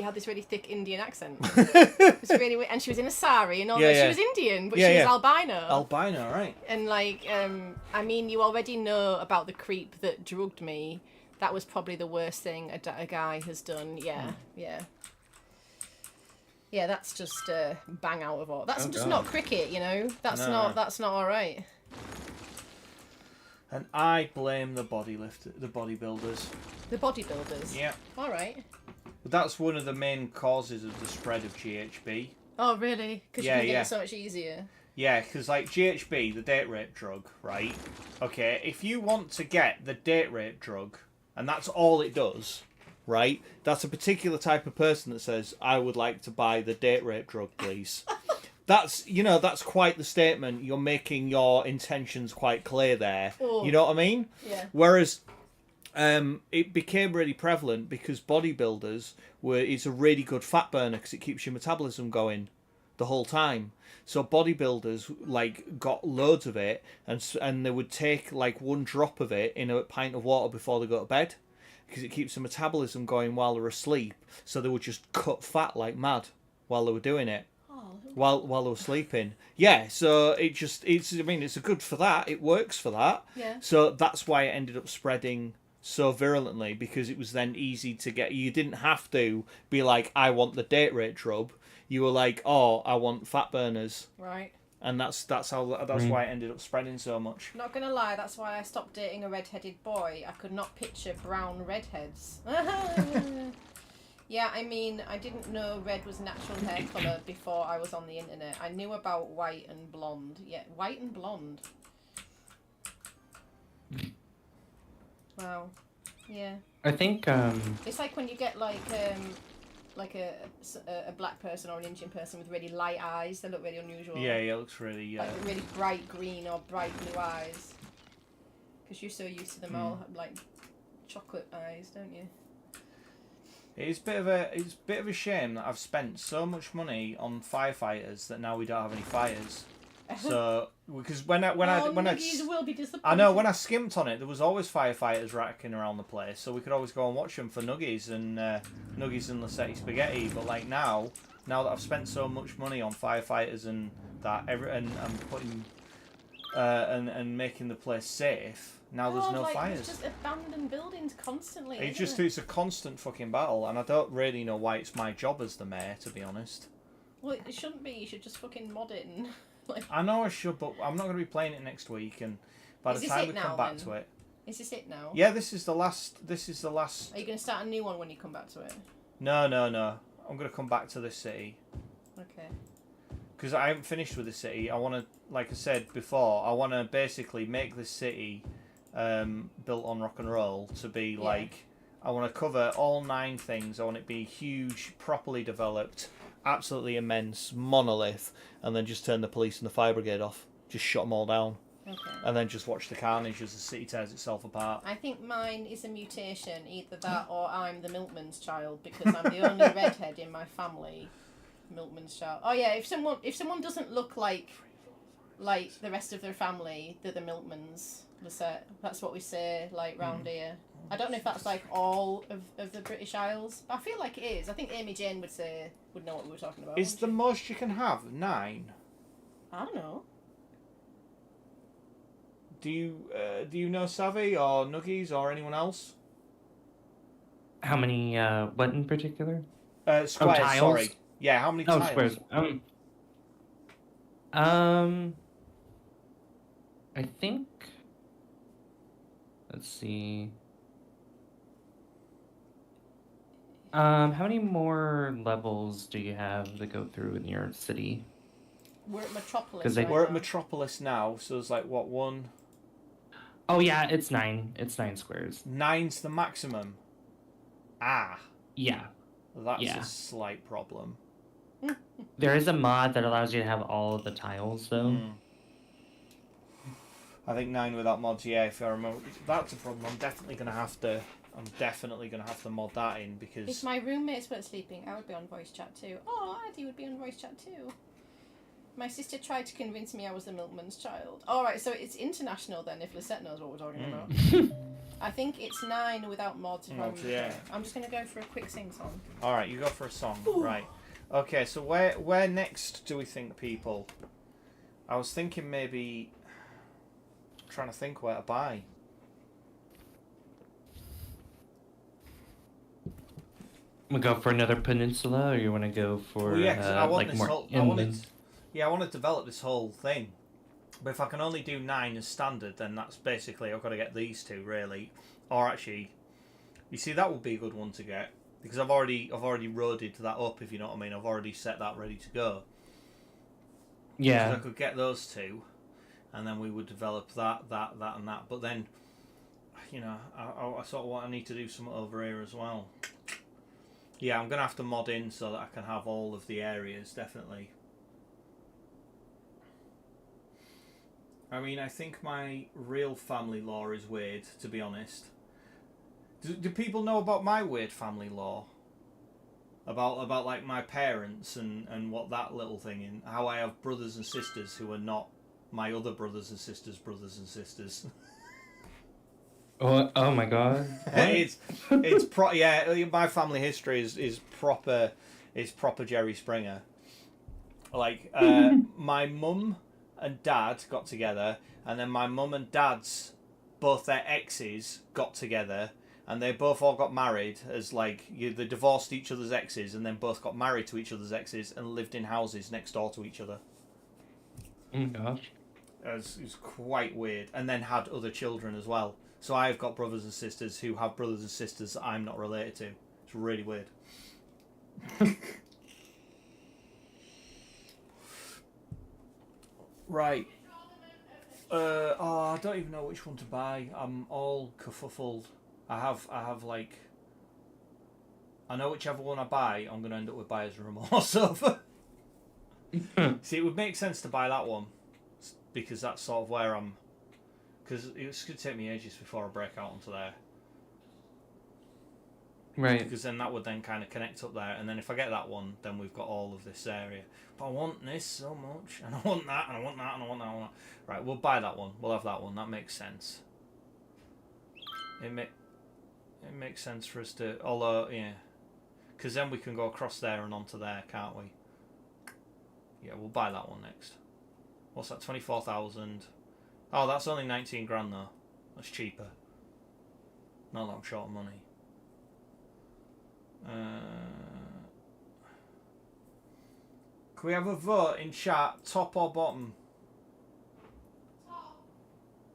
S4: had this really thick Indian accent. It was really weird. And she was in a sari and all
S1: Yeah,
S4: that.
S1: yeah.
S4: She was Indian, but
S1: Yeah,
S4: she was
S1: yeah.
S4: albino.
S1: Albino, right?
S4: And like, I mean, you already know about the creep that drugged me. That was probably the worst thing a guy has done. Yeah, yeah. Yeah, that's just bang out of all. That's
S3: Oh,
S4: just
S3: God.
S4: not cricket, you know. That's
S1: No.
S4: not all right.
S1: And I blame the bodybuilders.
S4: The bodybuilders.
S1: Yeah.
S4: All right.
S1: But that's one of the main causes of the spread of GHB.
S4: Oh, really? Because
S1: Yeah,
S4: you can get
S1: yeah.
S4: it so much easier.
S1: Yeah, because like GHB, the date rape drug, right? Okay, if you want to get the date rape drug, and that's all it does, right? That's a particular type of person that says, I would like to buy the date rape drug, please. That's, you know, that's quite the statement. You're making your intentions quite clear there.
S4: Oh.
S1: You know what I mean?
S4: Yeah.
S1: Whereas it became really prevalent because bodybuilders it's a really good fat burner because it keeps your metabolism going the whole time. So bodybuilders like got loads of it, and they would take like one drop of it in a pint of water before they go to bed because it keeps the metabolism going while they're asleep. So they would just cut fat like mad while they were doing it. While they were sleeping. Yeah, so it's a good for that. It works for that.
S4: Yeah.
S1: So that's why it ended up spreading so virulently, because it was then easy to get. You didn't have to be like, I want the date rape drug. You were like, oh, I want fat burners.
S4: Right.
S1: And that's why it ended up spreading so much.
S4: Not gonna lie, that's why I stopped dating a red-headed boy. I could not picture brown redheads. Yeah, I mean, I didn't know red was natural hair colour before I was on the internet. I knew about white and blonde. Yeah, white and blonde. Wow. Yeah.
S3: I think
S4: It's like when you get like a black person or an Indian person with really light eyes. They look really unusual.
S1: Yeah, it looks really.
S4: Like really bright green or bright blue eyes. Because you're so used to them all like chocolate eyes, don't you?
S1: It's a bit of a shame that I've spent so much money on firefighters that now we don't have any fires. So because when I
S4: Nuggies will be disappointed.
S1: I know when I skimped on it, there was always firefighters racking around the place, so we could always go and watch them for nuggies and Lissetti spaghetti. But like now that I've spent so much money on firefighters and that and putting and making the place safe, now there's no fires.
S4: It's just abandoned buildings constantly.
S1: It's a constant fucking battle, and I don't really know why it's my job as the mayor, to be honest.
S4: Well, it shouldn't be. You should just fucking mod it and.
S1: I know I should, but I'm not going to be playing it next week, and by the time we come back to it...
S4: Is this it now?
S1: Yeah, this is the last...
S4: Are you going to start a new one when you come back to it?
S1: No. I'm going to come back to this city.
S4: Okay.
S1: Because I haven't finished with the city. I want to, like I said before, I want to basically make this city built on rock and roll to be like... I want to cover all 9 things. I want it to be huge, properly developed, absolutely immense monolith, and then just turn the police and the fire brigade off. Just shut them all down.
S4: Okay.
S1: And then just watch the carnage as the city tears itself apart.
S4: I think mine is a mutation, either that or I'm the milkman's child, because I'm the only redhead in my family. Milkman's child. Oh yeah, if someone doesn't look like the rest of their family, they're the milkman's. That's what we say like round here. I don't know if that's like all of the British Isles, but I feel like it is. I think Amy Jane would know what we were talking about.
S1: Is the most you can have 9?
S4: I don't know.
S1: Do you know Savvy or Nuggies or anyone else?
S3: How many? What in particular?
S1: Squares.
S3: Tiles?
S1: Sorry. Yeah. How many tiles?
S3: Squares. I think. Let's see. How many more levels do you have to go through in your city?
S4: We're at Metropolis.
S1: We're at Metropolis now, so there's like what, 1?
S3: Oh yeah, it's 9. It's 9 squares.
S1: 9's the maximum. Ah.
S3: Yeah.
S1: That's a slight problem.
S3: There is a mod that allows you to have all of the tiles, though.
S1: I think 9 without mods, yeah, if I remember. That's a problem. I'm definitely going to have to mod that in, because...
S4: If my roommates weren't sleeping, I would be on voice chat too. Oh, Addie would be on voice chat too. My sister tried to convince me I was the milkman's child. Alright, so it's international then, if Lisette knows what we're talking about. I think it's 9 without mods.
S1: Yeah.
S4: I'm just going to go for a quick sing-song.
S1: Alright, you go for a song. Ooh. Right. Okay, so where next do we think, people? I was thinking maybe... trying to think where to buy.
S3: We go for another peninsula, or you want to go for
S1: I want to develop this whole thing. But if I can only do 9 as standard, then that's basically I've got to get these 2 really. Or actually, you see, that would be a good one to get, because I've already roaded that up, if you know what I mean. I've already set that ready to go.
S3: Yeah.
S1: So I could get those 2, and then we would develop that, and that. But then, you know, I sort of want. I need to do something over here as well. Yeah, I'm gonna have to mod in so that I can have all of the areas, definitely. I mean, I think my real family law is weird, to be honest. Do people know about my weird family law? About like my parents and what that little thing, and how I have brothers and sisters who are not my other brothers and sisters.
S3: Oh my god.
S1: My family history is proper Jerry Springer. Like my mum and dad got together, and then my mum and dad's both their exes got together, and they both all got married as they divorced each other's exes, and then both got married to each other's exes and lived in houses next door to each other.
S3: Oh my gosh.
S1: It was quite weird, and then had other children as well. So I've got brothers and sisters who have brothers and sisters that I'm not related to. It's really weird. Right. I don't even know which one to buy. I'm all kerfuffled. I have like I know whichever one I buy, I'm going to end up with buyer's remorse over. See, it would make sense to buy that one, because that's sort of where I'm... Because it's going to take me ages before I break out onto there.
S3: Right.
S1: Because then that would then kind of connect up there, and then if I get that one, then we've got all of this area. But I want this so much, and I want that, and I want that, and I want that, and I want that. Right, we'll buy that one. We'll have that one. That makes sense. It makes sense for us to... Although, yeah... Because then we can go across there and onto there, can't we? Yeah, we'll buy that one next. What's that? 24,000. Oh, that's only 19 grand though. That's cheaper. Not that I'm short of money. Can we have a vote in chat? Top or bottom?
S2: Top.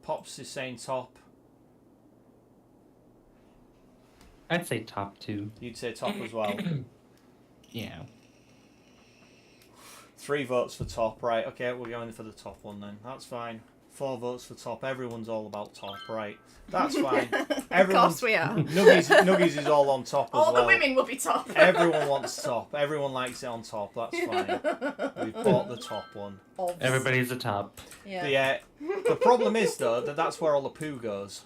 S1: Pops is saying top.
S3: I'd say top 2.
S1: You'd say top as well.
S3: Yeah.
S1: 3 votes for top, right? Okay, we're going for the top one then. That's fine. 4 votes for top. Everyone's all about top, right? That's fine.
S4: Of course we are.
S1: Nuggies is all on top as
S4: All
S1: well.
S4: the women will be top.
S1: Everyone wants top. Everyone likes it on top. That's fine. We've bought the top one.
S3: Everybody's a top.
S4: Yeah.
S1: The problem is though that that's where all the poo goes.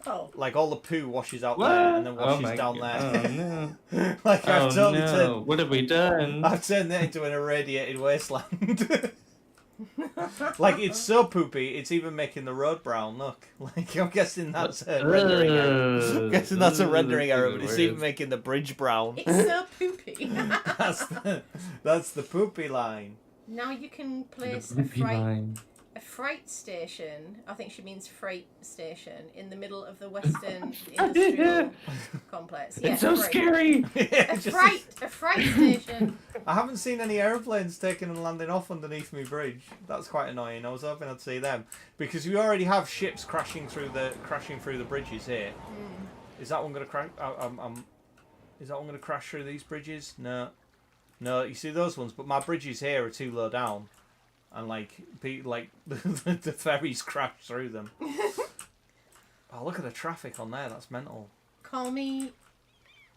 S4: Oh.
S1: Like all the poo washes out
S3: What?
S1: there and then
S3: Oh
S1: washes
S3: my
S1: down
S3: God.
S1: there.
S3: Oh no.
S1: Like
S3: Oh
S1: I've totally
S3: no. What have we done?
S1: I've turned that into an irradiated wasteland. Like it's so poopy, it's even making the road brown. Look, like I'm guessing that's a rendering error. I'm guessing that's a rendering error, but it's even making the bridge brown.
S2: It's so poopy.
S1: That's the poopy line.
S2: Now you can place
S3: The poopy line.
S2: a freight station, I think she means freight station, in the middle of the Western Industrial Complex. Yeah,
S3: It's so
S2: freight.
S3: scary!
S2: A freight station.
S1: I haven't seen any aeroplanes taking and landing off underneath my bridge. That's quite annoying. I was hoping I'd see them because we already have ships crashing through the bridges here. Is that one going to crash? Is that one going to crash through these bridges? No. You see those ones, but my bridges here are too low down. And the ferries crash through them. Oh, look at the traffic on there. That's mental.
S2: Call me.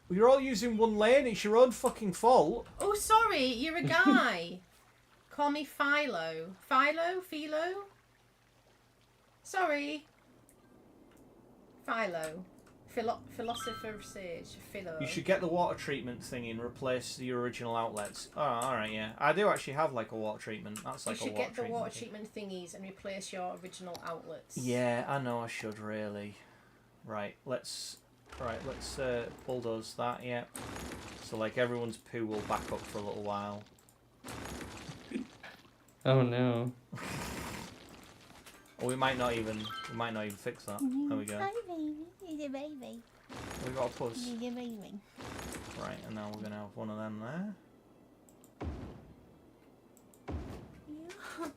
S1: You're all using one lane. It's your own fucking fault.
S2: Oh, sorry, you're a guy. Call me Philo. Philo? Sorry. Philo. Philosopher sage. Philo.
S1: You should get the water treatment thing and replace your original outlets. Oh, alright, yeah. I do actually have like a water treatment. That's like
S2: you should
S1: a water
S2: get the
S1: treatment
S2: water
S1: thing.
S2: treatment thingies and replace your original outlets.
S1: Yeah, I know I should really. Right, let's bulldoze that, yeah. So like everyone's poo will back up for a little while.
S3: Oh no.
S1: Or we might not even fix that. There we go.
S5: Hi, baby. He's a baby.
S1: We got a puss.
S5: He's a baby.
S1: Right, and now we're gonna have one of them there.
S5: Yeah.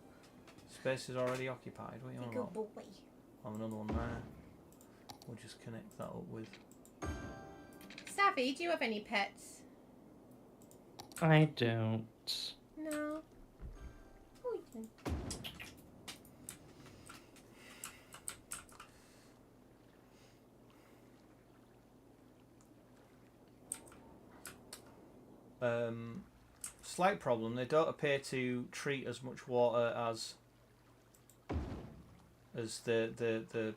S1: Space is already occupied. What are you on
S5: Good
S1: about?
S5: boy.
S1: Have another one there. We'll just connect that up with.
S2: Savvy, do you have any pets?
S3: I don't.
S2: No. Oh, you can.
S1: Slight problem. They don't appear to treat as much water as the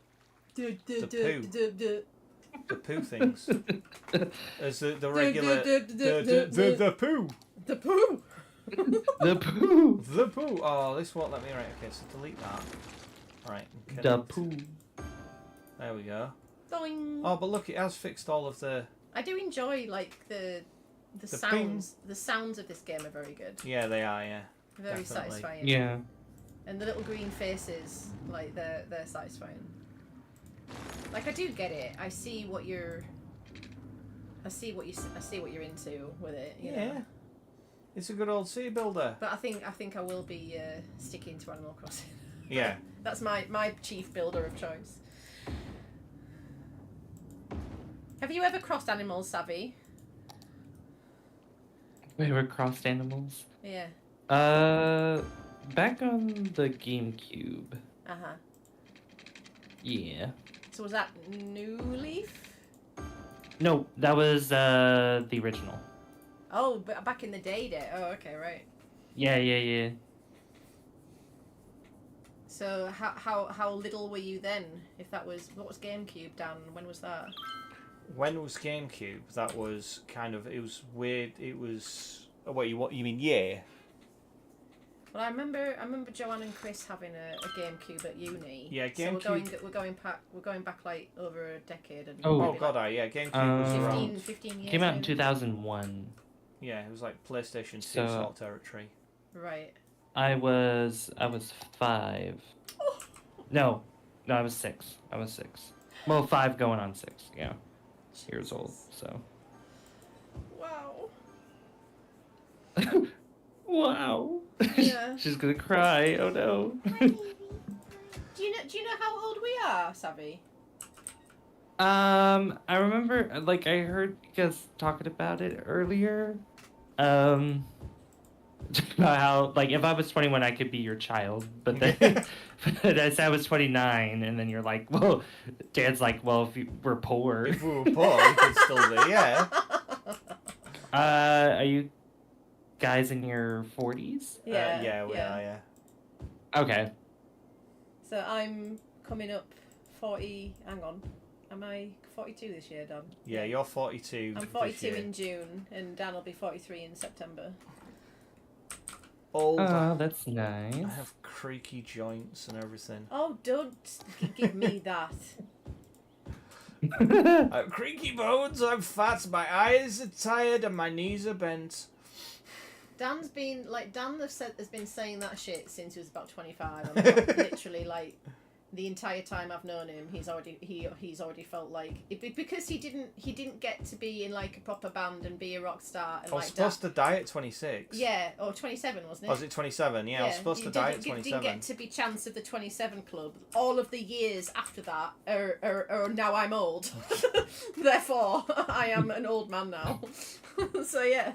S1: poo things as the regular the poo.
S4: The poo.
S3: The poo.
S1: The poo. Oh, this won't let me. Right. Okay. So delete that. Right.
S3: The poo.
S1: There we go.
S2: Doing.
S1: Oh, but look, it has fixed all of the.
S2: I do enjoy like the sounds. The sounds of this game are very good.
S1: Yeah, they are. Yeah.
S2: Very
S1: Definitely.
S2: satisfying.
S3: Yeah.
S2: And the little green faces, like they're satisfying. Like I do get it. I see what you're into with it. You
S1: Yeah.
S2: know?
S1: It's a good old city builder.
S2: But I think I will be sticking to Animal Crossing.
S1: Yeah.
S2: That's my chief builder of choice. Have you ever crossed animals, Savvy?
S3: We were crossed animals.
S2: Yeah.
S3: Back on the GameCube.
S2: Uh-huh.
S3: Yeah.
S2: So was that New Leaf?
S3: No, that was the original.
S4: Oh, but back in the day. Oh, okay, right.
S3: Yeah.
S4: So how little were you then? If that was what was GameCube, Dan? When was that?
S1: When was GameCube? That was kind of, it was weird. It was, oh, what you mean? Yeah.
S4: Well, I remember Joanne and Chris having a GameCube at uni.
S1: Yeah,
S4: So
S1: GameCube.
S4: we're going back like over a decade. And
S3: Oh.
S1: Oh
S4: maybe,
S1: god,
S4: like,
S1: yeah, GameCube was
S4: 15,
S1: around.
S4: 15 years.
S3: Came out in
S4: maybe?
S3: 2001.
S1: Yeah, it was like PlayStation 2
S3: So-
S1: sort of territory.
S4: Right.
S3: I was 5. No, I was 6. Well, 5 going on 6. Yeah, years old. So.
S4: Wow.
S3: Wow.
S4: Yeah.
S3: She's gonna cry. Oh no.
S4: Do you know how old we are, Savvy?
S3: I remember, like, I heard you guys talking about it earlier. About how, like, if I was 21, I could be your child, but then but I said I was 29, and then you're like, well, Dad's like, well, if we're poor.
S1: If we were poor, we could still be, yeah.
S3: Are you guys in your 40s?
S4: Yeah.
S1: Yeah, we are, yeah.
S3: Okay.
S4: So I'm coming up 40. Hang on. Am I 42 this year, Dan?
S1: Yeah, you're 42.
S4: I'm
S1: this
S4: 42
S1: year.
S4: in June, and Dan will be 43 in September.
S1: Old.
S3: Oh, that's nice.
S1: I have creaky joints and everything.
S4: Oh, don't give me that.
S1: I have creaky bones, I'm fat, my eyes are tired, and my knees are bent.
S4: Dan's been Dan has been saying that shit since he was about 25. I'm not, literally like the entire time I've known him, he's already felt like because he didn't get to be in like a proper band and be a rock star. And
S1: I was
S4: like
S1: supposed to die at 26.
S4: Yeah, or 27, wasn't it?
S1: Was it 27? Yeah, I was supposed to die at 27.
S4: Didn't get to be chance of the 27 club. All of the years after that are now I'm old. Therefore, I am an old man now. So yeah,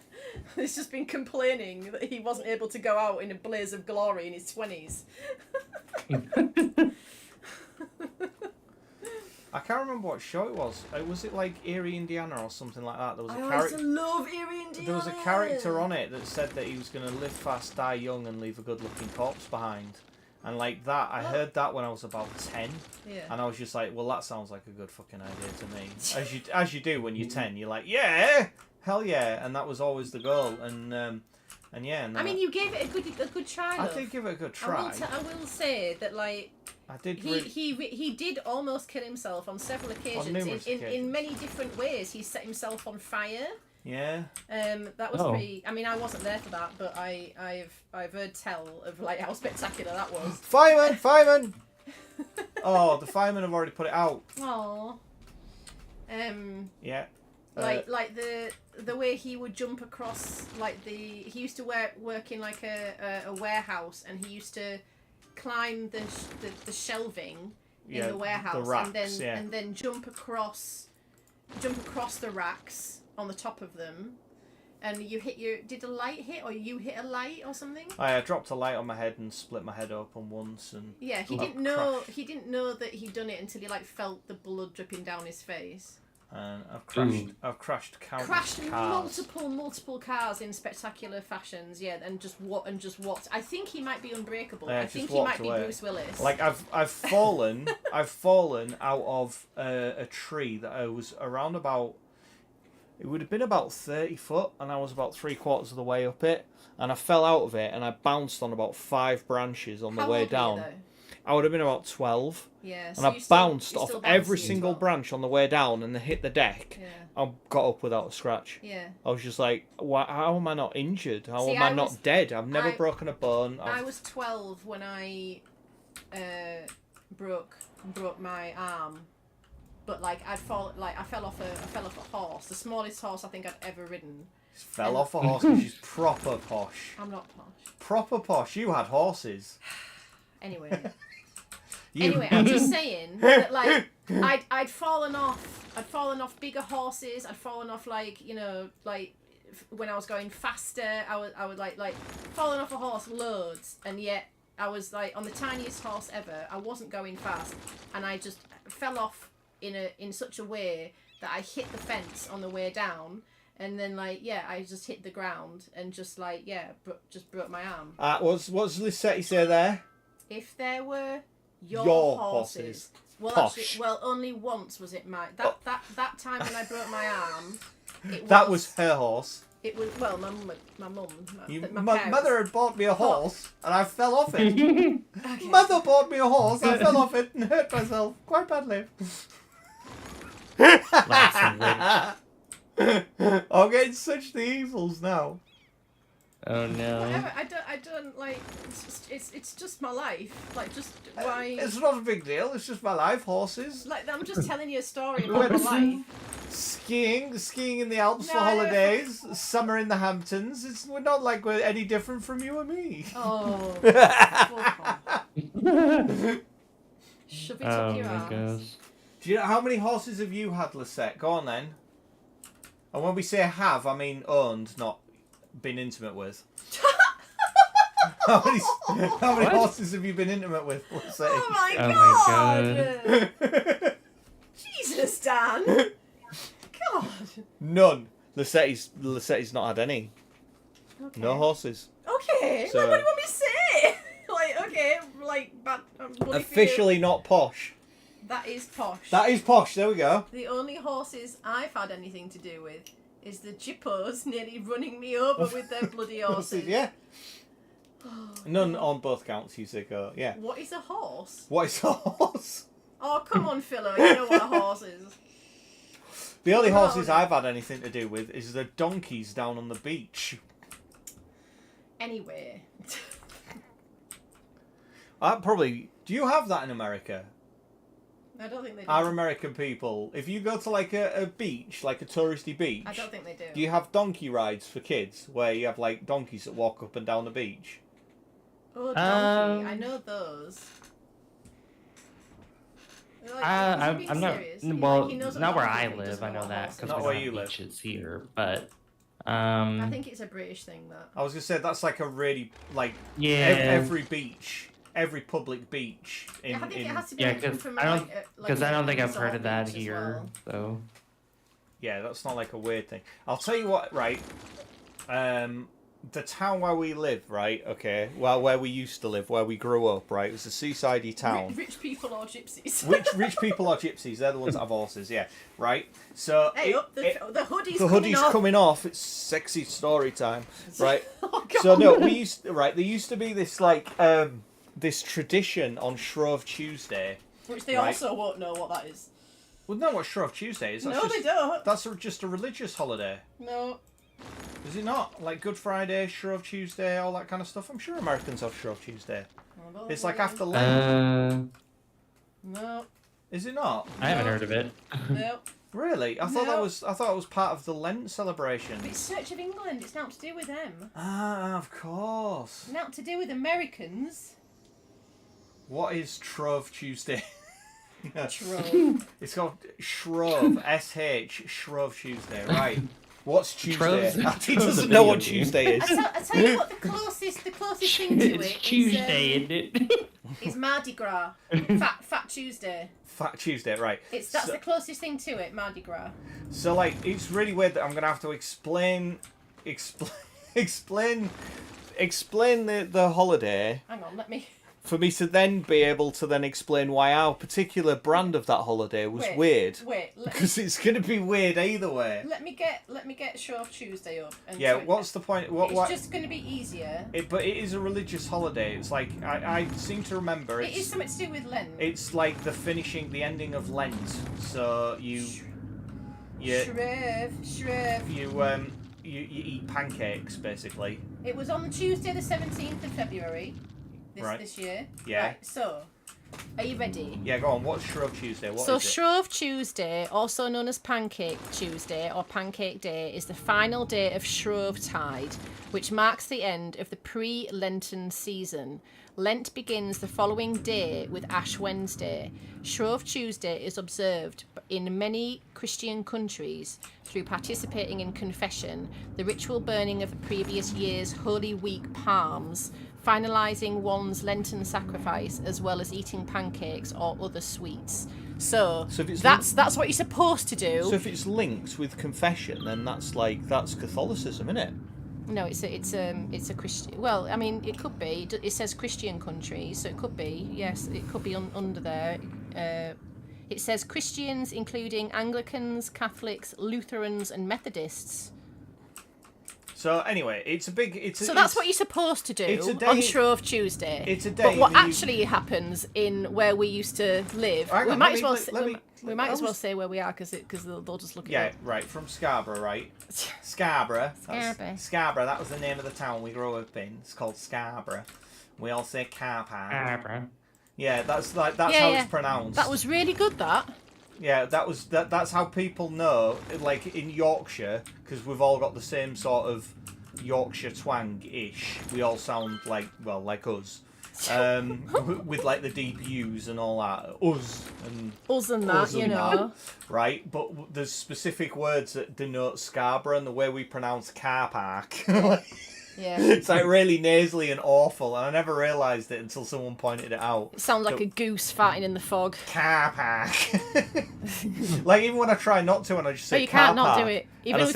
S4: he's just been complaining that he wasn't able to go out in a blaze of glory in his 20s.
S1: I can't remember what show it was. Was it like Erie, Indiana or something like that? There was a
S4: I
S1: character.
S4: love Erie, Indiana.
S1: There was a character on it that said that he was going to live fast, die young, and leave a good-looking corpse behind. And like that, I heard that when I was about 10,
S4: Yeah.
S1: and I was just like, well, that sounds like a good fucking idea to me. As you do when you're 10, you're like, yeah, hell yeah, and that was always the goal. And yeah. And
S4: I mean, you gave it a good try.
S1: I
S4: Love.
S1: did give it a good try.
S4: I will say that like.
S1: I did.
S4: He did almost kill himself on several occasions.
S1: numerous
S4: In
S1: occasions.
S4: many different ways. He set himself on fire.
S1: Yeah.
S4: That was
S3: Oh.
S4: pretty. I mean, I wasn't there for that, but I've heard tell of like how spectacular that was.
S1: Fireman! Oh, the firemen have already put it out.
S4: Aww.
S1: Yeah.
S4: Like the way he would jump across like he used to work in like a warehouse, and he used to climb the shelving in the warehouse,
S1: the racks,
S4: and then jump across the racks on the top of them, and did a light hit, or you hit a light or something?
S1: I dropped a light on my head and split my head open once, and
S4: Yeah, he didn't know that he'd done it until he like felt the blood dripping down his face.
S1: and I've crashed countless
S4: Crashed
S1: cars.
S4: multiple cars in spectacular fashions, yeah, and just what? I think he might be unbreakable.
S1: Yeah,
S4: I
S1: just
S4: think he
S1: walked
S4: might
S1: away.
S4: be Bruce Willis.
S1: Like I've fallen out of a tree that was around about. It would have been about 30 foot, and I was about 3/4 of the way up it, and I fell out of it, and I bounced on about 5 branches on the
S4: How
S1: way
S4: old were you,
S1: down.
S4: though?
S1: I would have been about 12.
S4: Yeah,
S1: And I bounced off every single branch on the way down, and then hit the deck.
S4: Yeah.
S1: I got up without a scratch.
S4: Yeah.
S1: I was just like, how am I not injured? How
S4: See,
S1: am I
S4: I
S1: not
S4: was-
S1: dead? I've never
S4: I-
S1: broken a bone.
S4: I was 12 when I broke my arm, but like I fell off a horse, the smallest horse I think I'd ever ridden.
S1: Fell off a horse because she's proper posh.
S4: I'm not posh.
S1: Proper posh. You had horses.
S4: Anyway.
S1: You...
S4: Anyway, I'm just saying that like I'd fallen off bigger horses. I'd fallen off like when I was going faster. I would like falling off a horse loads, and yet I was like on the tiniest horse ever. I wasn't going fast, and I just fell off in such a way that I hit the fence on the way down, and then like I just hit the ground and just like just broke my arm.
S1: What's Lissetti say there?
S4: If there were your
S1: horses.
S4: Well,
S1: Posh.
S4: actually, only once was it my that time when I broke my arm.
S1: That was her horse.
S4: It was my mum.
S1: My mother had bought me a horse, and I fell off it.
S4: Okay.
S1: Mother bought me a horse, I fell off it and hurt myself quite badly. I'm getting such the evils now.
S3: Oh no.
S4: Whatever, I don't like. It's just my life. Like, just why?
S1: It's not a big deal. It's just my life. Horses.
S4: Like, I'm just telling you a story about my life.
S1: Skiing in the Alps for
S4: No.
S1: holidays. Summer in the Hamptons. We're not like we're any different from you or me.
S4: Oh. Shove it
S3: Oh
S4: up your
S3: my
S4: ass.
S3: gosh.
S1: Do you know how many horses have you had, Lisette? Go on then. And when we say have, I mean owned, not been intimate with. How many horses have you been intimate with, Lisette?
S4: Oh my
S3: Oh my
S4: god! Jesus, Dan. God.
S1: None. Lisette's not had any.
S4: Okay.
S1: No horses.
S4: Okay.
S1: So-
S4: Like, what do you want me to say? Like, okay, like, but
S1: Officially not posh.
S4: That is posh.
S1: That is posh. There we go.
S4: The only horses I've had anything to do with is the Jippos nearly running me over with their bloody horses.
S1: Yeah. None on both counts, you sicko. Yeah.
S4: What is a horse?
S1: What is a horse?
S4: Oh, come on, Philo, you know what a horse is.
S1: The only
S4: No,
S1: horses
S4: no.
S1: I've had anything to do with is the donkeys down on the beach.
S4: Anyway.
S1: Do you have that in America?
S4: I don't think they do.
S1: Our American people, if you go to like a beach, like a touristy beach,
S4: I don't think they do.
S1: do you have donkey rides for kids where you have like donkeys that walk up and down the beach?
S4: Oh, donkey. I know those. Like,
S3: I'm
S4: being
S3: not.
S4: serious?
S3: Well,
S4: Like, he knows a
S3: not
S4: lot
S3: where
S4: of
S3: I
S4: people, he
S3: live.
S4: doesn't
S3: I know
S4: what
S3: that
S4: horses
S3: because
S1: Not
S3: we
S1: where
S3: don't
S1: you
S3: have
S1: live.
S3: beaches here. But
S4: I think it's a British thing, that.
S1: I was gonna say that's like a really like
S3: yeah.
S1: every beach, every public beach in.
S4: I think it
S1: in
S4: has to be
S3: Yeah,
S4: anything
S3: because
S4: from
S3: I don't
S4: like,
S3: because I don't think I've
S4: resort
S3: heard of that
S4: beach as
S3: here.
S4: well.
S3: So
S1: yeah, that's not like a weird thing. I'll tell you what, right? The town where we live, right? Okay, well, where we used to live, where we grew up, right? It was a seaside-y town.
S4: Rich people or gypsies.
S1: Rich people are gypsies. They're the ones that have horses, yeah. Right? So
S4: Hey, up, the hoodie's
S1: the
S4: coming
S1: hoodie's
S4: off.
S1: coming off. It's sexy story time, right?
S4: Oh, God.
S1: So no, there used to be this like this tradition on Shrove Tuesday.
S4: Which they
S1: Right.
S4: also won't know what that is.
S1: Well, no, what Shrove Tuesday is? That's
S4: No,
S1: just,
S4: they don't.
S1: That's just a religious holiday.
S4: No.
S1: Is it not? Like Good Friday, Shrove Tuesday, all that kind of stuff. I'm sure Americans have Shrove Tuesday. It's like after Lent.
S4: No.
S1: Is it not?
S3: I haven't heard of it.
S4: No.
S1: Really? I thought
S4: No.
S1: it was part of the Lent celebration.
S4: It's Church of England. It's not to do with them.
S1: Ah, of course.
S4: Not to do with Americans.
S1: What is Shrove Tuesday?
S4: True.
S1: It's called Shrove. Shrove Tuesday. Right. What's Tuesday?
S3: Shrove's-
S1: He
S3: Shrove's
S1: doesn't
S3: a
S1: know
S3: video
S1: what
S3: game.
S1: Tuesday is.
S2: I tell you what, the closest thing to
S3: It's
S2: it
S3: Tuesday, isn't it?
S2: is Mardi Gras. Fat Tuesday.
S1: Fat Tuesday, right.
S2: That's the closest thing to it, Mardi Gras.
S1: So like, it's really weird that I'm gonna have to explain the holiday
S4: Hang on, let me.
S1: for me to then be able to then explain why our particular brand of that holiday was weird.
S4: Wait,
S1: Because it's gonna be weird either way.
S4: let me get Shrove Tuesday up. And
S1: Yeah,
S4: so it-
S1: what's the point?
S4: It's just going to be easier.
S1: But it is a religious holiday. It's like I seem to remember.
S4: It is something to do with Lent.
S1: It's like the ending of Lent. So you
S4: Shrove.
S1: you eat pancakes basically.
S4: It was on Tuesday the 17th of February
S1: Right.
S4: this year.
S1: Yeah.
S4: Right, so, are you ready?
S1: Yeah, go on. What's Shrove Tuesday? What
S4: So
S1: is it?
S4: Shrove Tuesday, also known as Pancake Tuesday or Pancake Day, is the final day of Shrovetide, which marks the end of the pre-Lenten season. Lent begins the following day with Ash Wednesday. Shrove Tuesday is observed in many Christian countries through participating in confession, the ritual burning of the previous year's Holy Week palms, finalising one's Lenten sacrifice, as well as eating pancakes or other sweets. So
S1: if it's
S4: that's what you're supposed to do.
S1: So if it's linked with confession, then that's Catholicism, isn't it?
S4: No, it's a Christian. Well, I mean, it could be. It says Christian countries, so it could be. Yes, it could be under there. It says Christians, including Anglicans, Catholics, Lutherans, and Methodists.
S1: So anyway,
S4: that's what you're supposed to do on Shrove Tuesday.
S1: It's a day.
S4: But what actually happens in where we used to live, we might as well say where we are because they'll just look at it.
S1: Yeah, right. From Scarborough, right? Scarborough. Scarborough. That was the name of the town we grew up in. It's called Scarborough. We all say car park.
S3: Scarborough.
S1: Yeah, that's how it's pronounced.
S4: That was really good. That.
S1: Yeah, that's how people know, like in Yorkshire, because we've all got the same sort of Yorkshire twang-ish. We all sound like us. With like the deep U's and all that. Us and
S4: that, you know.
S1: Right? But there's specific words that denote Scarborough and the way we pronounce car park.
S4: Yeah.
S1: It's like really nasally and awful, and I never realised it until someone pointed it out.
S4: It sounds like a goose farting in the fog.
S1: Car park. Like even when I try not to, and I just say
S4: you can't
S1: car park,
S4: not do it. Even if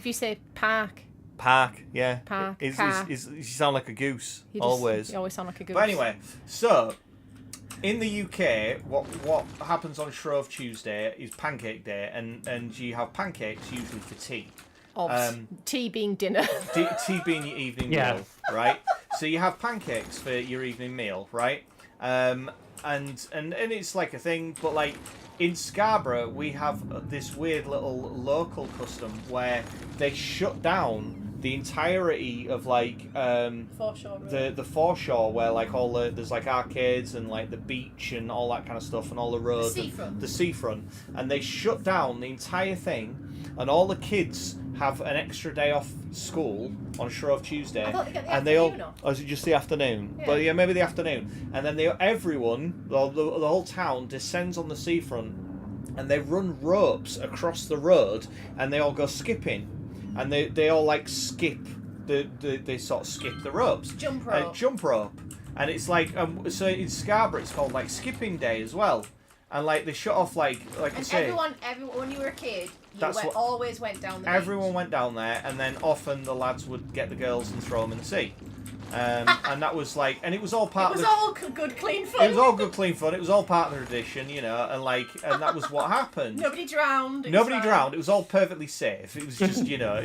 S4: you say park.
S1: Park, yeah.
S4: Park.
S1: You sound like a goose. You always
S4: sound like a goose.
S1: But anyway, so in the UK, what happens on Shrove Tuesday is Pancake Day, and you have pancakes usually for tea.
S4: Tea being dinner.
S1: Tea being your evening meal, right? So you have pancakes for your evening meal, right? And it's like a thing, but like in Scarborough, we have this weird little local custom where they shut down the entirety of like
S4: foreshore
S1: the foreshore, where like there's like arcades and like the beach and all that kind of stuff and all the roads, the seafront, and they shut down the entire thing, and all the kids have an extra day off school on Shrove Tuesday.
S4: I thought they get the
S1: and
S4: afternoon
S1: they all,
S4: off.
S1: or is it just the afternoon?
S4: Yeah.
S1: But yeah, maybe the afternoon. And then everyone, the whole town descends on the seafront, and they run ropes across the road, and they all go skipping, and they all like skip they sort of skip the ropes.
S4: Jump rope.
S1: Jump rope. And it's like so in Scarborough it's called like skipping day as well. And like they shut off like I say.
S4: Everyone when you were a kid, always went down the beach.
S1: Everyone went down there, and then often the lads would get the girls and throw them in the sea. And that was like, and it was all part.
S4: It was all good, clean fun.
S1: It was all good, clean fun. It was all part of the tradition, you know, and that was what happened.
S4: Nobody drowned.
S1: Nobody drowned. It was all perfectly safe. It was just, you know.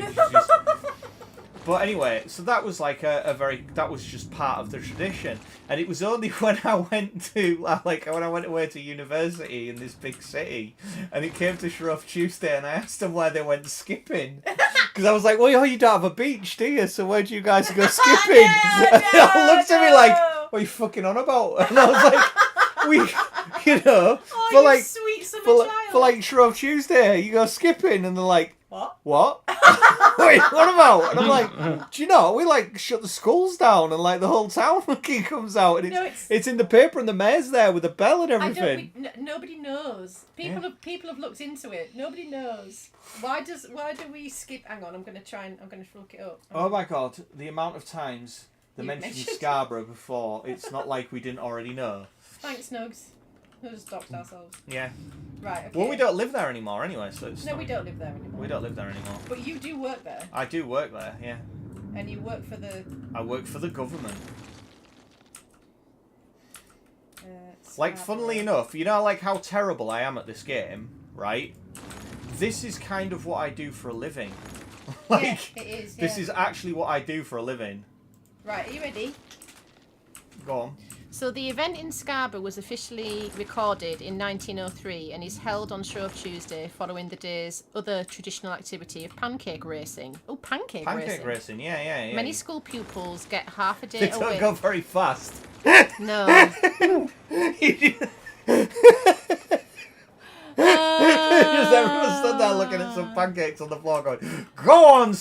S1: But anyway, so that was like that was just part of the tradition. And it was only when I went away to university in this big city, and it came to Shrove Tuesday, and I asked them where they went skipping. Because I was like, well, you don't have a beach, do you? So where do you guys go skipping? And they all looked at me like, what are you fucking on about? And I was like, you know, for like,
S4: sweet summer
S1: for
S4: child.
S1: like Shrove Tuesday, you go skipping, and they're like,
S4: What?
S1: Wait, what about? And I'm like, do you know, we like shut the schools down, and like the whole town fucking comes out, and it's in the paper, and the mayor's there with a bell and everything.
S4: Nobody knows. People have looked into it. Nobody knows. Why do we skip? Hang on, I'm gonna look it up.
S1: Oh my god, the amount of times they mentioned Scarborough before, it's not like we didn't already know.
S4: Thanks, Nugs. We'll just doxed ourselves.
S1: Yeah.
S4: Right, okay.
S1: Well, we don't live there anymore anyway, so it's...
S4: No, we don't live there anymore.
S1: We don't live there anymore.
S4: But you do work there.
S1: I do work there, yeah.
S4: And you work for the...
S1: I work for the government. Like, funnily enough, you know, like how terrible I am at this game, right? This is kind of what I do for a living.
S4: Like, yeah, it is, yeah.
S1: This is actually what I do for a living.
S4: Right, are you ready?
S1: Go on.
S4: So the event in Scarborough was officially recorded in 1903 and is held on Shrove Tuesday following the day's other traditional activity of pancake racing. Oh, pancake racing.
S1: Pancake racing, yeah.
S4: Many school pupils get half a day
S1: They
S4: away.
S1: don't go very fast.
S4: No.
S1: Just everyone stood there looking at some pancakes on the floor going, go on!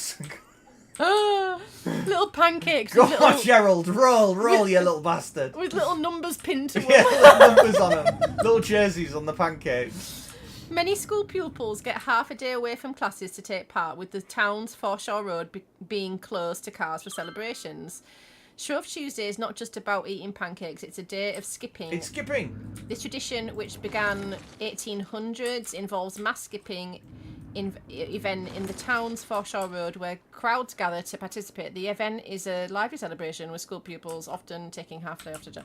S4: Little pancakes.
S1: Go on, Gerald, roll, you little bastard.
S4: With little numbers pinned to them.
S1: Yeah, little numbers on them. Little jerseys on the pancakes.
S4: Many school pupils get half a day away from classes to take part, with the town's foreshore road being closed to cars for celebrations. Shrove Tuesday is not just about eating pancakes, it's a day of skipping.
S1: It's skipping.
S4: This tradition, which began 1800s, involves mass skipping event in the town's Foreshore Road where crowds gather to participate. The event is a lively celebration with school pupils often taking half day off to job.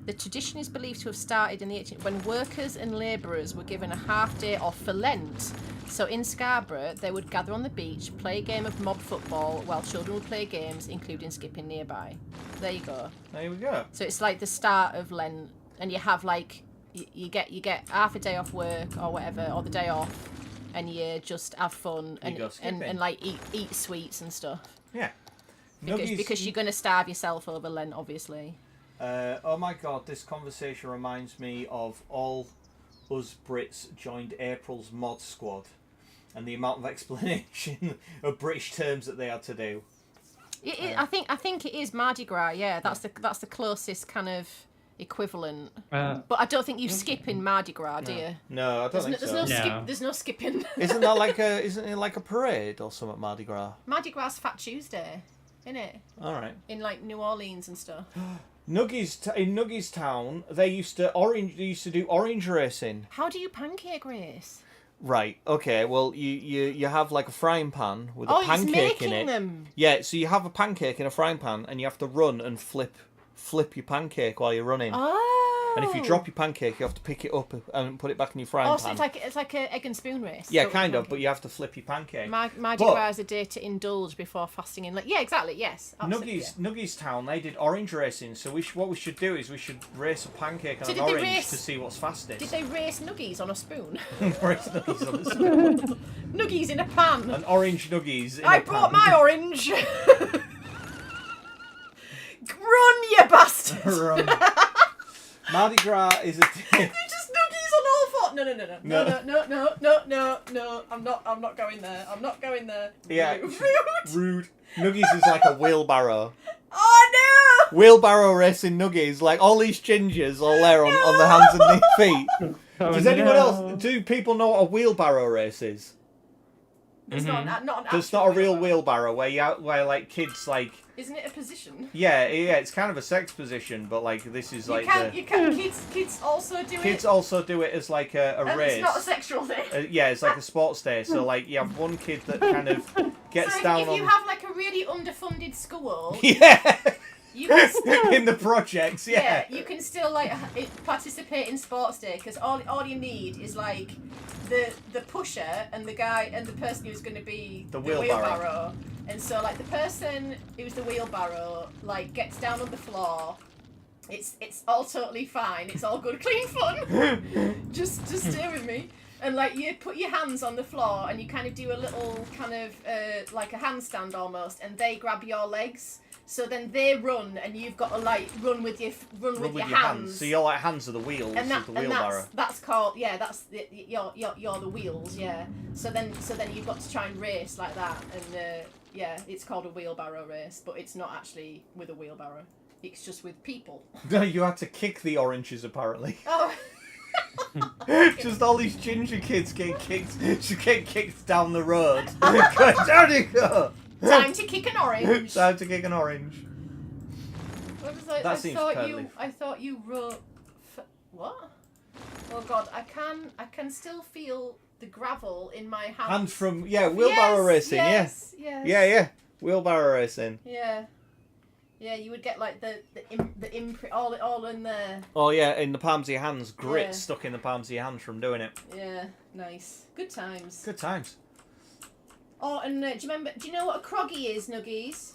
S4: The tradition is believed to have started in the 18th when workers and labourers were given a half day off for Lent. So in Scarborough, they would gather on the beach, play a game of mob football while children would play games, including skipping nearby. There you go.
S1: There we go.
S4: So it's like the start of Lent, and you have like you get half a day off work or whatever, or the day off, and you just have fun and like eat sweets and stuff.
S1: Yeah.
S4: Because you're gonna starve yourself over Lent, obviously.
S1: Oh my god, this conversation reminds me of all us Brits joined April's mod squad and the amount of explanation of British terms that they had to do.
S4: I think it is Mardi Gras. Yeah, that's the closest kind of equivalent. But I don't think you skip in Mardi Gras, do you?
S1: No, I don't think so.
S4: There's no skipping.
S1: Isn't it like a parade or something, Mardi Gras?
S4: Mardi Gras is Fat Tuesday, isn't it?
S1: All right.
S4: In like New Orleans and stuff.
S1: In Nuggies Town, they used to do orange racing.
S4: How do you pancake race?
S1: Right. Okay. Well, you have like a frying pan with a pancake in it.
S4: Them.
S1: Yeah. So you have a pancake in a frying pan, and you have to run and flip your pancake while you're running.
S4: Oh.
S1: And if you drop your pancake, you have to pick it up and put it back in your frying pan.
S4: So it's like an egg and spoon race.
S1: Yeah, kind of, but you have to flip your pancake.
S4: Mardi Gras is a day to indulge before fasting in. Yeah, exactly. Yes.
S1: Nuggies Town, they did orange racing. So what we should do is we should race a pancake on an orange to see what's fastest.
S4: Did they race nuggies on a spoon?
S1: Race nuggies on a spoon.
S4: Nuggies in a pan.
S1: An orange nuggies.
S4: I brought my orange. Run, you bastard!
S1: Run. Mardi Gras is a day.
S4: They're just nuggies on all four. No. I'm not going there. I'm not going there.
S1: Yeah.
S4: Rude.
S1: Rude. Nuggies is like a wheelbarrow.
S4: Oh no!
S1: Wheelbarrow racing nuggies, like all these gingers all there on the hands and the feet. Does anyone else? Do people know what a wheelbarrow race is?
S4: It's not an
S1: It's not a real wheelbarrow where like kids like.
S4: Isn't it a position?
S1: Yeah, it's kind of a sex position, but like this is
S4: Kids also do it.
S1: Kids also do it as like a race.
S4: It's not a sexual day.
S1: Yeah, it's like a sports day. So like you have one kid that kind of gets down
S2: if
S1: on.
S2: you have like a really underfunded school.
S1: Yeah.
S2: You can still,
S1: in the projects, yeah.
S2: you can still like participate in sports day because all you need is like the pusher and the guy and the person who's going to be
S1: the
S2: wheelbarrow. And so like the person who's the wheelbarrow like gets down on the floor. It's all totally fine. It's all good, clean fun. just stay with me. And like you put your hands on the floor and you kind of do a little kind of like a handstand almost, and they grab your legs. So then they run, and you've got to like run with your hands.
S1: So you're like hands of the wheels of the wheelbarrow.
S2: That's called you're the wheels, yeah. So then you've got to try and race like that, and it's called a wheelbarrow race, but it's not actually with a wheelbarrow. It's just with people.
S1: No, you had to kick the oranges apparently.
S2: Oh.
S1: Just all these ginger kids getting kicked down the road. Down you go.
S2: Time to kick an orange.
S1: Time to kick an orange.
S2: What was I?
S1: That seems cuddly.
S2: I thought you wrote. What? Oh God! I can still feel the gravel in my hands.
S1: Hands from wheelbarrow racing.
S2: Yes.
S1: Yeah. Wheelbarrow racing.
S2: Yeah. Yeah, you would get like the imprint all in there.
S1: Oh yeah, in the palms of your hands, grit stuck in the palms of your hands from doing it.
S2: Yeah, nice. Good times.
S1: Good times.
S2: Oh, and do you know what a croggy is, Nuggies?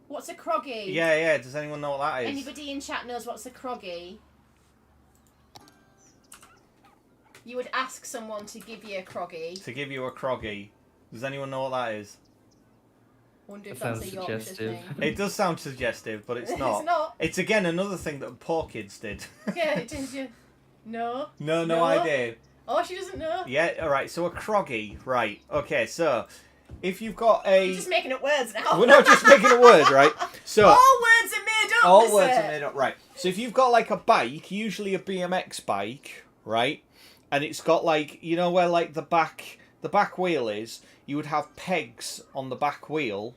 S2: What's a croggy?
S1: Yeah. Does anyone know what that is?
S2: Anybody in chat knows what's a croggy? You would ask someone to give you a croggy.
S1: To give you a croggy. Does anyone know what that is?
S2: Wonder if that's a Yorkshire thing.
S1: It does sound suggestive, but it's not.
S2: It's not.
S1: It's again another thing that poor kids did.
S2: Yeah, did you? No.
S1: No idea.
S2: Oh, she doesn't know.
S1: Yeah, alright, so a croggy, right. Okay, so if you've got a...
S2: You're just making up words now.
S1: We're not just making a word, right? So
S2: all words are made up.
S1: All words are made up, right. So if you've got like a bike, usually a BMX bike, right? And it's got like, you know where like the back wheel is, you would have pegs on the back wheel,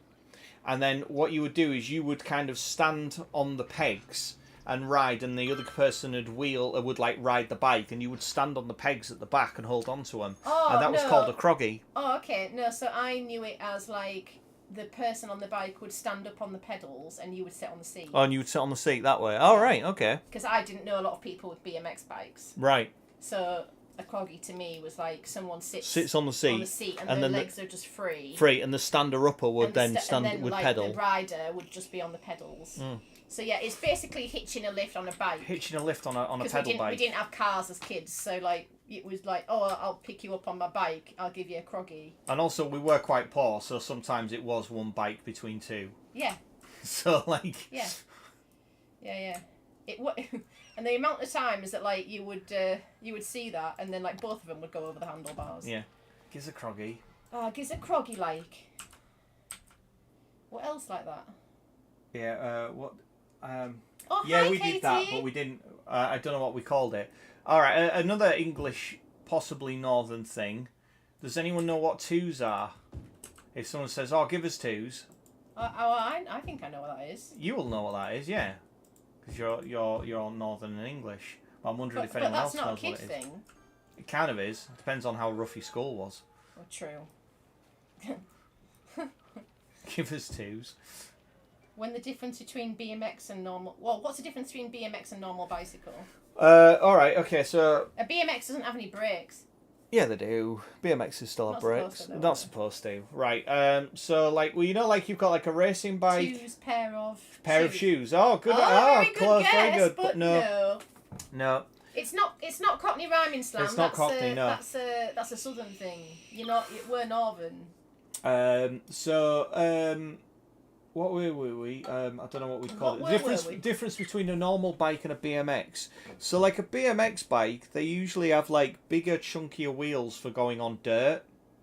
S1: and then what you would do is you would kind of stand on the pegs and ride, and the other person would like ride the bike, and you would stand on the pegs at the back and hold on to them.
S2: Oh,
S1: And that was called a croggy.
S2: Oh, okay. No, so I knew it as like the person on the bike would stand up on the pedals and you would sit on the seat.
S1: Oh, and you would sit on the seat that way. Oh, right, okay.
S2: Because I didn't know a lot of people with BMX bikes.
S1: Right.
S2: So a croggy to me was like someone sits
S1: on the seat,
S2: and the legs are just free.
S1: Free, and the stander-upper would
S2: and
S1: would
S2: like,
S1: pedal.
S2: The rider would just be on the pedals.
S1: Mm.
S2: So yeah, it's basically hitching a lift on a bike.
S1: Hitching a lift on a pedal bike.
S2: We didn't have cars as kids, so like it was like, oh, I'll pick you up on my bike. I'll give you a croggy.
S1: And also, we were quite poor, so sometimes it was one bike between two.
S2: Yeah.
S1: So like.
S2: Yeah. And the amount of times that like you would see that, and then like both of them would go over the handlebars.
S1: Yeah. Gives a croggy.
S2: Oh, gives a croggy like. What else like that?
S1: Yeah. What?
S2: Oh,
S1: yeah,
S2: hi,
S1: we
S2: Katie.
S1: did that, but we didn't. I don't know what we called it. All right, another English, possibly northern thing. Does anyone know what twos are? If someone says, "Oh, give us twos,"
S2: I think I know what that is.
S1: you will know what that is, yeah, because you're northern and English. But I'm wondering if anyone else knows what it is.
S2: But that's not a kid thing.
S1: It kind of is. Depends on how rough your school was.
S2: Oh, true.
S1: Give us twos.
S2: When the difference between BMX and normal... Well, what's the difference between BMX and normal bicycle?
S1: All right, okay, so...
S2: A BMX doesn't have any brakes.
S1: Yeah, they do. BMXs still have brakes. Not supposed to. Right, so, like, well, you know, like, you've got, like, a racing bike...
S2: Twos, pair of
S1: shoes. Oh, good.
S2: very good
S1: close,
S2: guess,
S1: very good.
S2: but
S1: no. No.
S2: It's not Cockney rhyming slam.
S1: It's not Cockney, no.
S2: That's a southern thing. We're northern.
S1: What were we? I don't know what we call it.
S2: Where were we?
S1: Difference between a normal bike and a BMX. So, like a BMX bike, they usually have like bigger, chunkier wheels for going on dirt.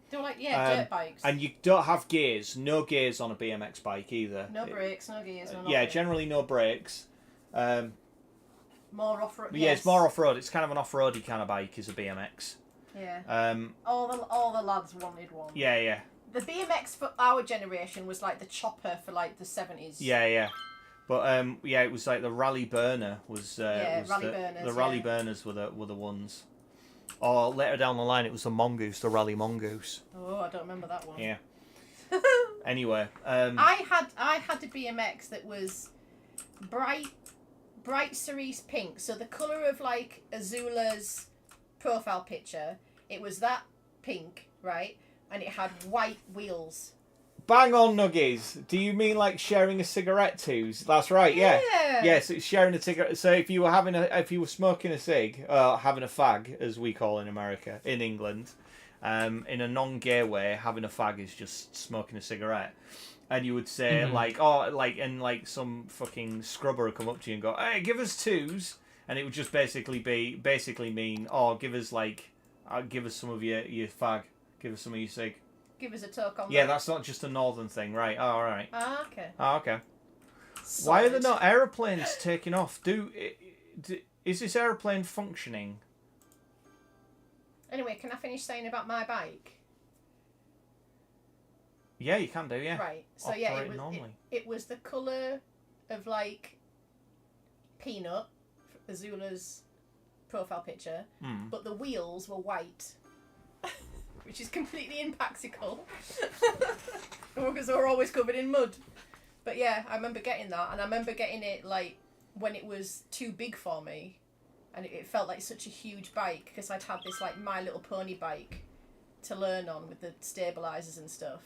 S2: They're like dirt bikes.
S1: And you don't have gears. No gears on a BMX bike either.
S2: No brakes, no gears. No
S1: yeah,
S2: nothing.
S1: generally no brakes.
S2: More off road.
S1: Yeah, it's more off road. It's kind of an off roady kind of bike, is a BMX.
S2: Yeah. All the lads wanted one.
S1: Yeah.
S2: The BMX for our generation was like the chopper for like the 70s.
S1: Yeah. But it was like the rally burner was.
S2: Rally burners.
S1: The rally burners were the ones. Or later down the line, it was the mongoose, the rally mongoose.
S2: Oh, I don't remember that one.
S1: Yeah. Anyway,
S2: I had a BMX that was bright cerise pink. So the colour of like Azula's profile picture, it was that pink, right? And it had white wheels.
S1: Bang on, Nuggies. Do you mean like sharing a cigarette twos? That's right, yeah. Yes, it's sharing a cigarette. So if you were smoking a cig, having a fag, as we call in America, in England, in a non-gay way, having a fag is just smoking a cigarette. And you would say and some fucking scrubber would come up to you and go, "Hey, give us twos," and it would just basically mean, "Oh, give us some of your fag, give us some of your cig."
S2: Give us a talk on that.
S1: Yeah, that's not just a northern thing, right? Oh, all right.
S2: Okay.
S1: Oh, okay.
S2: Solid.
S1: Why are there not aeroplanes taking off? Is this aeroplane functioning?
S2: Anyway, can I finish saying about my bike?
S1: Yeah, you can do, yeah.
S2: Right. So
S1: Operate normally.
S2: it was the colour of like peanut, Azula's profile picture, but the wheels were white. Which is completely impractical because we're always covered in mud. But yeah, I remember getting that, and I remember getting it like when it was too big for me, and it felt like such a huge bike because I'd had this like My Little Pony bike to learn on with the stabilizers and stuff,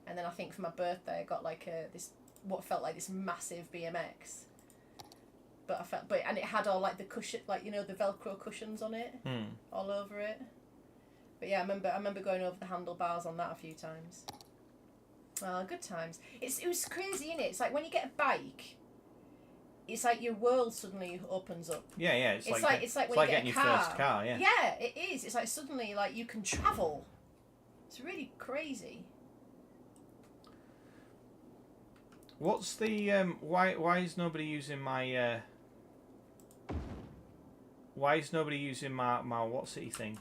S2: and then I think for my birthday I got like what felt like this massive BMX. And it had all like the cushion, like the Velcro cushions on it, all over it. But yeah, I remember going over the handlebars on that a few times. Oh, good times. It was crazy, innit? It's like when you get a bike, it's like your world suddenly opens up.
S1: Yeah.
S2: It's like when you get
S1: getting
S2: a car.
S1: your first car, yeah.
S2: Yeah, it is. It's like suddenly like you can travel. It's really crazy.
S1: What's the why is nobody using my what's it thing?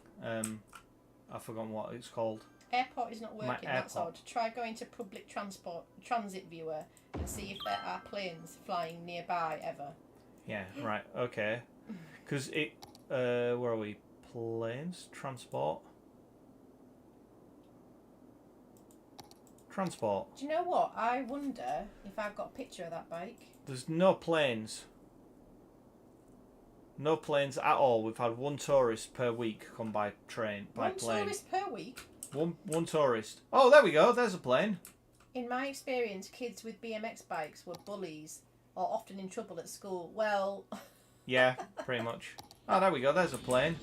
S1: I've forgotten what it's called.
S2: Airport is not
S1: My
S2: working. That's
S1: airport.
S2: odd. Try going to public transit viewer and see if there are planes flying nearby ever.
S1: Yeah, right, okay. Because it, where are we? Planes? Transport? Transport.
S2: Do you know what? I wonder if I've got a picture of that bike.
S1: There's no planes. No planes at all. We've had one tourist per week come by train, by
S2: One
S1: plane.
S2: tourist per week.
S1: One tourist. Oh, there we go. There's a plane.
S2: In my experience, kids with BMX bikes were bullies or often in trouble at school. Well,
S1: Yeah, pretty much. Oh, there we go. There's a plane.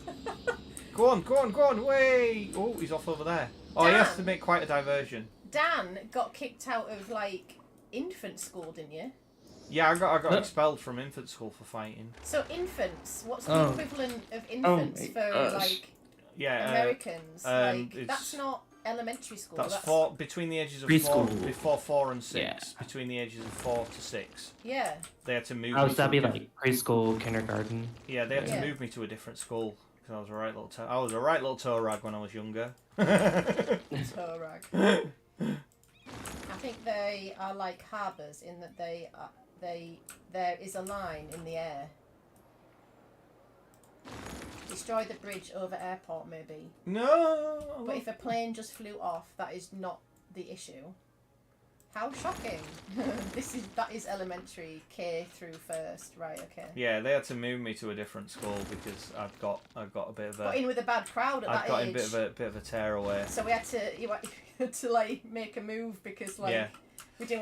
S1: Go on, go on, go on. Way. Oh, he's off over there. Oh, he has to make quite a diversion.
S2: Dan got kicked out of like infant school, didn't you?
S1: Yeah, I got expelled from infant school for fighting.
S2: So infants, what's the
S3: Oh.
S2: equivalent of infants
S3: my
S2: for
S3: gosh.
S2: like
S1: Yeah.
S2: Americans? Like
S1: it's-
S2: that's not elementary school.
S1: That's
S2: That's
S1: four between the ages of
S3: Preschool.
S1: before 4 and 6.
S3: Yeah.
S1: Between the ages of 4 to 6,
S2: Yeah.
S1: they had to move.
S3: Oh,
S1: me
S3: so
S1: to
S3: that'd be
S1: a different-
S3: like preschool, kindergarten.
S1: Yeah, they had
S2: Yeah.
S1: to move me to a different school because I was a right little. I was a right little toe rag when I was younger.
S2: Toe rag. I think they are like harbours in that there is a line in the air. Destroy the bridge over airport, maybe.
S1: No.
S2: But if a plane just flew off, that is not the issue. How shocking! that is elementary, K through first, right? Okay.
S1: Yeah, they had to move me to a different school because I've got a bit of
S2: Got
S1: a.
S2: in with a bad crowd at
S1: I've
S2: that
S1: got
S2: age.
S1: in a bit of a tear away.
S2: So we had to like make a move because like
S1: Yeah.
S2: we didn't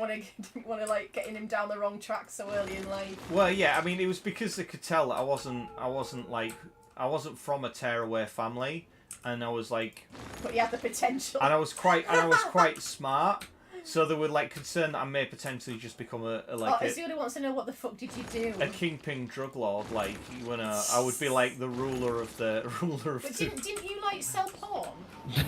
S2: want to like getting him down the wrong track so early in life.
S1: Well, yeah, I mean, it was because they could tell that I wasn't from a tearaway family, and I was like,
S2: But he had the potential.
S1: and I was quite smart, so they were like concerned that I may potentially just become
S2: Azula wants to know what the fuck did you do?
S1: a kingpin drug lord. Like, I would be like the ruler of the.
S2: But didn't you like sell porn?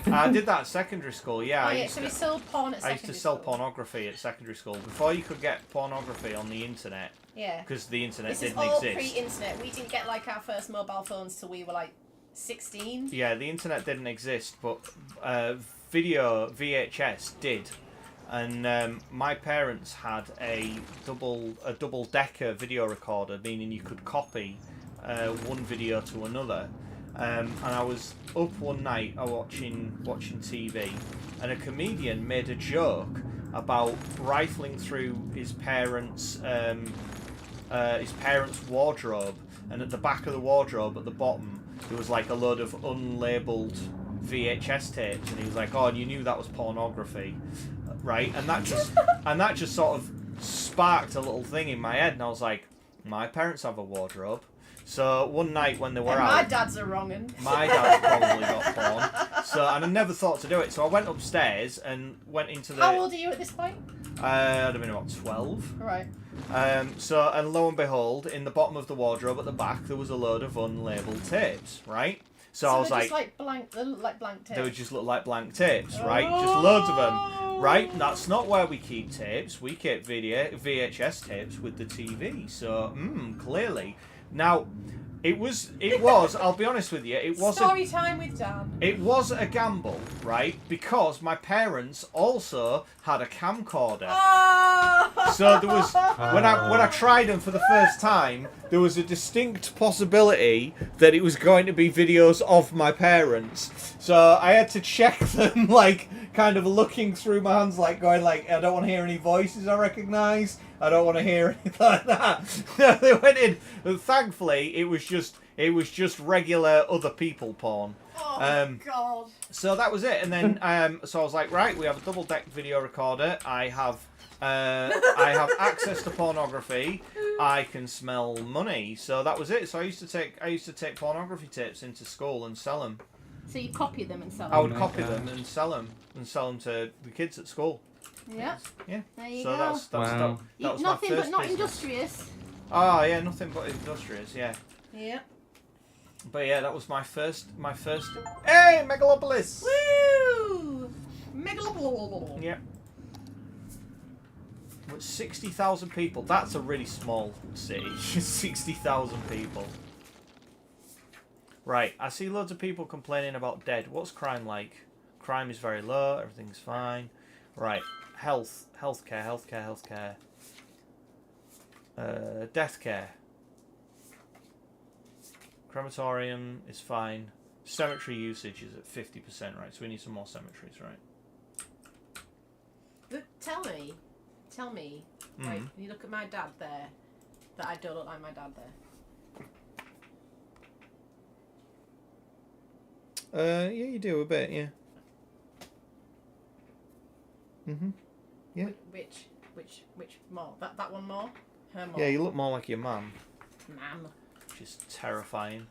S1: I did that at secondary school. Yeah,
S2: Oh yeah, so we sold porn at
S1: I
S2: secondary
S1: used to sell
S2: school.
S1: pornography at secondary school before you could get pornography on the internet,
S2: Yeah.
S1: because the internet
S2: This is
S1: didn't
S2: all
S1: exist.
S2: pre-internet. We didn't get like our first mobile phones till we were like 16.
S1: Yeah, the internet didn't exist, but video VHS did, and my parents had a double decker video recorder, meaning you could copy one video to another. And I was up one night watching TV, and a comedian made a joke about rifling through his parents' wardrobe, and at the back of the wardrobe at the bottom there was like a load of unlabeled VHS tapes, and he was like, "Oh, and you knew that was pornography, right?" And that just sort of sparked a little thing in my head, and I was like, "My parents have a wardrobe." So one night when they were
S2: And
S1: out,
S2: my dad's a wrong'un.
S1: my dad's probably got porn. So, and I never thought to do it. So I went upstairs and went into the.
S2: How old are you at this point?
S1: I'd have been about 12.
S2: Right.
S1: So, and lo and behold, in the bottom of the wardrobe at the back, there was a load of unlabeled tapes, right? So I was
S2: they're
S1: like,
S2: just like blank, they look like blank tapes.
S1: they would just look like blank tapes, right? Just loads of them, right? That's not where we keep tapes. We keep VHS tapes with the TV. So, clearly. Now, it was. I'll be honest with you. It was.
S2: Story time with Dan.
S1: It was a gamble, right? Because my parents also had a camcorder.
S2: Oh!
S1: So there was when I tried them for the first time, there was a distinct possibility that it was going to be videos of my parents. So I had to check them, like kind of looking through my hands, like going like, I don't want to hear any voices I recognise. I don't want to hear anything like that. They went in, and thankfully it was just regular other people porn.
S2: Oh God.
S1: So that was it, and then so I was like, right, we have a double deck video recorder. I have access to pornography. I can smell money. So that was it. So I used to take pornography tapes into school and sell them.
S2: So you copy them and sell them.
S1: I would
S3: my
S1: copy
S3: gosh.
S1: them and sell them to the kids at school.
S2: Yeah.
S1: Yeah.
S2: There you
S1: So
S2: go.
S1: that's
S3: Wow.
S1: that was
S2: Nothing
S1: my
S2: but
S1: first
S2: not
S1: business.
S2: industrious.
S1: Oh yeah, nothing but industrious. Yeah.
S2: Yeah.
S1: But yeah, that was my first. Hey, Megalopolis.
S2: Woo! Megalopolis.
S1: Yeah. With 60,000 people. That's a really small city. 60,000 people. Right, I see loads of people complaining about dead. What's crime like? Crime is very low. Everything's fine. Right. Healthcare. Death care. Crematorium is fine. Cemetery usage is at 50%, right? So we need some more cemeteries, right?
S4: But tell me, right, when you look at my dad there, that I don't look like my dad there.
S1: Yeah, you do a bit, yeah. Yeah.
S4: Which more? That one more? Her more?
S1: Yeah, you look more like your mum.
S4: Ma'am.
S1: Which is terrifying.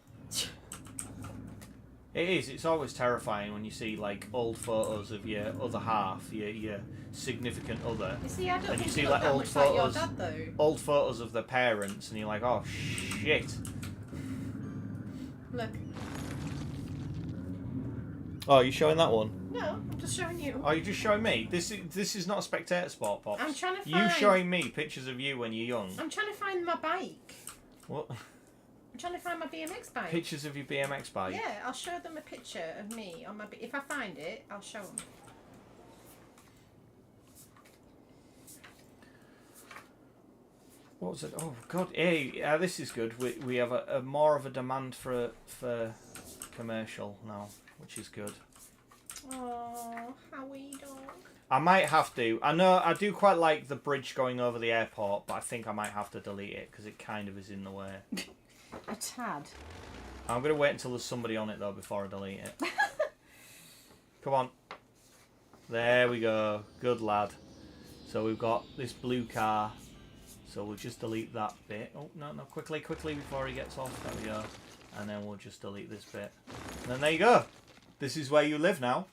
S1: It is. It's always terrifying when you see like old photos of your other half, your significant other.
S4: You see, I don't
S1: And you
S4: think
S1: see
S4: you
S1: like
S4: look that
S1: old
S4: much like your
S1: photos,
S4: dad though.
S1: old photos of their parents, and you're like, oh shit.
S4: Look.
S1: Oh, you showing that one?
S4: No, I'm just showing you.
S1: Oh, you're just showing me. This is not a spectator spot, Pops.
S4: I'm trying to find.
S1: You showing me pictures of you when you're young.
S4: I'm trying to find my bike.
S1: What?
S4: I'm trying to find my BMX bike.
S1: Pictures of your BMX bike.
S4: Yeah, I'll show them a picture of me on my. If I find it, I'll show them.
S1: What was it? Oh God! Hey, this is good. We have a more of a demand for commercial now, which is good.
S4: Oh, Howie dog.
S1: I might have to. I know I do quite like the bridge going over the airport, but I think I might have to delete it because it kind of is in the way.
S4: A tad.
S1: I'm gonna wait until there's somebody on it though before I delete it. Come on. There we go. Good lad. So we've got this blue car. So we'll just delete that bit. Oh, no, quickly before he gets off. There we go. And then we'll just delete this bit. And then there you go. This is where you live now.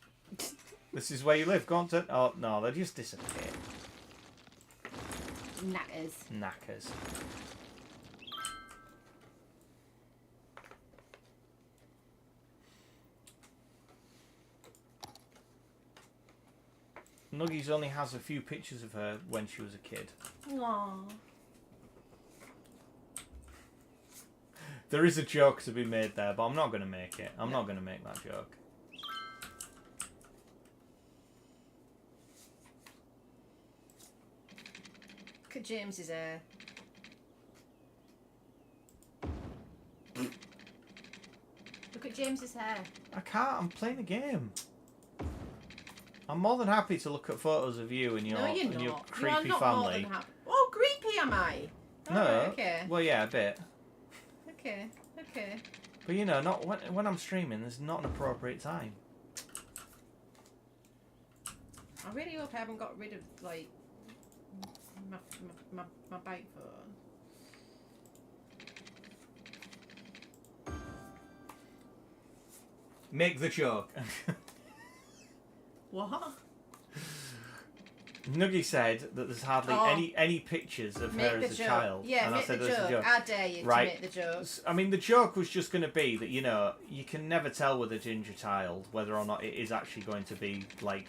S1: This is where you live. Go on to... Oh, no, they just disappear. Knackers. Nuggies only has a few pictures of her when she was a kid.
S4: Aww.
S1: There is a joke to be made there, but I'm not going to make it. I'm not going to make that joke.
S4: Look at James's hair. Look at James's hair.
S1: I can't. I'm playing a game. I'm more than happy to look at photos of you and your,
S4: No, you're
S1: and your
S4: not.
S1: creepy
S4: You are not
S1: family.
S4: more than happy. Oh, creepy am I?
S1: No.
S4: Alright, okay.
S1: Well, yeah, a bit.
S4: Okay.
S1: But you know, not when I'm streaming. There's not an appropriate time.
S4: I really hope I haven't got rid of like my bike phone.
S1: Make the joke.
S4: What?
S1: Nuggy said that there's hardly any pictures of her as a child.
S4: Yeah,
S1: and
S4: make
S1: I said
S4: the
S1: there's a
S4: joke. I dare you
S1: Right.
S4: to make the joke.
S1: I mean, the joke was just going to be that, you know, you can never tell with a ginger child whether or not it is actually going to be, like,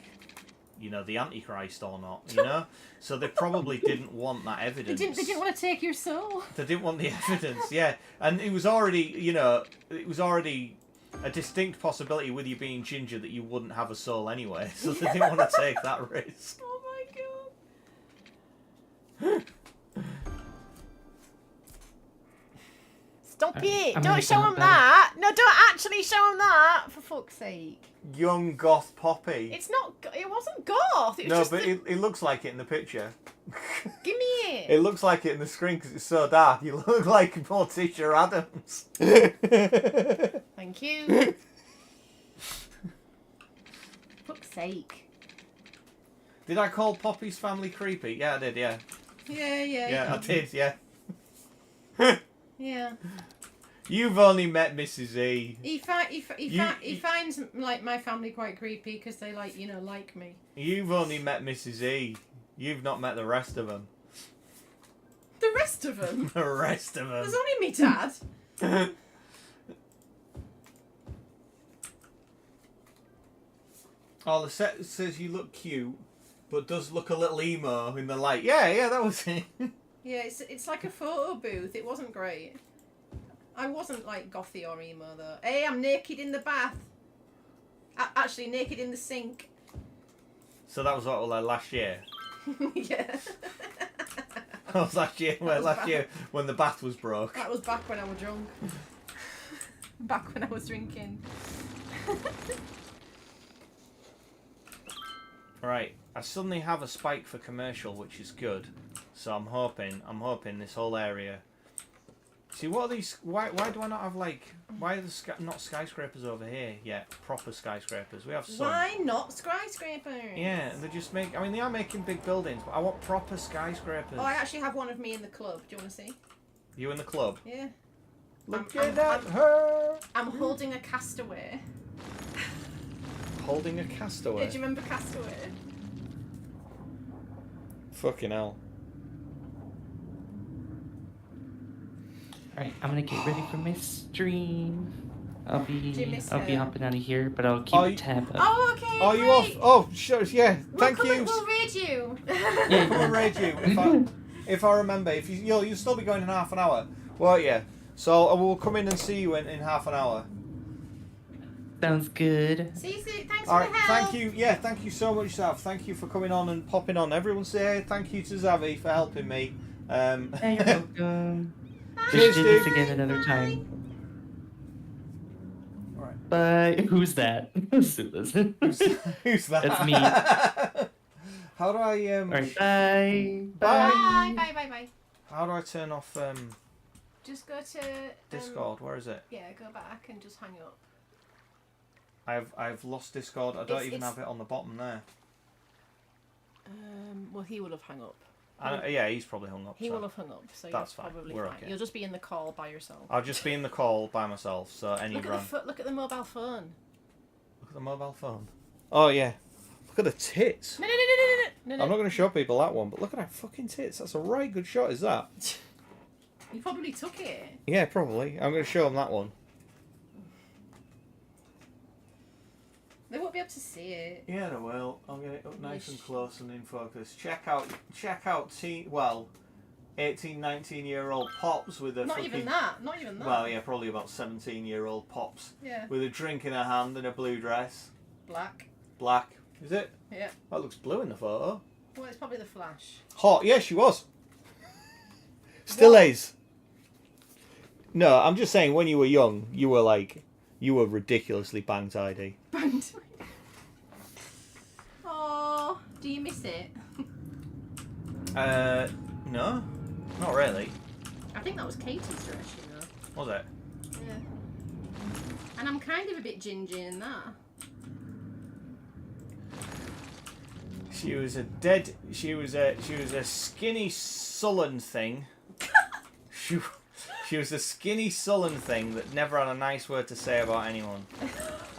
S1: you know, the Antichrist or not, you know? So they probably didn't want that evidence.
S4: They didn't want to take your soul.
S1: They didn't want the evidence, yeah. And it was already, you know, a distinct possibility with you being ginger that you wouldn't have a soul anyway. So they didn't want to take that risk.
S4: Oh my god. Stop it!
S3: I'm
S4: Don't
S3: making
S4: show
S3: it
S4: them
S3: better.
S4: that! No, don't actually show them that! For fuck's sake.
S1: Young goth Poppy.
S4: It's not... It wasn't goth! It was
S1: No,
S4: just
S1: but
S4: the...
S1: it looks like it in the picture.
S4: Give me it!
S1: It looks like it in the screen because it's so dark. You look like Morticia Adams.
S4: Thank you. Fuck's sake.
S1: Did I call Poppy's family creepy? Yeah, I did, yeah.
S4: Yeah.
S1: Yeah, I did, yeah.
S4: Yeah.
S1: You've only met Mrs. E.
S4: He finds like my family quite creepy because they like me.
S1: You've only met Mrs. E. You've not met the rest of them.
S4: The rest of them.
S1: The rest of them.
S4: There's only me, Dad.
S1: Oh, the set says you look cute, but does look a little emo in the light. Yeah, that was it.
S4: Yeah, it's like a photo booth. It wasn't great. I wasn't like gothy or emo though. Hey, I'm naked in the bath. Actually, naked in the sink.
S1: So that was what, last year?
S4: Yeah.
S1: That was last year, year when the bath was broke.
S4: That was back when I was drunk. Back when I was drinking.
S1: Right, I suddenly have a spike for commercial, which is good. So I'm hoping this whole area. See, what are these? Why do I not have like? Why are the not skyscrapers over here yet? Proper skyscrapers. We have some.
S4: Why not skyscrapers?
S1: Yeah, they just make. I mean, they are making big buildings, but I want proper skyscrapers.
S4: Oh, I actually have one of me in the club. Do you want to see?
S1: You in the club?
S4: Yeah.
S1: Look at her.
S4: I'm holding a castaway.
S1: Holding a castaway.
S4: Did you remember Castaway?
S1: Fucking hell.
S3: Alright, I'm gonna get ready for my stream. I'll
S4: Do you miss
S3: be
S4: her?
S3: hopping out of here, but I'll keep
S1: Oh,
S3: a tab up.
S4: Oh, okay.
S1: Are you off? Oh, sure. Yeah. Thank you.
S4: We'll raid you.
S1: We'll raid you if I remember. If you'll still be going in half an hour, won't you? So we'll come in and see you in half an hour.
S3: Sounds good.
S4: See you soon. Thanks
S1: All
S4: for
S1: right.
S4: the help.
S1: Thank you. Yeah. Thank you so much, Zav. Thank you for coming on and popping on. Everyone say thank you to Zavi for helping me.
S3: Hey, you're welcome. We
S1: Cheers,
S3: should do this
S1: dude.
S3: again another time.
S1: All right.
S3: Bye. Who's that? Who's that?
S1: Who's that?
S3: That's me.
S1: How do I
S3: Alright, bye.
S4: Bye. Bye. Bye. Bye.
S1: How do I turn off
S4: Just go to
S1: Discord? Where is it?
S4: Yeah, go back and just hang up.
S1: I've lost Discord. I don't even
S4: It's-
S1: have it on the bottom there.
S4: Well, he will have hung up.
S1: Yeah, he's probably hung up.
S4: He
S1: so
S4: will have hung up, so
S1: That's
S4: you're
S1: fine.
S4: probably
S1: We're
S4: fine.
S1: okay.
S4: You'll just be in the call by yourself.
S1: I'll just be in the call by myself. So any
S4: Look
S1: run.
S4: at the mobile phone.
S1: Look at the mobile phone. Oh yeah. Look at the tits.
S4: No.
S1: I'm not going to show people that one, but look at that fucking tits. That's a right good shot, is that?
S4: You probably took it.
S1: Yeah, probably. I'm going to show them that one.
S4: They won't be able to see it.
S1: Yeah, they will. I'll get it up nice and
S4: Yeesh.
S1: close and in focus. Check out 18, 19-year-old pops with a
S4: Not
S1: fucking...
S4: even that. Not even that.
S1: Well, yeah, probably about 17-year-old pops
S4: Yeah.
S1: with a drink in her hand and a blue dress.
S4: Black.
S1: Black. Is it?
S4: Yeah.
S1: That looks blue in the photo.
S4: Well, it's probably the flash.
S1: Hot. Yeah, she was. Still
S4: What?
S1: is. No, I'm just saying when you were young, you were ridiculously bang tidy.
S4: Oh, do you miss it?
S1: No, not really.
S4: I think that was Katie's dress, you know.
S1: Was it?
S4: Yeah. And I'm kind of a bit ginger in that.
S1: She was a skinny sullen thing. She was a skinny sullen thing that never had a nice word to say about anyone.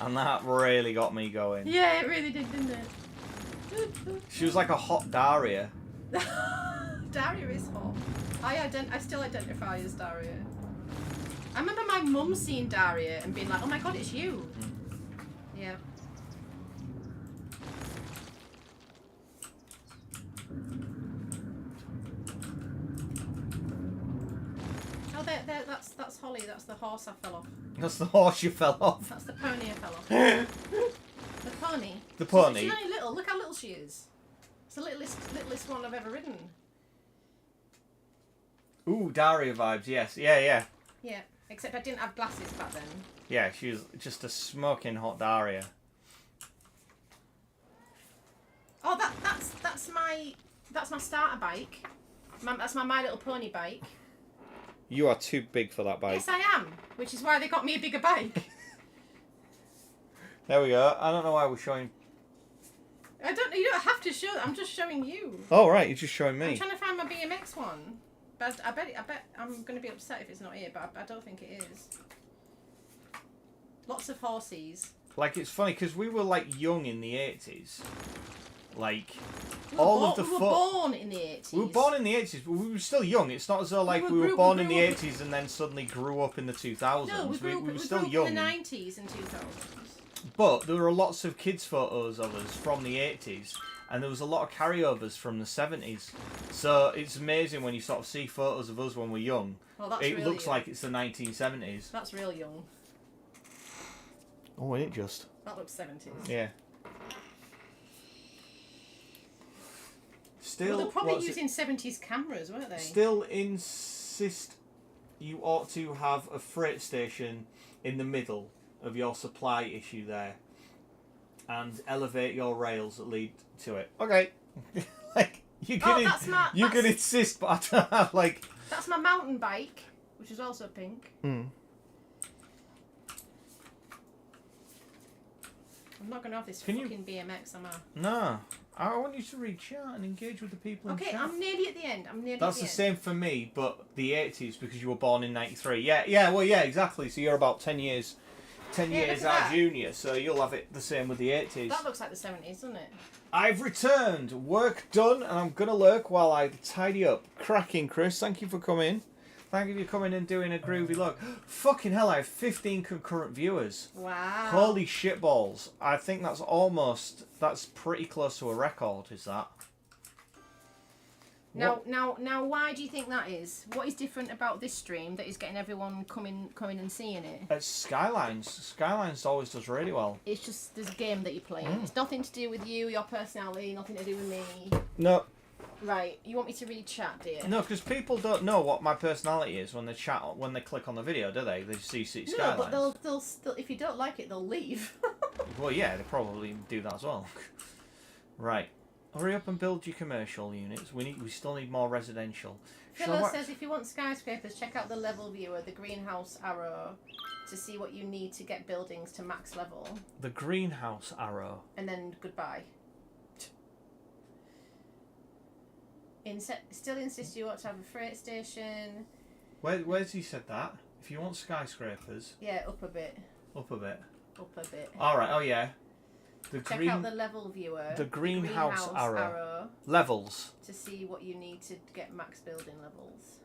S1: And that really got me going.
S4: Yeah, it really did, didn't it?
S1: She was like a hot Daria.
S4: Daria is hot. I still identify as Daria. I remember my mum seeing Daria and being like, "Oh my god, it's you." Yeah. Oh, that's Holly. That's the horse I fell off.
S1: That's the horse you fell off.
S4: That's the pony I fell off. The pony.
S1: The pony?
S4: She's only little. Look how little she is. It's the littlest one I've ever ridden.
S1: Ooh, Daria vibes, yes. Yeah.
S4: Yeah. Except I didn't have glasses back then.
S1: Yeah, she was just a smoking hot Daria.
S4: Oh, that's my starter bike. That's my My Little Pony bike.
S1: You are too big for that bike.
S4: Yes, I am. Which is why they got me a bigger bike.
S1: There we go. I don't know why we're showing...
S4: You don't have to show. I'm just showing you.
S1: Oh, right, you're just showing
S4: I'm
S1: me.
S4: trying to find my BMX one. But I bet I'm going to be upset if it's not here, but I don't think it is. Lots of horses.
S1: Like, it's funny, because we were, like, young in the 80s. Like,
S4: We
S1: we
S4: were born in the 80s.
S1: We were born in the 80s, but we were still young. It's not as though, like, we were born in the 80s and then suddenly grew up in the 2000s.
S4: No, we
S1: were
S4: grew
S1: still
S4: up
S1: young.
S4: in the 90s and 2000s.
S1: But there were lots of kids' photos of us from the 80s, and there was a lot of carryovers from the 70s. So it's amazing when you sort of see photos of us when we're young.
S4: Well, that's
S1: It
S4: really
S1: looks
S4: young.
S1: like it's the 1970s.
S4: That's real young.
S1: Oh, ain't it just?
S4: That looks 70s.
S1: Yeah. Still,
S4: Well, they're probably
S1: what's it-
S4: using 70s cameras, weren't they?
S1: Still insist you ought to have a freight station in the middle of your supply issue there, and elevate your rails that lead to it. Okay. Like you can, you can insist, but I don't have like.
S4: That's my mountain bike, which is also pink.
S1: Mm.
S4: I'm not gonna have this
S1: Can you-
S4: fucking BMX, am I?
S1: No, I want you to read chat and engage with the people
S4: Okay,
S1: in chat.
S4: I'm nearly at the end.
S1: That's the same for me, but the 80s because you were born in 93. Yeah, well, yeah, exactly. So you're about 10 years
S4: look at
S1: our
S4: that.
S1: junior, so you'll have it the same with the 80s.
S4: That looks like the 70s, doesn't it?
S1: I've returned, work done, and I'm gonna lurk while I tidy up. Cracking, Chris. Thank you for coming. Thank you for coming and doing a groovy log. Fucking hell, I have 15 concurrent viewers.
S4: Wow.
S1: Holy shitballs. I think that's pretty close to a record, is that?
S4: Now, why do you think that is? What is different about this stream that is getting everyone coming and seeing it?
S1: It's Skylines. Skylines always does really well.
S4: It's just this game that you're playing.
S1: Mm.
S4: It's nothing to do with you, your personality, nothing to do with me.
S1: No,
S4: Right, you want me to read chat, dear?
S1: no, because people don't know what my personality is when they click on the video, do they? They see Skylines.
S4: No, but they'll still, if you don't like it, they'll leave.
S1: Well, yeah, they probably do that as well. Right. Hurry up and build your commercial units. We still need more residential.
S2: Philo says if you want skyscrapers, check out the level viewer, the greenhouse arrow, to see what you need to get buildings to max level.
S1: The greenhouse arrow.
S2: And then goodbye. Still insist you ought to have a freight station.
S1: Where's he said that? If you want skyscrapers,
S2: Yeah, up a bit.
S1: up a bit.
S2: Up a bit.
S1: Alright, oh yeah.
S2: Check out the level viewer.
S1: the greenhouse arrow.
S2: arrow
S1: Levels.
S2: to see what you need to get max building levels.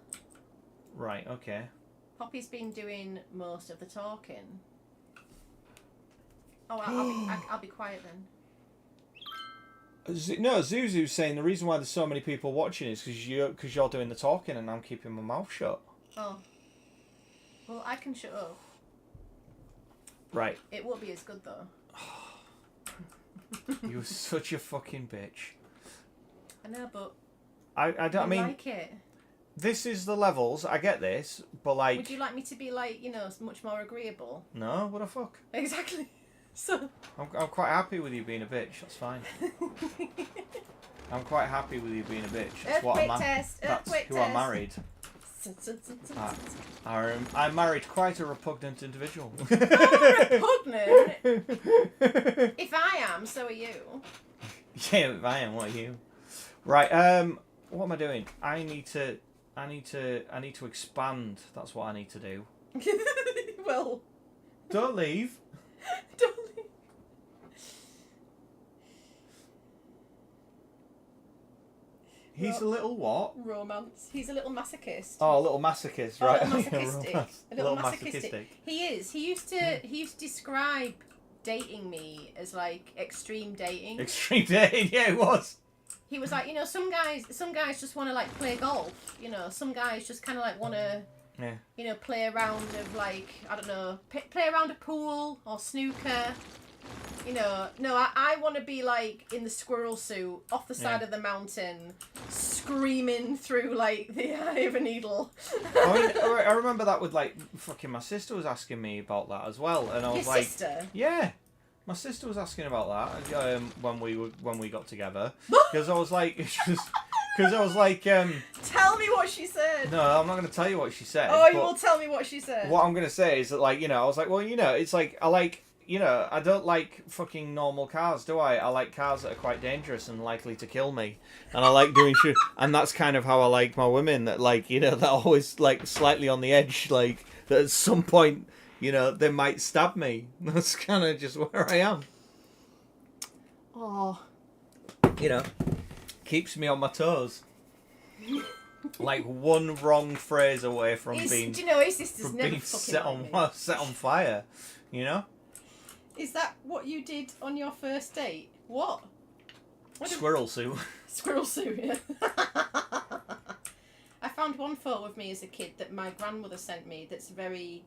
S1: Right, okay.
S2: Poppy's been doing most of the talking. Oh, I'll be quiet then.
S1: No, Zuzu's saying the reason why there's so many people watching is because you're doing the talking and I'm keeping my mouth shut.
S2: Oh. Well, I can shut up.
S1: Right.
S2: It won't be as good though.
S1: You're such a fucking bitch.
S2: I know, but
S1: I don't. I mean,
S2: like it.
S1: this is the levels. I get this, but like.
S2: Would you like me to be like, much more agreeable?
S1: No, what the fuck?
S2: Exactly. So.
S1: I'm quite happy with you being a bitch. That's fine. I'm quite happy with you being a bitch. That's what That's who I married. I married quite a repugnant individual.
S2: Repugnant? If I am, so are you.
S1: Yeah, if I am. What are you? Right. What am I doing? I need to expand. That's what I need to do.
S2: Well.
S1: Don't leave.
S2: Don't leave.
S1: He's a little what?
S2: Romance. He's a little masochist.
S1: Oh, a little masochist, right?
S2: A little masochistic. A little masochistic.
S1: masochistic.
S2: He is. He used to describe dating me as like extreme dating.
S1: Extreme dating, yeah, it was.
S2: He was like, some guys just want to like play golf. Some guys just kind of like want to,
S1: Yeah.
S2: play a round of like, I don't know, play around a pool or snooker. No, I want to be like in the squirrel suit off the side of the mountain, screaming through like the eye of a needle.
S1: I remember that with like fucking my sister was asking me about that as well, and I was
S2: Your
S1: like,
S2: sister?
S1: yeah, my sister was asking about that when we got together because I was like,
S2: Tell me what she said.
S1: no, I'm not going to tell you what she said.
S2: Oh, you
S1: but
S2: will tell me what she said.
S1: What I'm going to say is that I was like, well, it's like I like. I don't like fucking normal cars, do I? I like cars that are quite dangerous and likely to kill me. And I like doing shit. And that's kind of how I like my women, that that always like slightly on the edge, like that at some point, they might stab me. That's kind of just where I am.
S2: Oh.
S1: Keeps me on my toes. Like one wrong phrase away from being,
S2: Do you know his sister's
S1: from
S2: never
S1: being
S2: fucking
S1: set on fire,
S2: Is that what you did on your first date? What
S1: Squirrel suit.
S2: Squirrel suit, yeah. I found one photo of me as a kid that my grandmother sent me that's very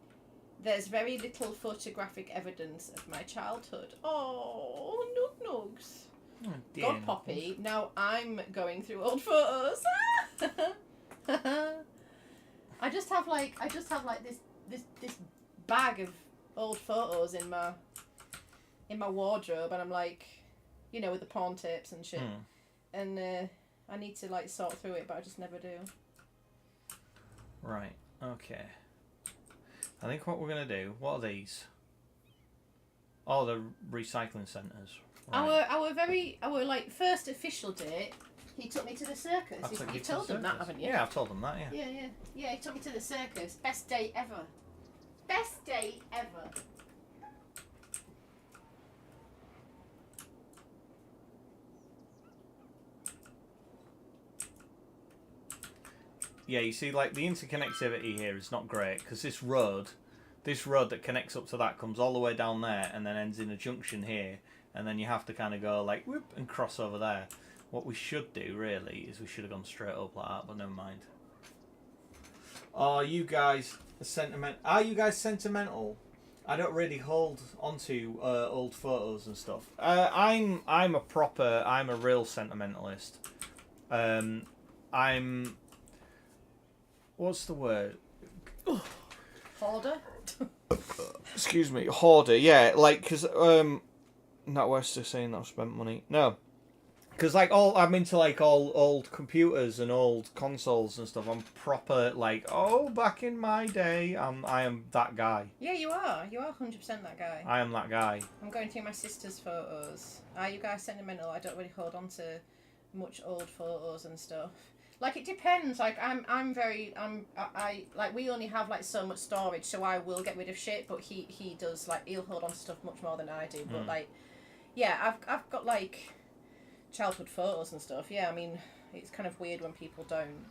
S2: there's very little photographic evidence of my childhood. Oh, nugs.
S1: Oh, dear.
S2: God, Poppy. Now I'm going through old photos. I just have like this bag of old photos in my wardrobe, and I'm like, you know, with the porn tapes and shit. And I need to like sort through it, but I just never do.
S1: Right. Okay. I think what we're gonna do. What are these? Oh, the recycling centres. Right.
S2: Our like first official date. He took me to the circus.
S1: I took
S2: You
S1: you to
S2: told
S1: the
S2: them that,
S1: circus.
S2: haven't you?
S1: Yeah, I've told them that. Yeah.
S2: Yeah. He took me to the circus. Best date ever. Best date ever.
S1: Yeah, you see, like, the interconnectivity here is not great, because this road that connects up to that comes all the way down there and then ends in a junction here, and then you have to kind of go, like, whoop, and cross over there. What we should do, really, is we should have gone straight up like that, but never mind. Are you guys sentimental? I don't really hold onto old photos and stuff. I'm a real sentimentalist. What's the word?
S2: Hoarder.
S1: Excuse me, hoarder. Yeah, like, because not Wester saying that I've spent money. No, because like I'm into like all old computers and old consoles and stuff. I'm proper like, oh, back in my day, I am that guy.
S2: Yeah, you are. You are 100% that guy.
S1: I am that guy.
S2: I'm going through my sister's photos. Are you guys sentimental? I don't really hold on to much old photos and stuff. Like, it depends. Like, I like, we only have like so much storage, so I will get rid of shit, but he does, like, he'll hold on to stuff much more than I do. But like, yeah, I've got like childhood photos and stuff. Yeah, I mean, it's kind of weird when people don't.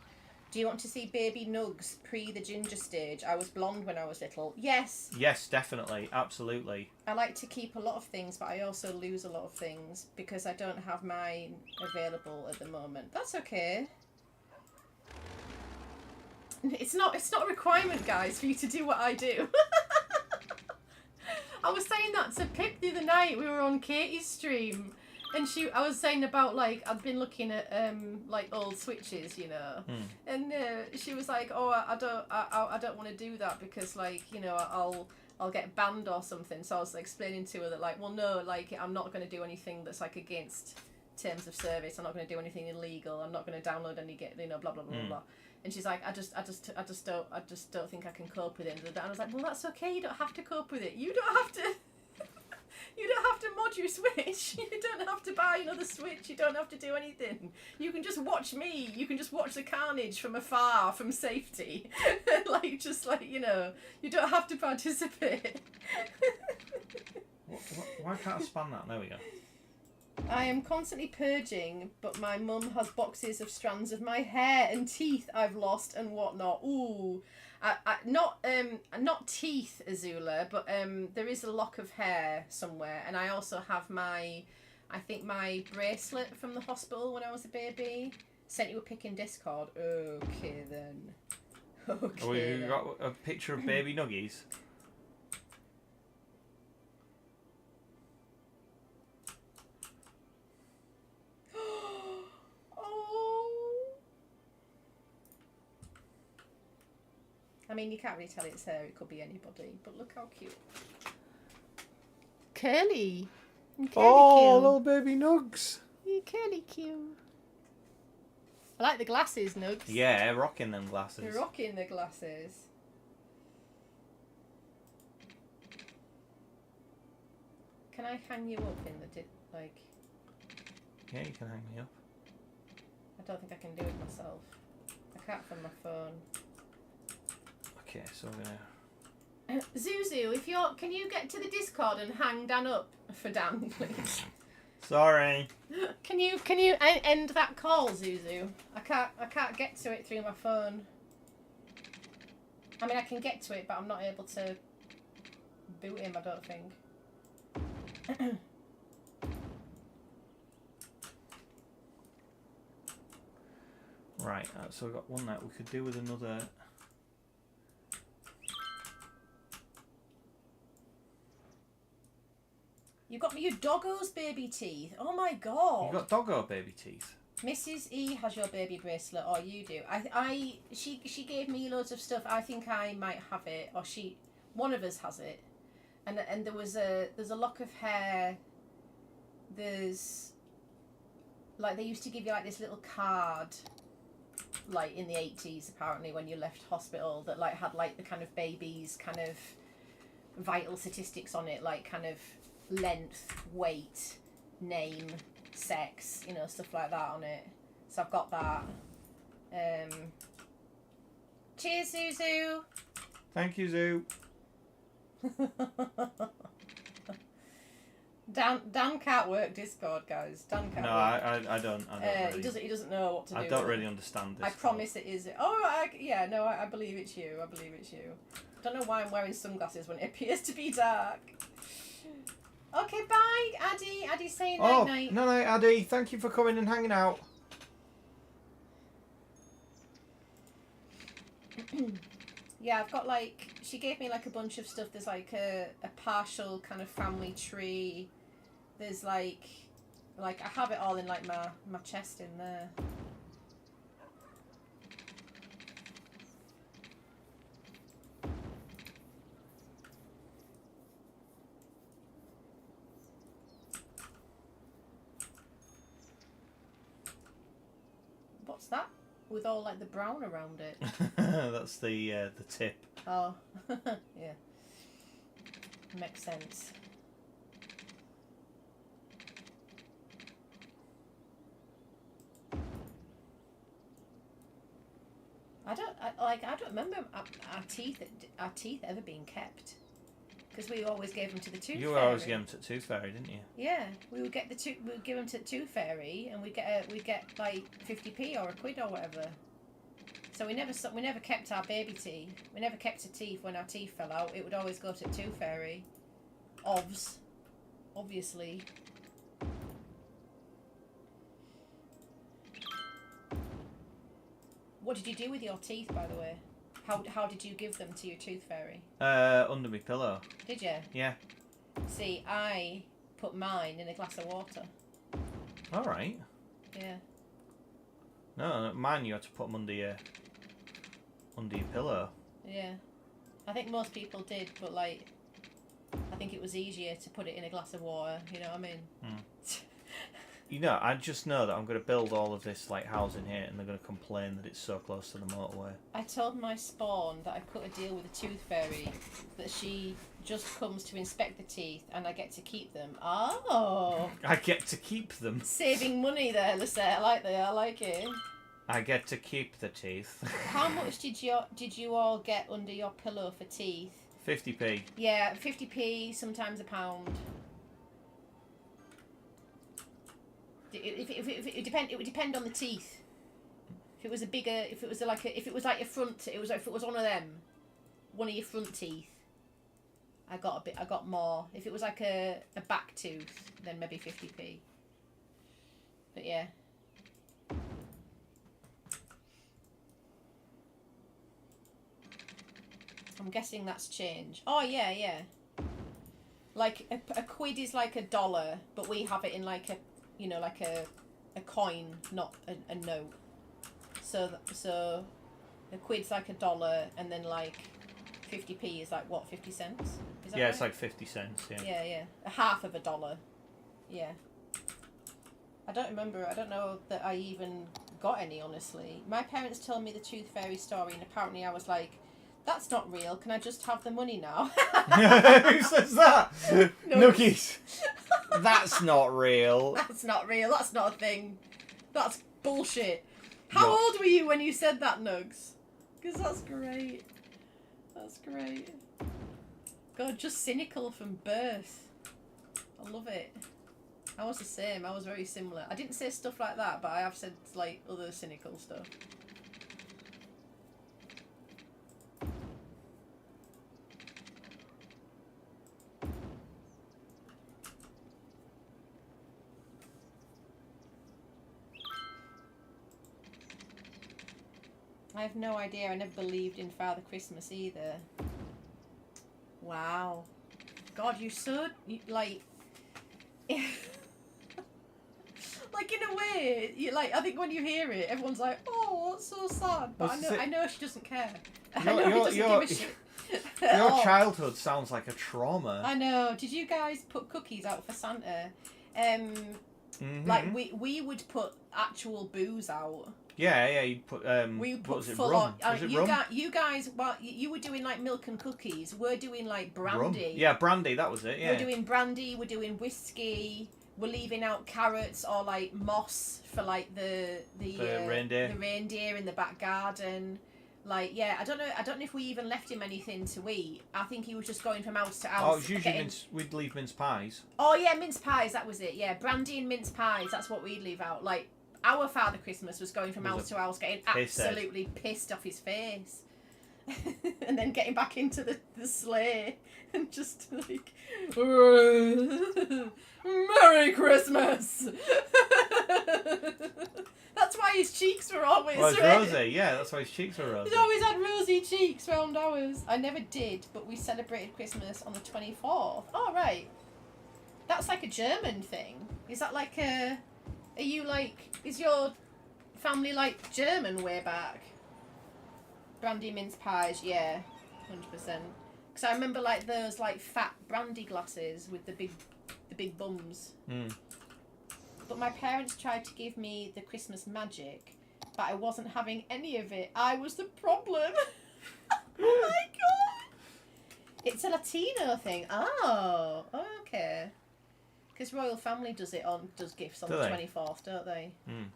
S2: Do you want to see baby Nugs pre the ginger stage? I was blonde when I was little. Yes.
S1: Yes, definitely, absolutely.
S2: I like to keep a lot of things, but I also lose a lot of things because I don't have mine available at the moment. That's okay. It's not a requirement, guys, for you to do what I do. I was saying that to Pip the other night. We were on Katie's stream, and I was saying about, like, I've been looking at like old Switches, you know, and she was like, oh, I don't want to do that because, like, you know, I'll get banned or something. So I was explaining to her that, like, well, no, like, I'm not going to do anything that's like against terms of service. I'm not going to do anything illegal. I'm not going to download any blah blah blah blah. And she's like, I just don't think I can cope with it. And I was like, well, that's okay. You don't have to cope with it. You don't have to. You don't have to mod your Switch. You don't have to buy another Switch. You don't have to do anything. You can just watch me. You can just watch the carnage from afar, from safety. Like, just like, you know, you don't have to participate.
S1: Why can't I span that? There we go.
S2: I am constantly purging, but my mum has boxes of strands of my hair and teeth I've lost and whatnot. Ooh, not teeth, Azula, but there is a lock of hair somewhere, and I also have my bracelet from the hospital when I was a baby. Sent you a pic in Discord. Okay then. Okay.
S1: Oh, you got a picture of baby Nuggies.
S2: I mean, you can't really tell it's her. It could be anybody. But look how cute.
S4: Curly.
S1: Oh, little baby Nugs.
S4: You're curly cute. I like the glasses, Nugs.
S1: Yeah, rocking them glasses.
S2: You're rocking the glasses. Can I hang you up in the like?
S1: Yeah, you can hang me up.
S2: I don't think I can do it myself. I can't from my phone.
S1: Okay, so we're gonna.
S2: Zuzu, can you get to the Discord and hang Dan up for Dan, please?
S1: Sorry.
S2: Can you end that call, Zuzu? I can't get to it through my phone. I mean, I can get to it, but I'm not able to boot him, I don't think.
S1: Right, so we've got one that we could do with another.
S2: You got me your doggo's baby teeth. Oh my god.
S1: You got doggo baby teeth.
S2: Mrs. E has your baby bracelet, or you do. She gave me loads of stuff. I think I might have it, or one of us has it. And there's a lock of hair. There's like they used to give you like this little card, like in the 80s apparently when you left hospital, that like had like the kind of baby's kind of vital statistics on it, like kind of length, weight, name, sex, you know, stuff like that on it. So I've got that. Cheers, Zuzu.
S1: Thank you, Zoo.
S2: Dan can't work Discord, guys. Dan can't.
S1: No,
S2: work.
S1: I don't.
S2: He doesn't know what to do.
S1: I don't really understand this.
S2: I promise it is. Oh, I believe it's you. I believe it's you. Don't know why I'm wearing sunglasses when it appears to be dark. Okay, bye, Addy. Addy's saying night night.
S1: No, Addy. Thank you for coming and hanging out.
S2: Yeah, I've got like, she gave me like a bunch of stuff. There's like a partial kind of family tree. There's like I have it all in like my chest in there. What's that? With all like the brown around it.
S1: That's the tip.
S2: Oh, yeah. Makes sense. I don't remember our teeth ever being kept, because we always gave them to the tooth fairy.
S1: You always gave them to Tooth Fairy, didn't you?
S2: Yeah, we would give them to the tooth fairy, and we'd get like 50p or a quid or whatever. So we never kept our baby teeth. We never kept a teeth when our teeth fell out. It would always go to the tooth fairy. Obviously. What did you do with your teeth, by the way? How did you give them to your tooth fairy?
S1: Under my pillow.
S2: Did you?
S1: Yeah.
S2: See, I put mine in a glass of water.
S1: All right.
S2: Yeah.
S1: No, mine you had to put them under your pillow.
S2: Yeah. I think most people did, but like, I think it was easier to put it in a glass of water. You know what I mean?
S1: Mm. You know, I just know that I'm going to build all of this like housing here, and they're going to complain that it's so close to the motorway.
S2: I told my spawn that I cut a deal with the tooth fairy, that she just comes to inspect the teeth, and I get to keep them. Oh.
S1: I get to keep them.
S2: Saving money there, Lisette. I like it.
S1: I get to keep the teeth.
S2: How much did you all get under your pillow for teeth?
S1: 50p.
S2: Yeah, 50p, sometimes £1. It would depend on the teeth. If it was like your front, if it was one of your front teeth, I got more. If it was like a back tooth, then maybe 50p. But yeah. I'm guessing that's change. Oh yeah, yeah. Like a quid is like $1, but we have it in like a, you know, like a coin, not a note. So a quid's like $1, and then like 50p is like what, 50 cents? Is that
S1: Yeah,
S2: right?
S1: it's like 50 cents. Yeah.
S2: Yeah, yeah. A half of $1. Yeah. I don't remember. I don't know that I even got any, honestly. My parents told me the tooth fairy story, and apparently I was like, that's not real. Can I just have the money now?
S1: Who says that?
S2: No.
S1: Nookies. That's not real.
S2: That's not real. That's not a thing. That's bullshit. How
S1: What?
S2: old were you when you said that, Nugs? Because that's great. That's great. God, just cynical from birth. I love it. I was the same. I was very similar. I didn't say stuff like that, but I have said like other cynical stuff. I have no idea. I never believed in Father Christmas either. Wow. God, like,
S4: Like in a way, you like. I think when you hear it, everyone's like, "Oh, that's so sad." But I know she doesnn't care. I know she doesn't give a shit.
S1: Your
S4: Oh,
S1: childhood sounds like a trauma.
S4: I know. Did you guys put cookies out for Santa?
S1: Mhm.
S4: Like we would put actual booze out.
S1: Yeah, you'd put
S4: We would
S1: what
S4: put
S1: was it,
S4: full
S1: rum?
S4: on.
S1: Was it
S4: you
S1: rum?
S4: you guys, well, you were doing like milk and cookies. We're doing like brandy.
S1: Rum. Yeah, brandy, that was it, yeah.
S4: We're doing brandy. We're doing whiskey. We're leaving out carrots or like moss for like the
S1: reindeer.
S4: The reindeer in the back garden. Like, yeah, I don't know if we even left him anything to eat. I think he was just going from house to house.
S1: Oh, it was usually
S4: getting...
S1: we'd leave mince pies.
S4: Oh yeah, mince pies. That was it. Yeah, brandy and mince pies. That's what we'd leave out. Like our Father Christmas was going from house to house, getting absolutely pissed off his face, and then getting back into the sleigh and just like, Merry Christmas. That's why his cheeks were always
S1: Well, it's
S4: red.
S1: rosy, yeah, that's why his cheeks were rosy.
S4: He's always had rosy cheeks round ours. I never did, but we celebrated Christmas on the 24th. Oh, right. That's like a German thing. Is that like a... Are you like... Is your family like German way back? Brandy mince pies, yeah. 100%. Because I remember like those like fat brandy glasses with the big bums.
S1: Mm.
S4: But my parents tried to give me the Christmas magic, but I wasn't having any of it. I was the problem. Oh my god! It's a Latino thing. Oh, okay. Because Royal Family does gifts on the 24th, don't they?
S1: Mm.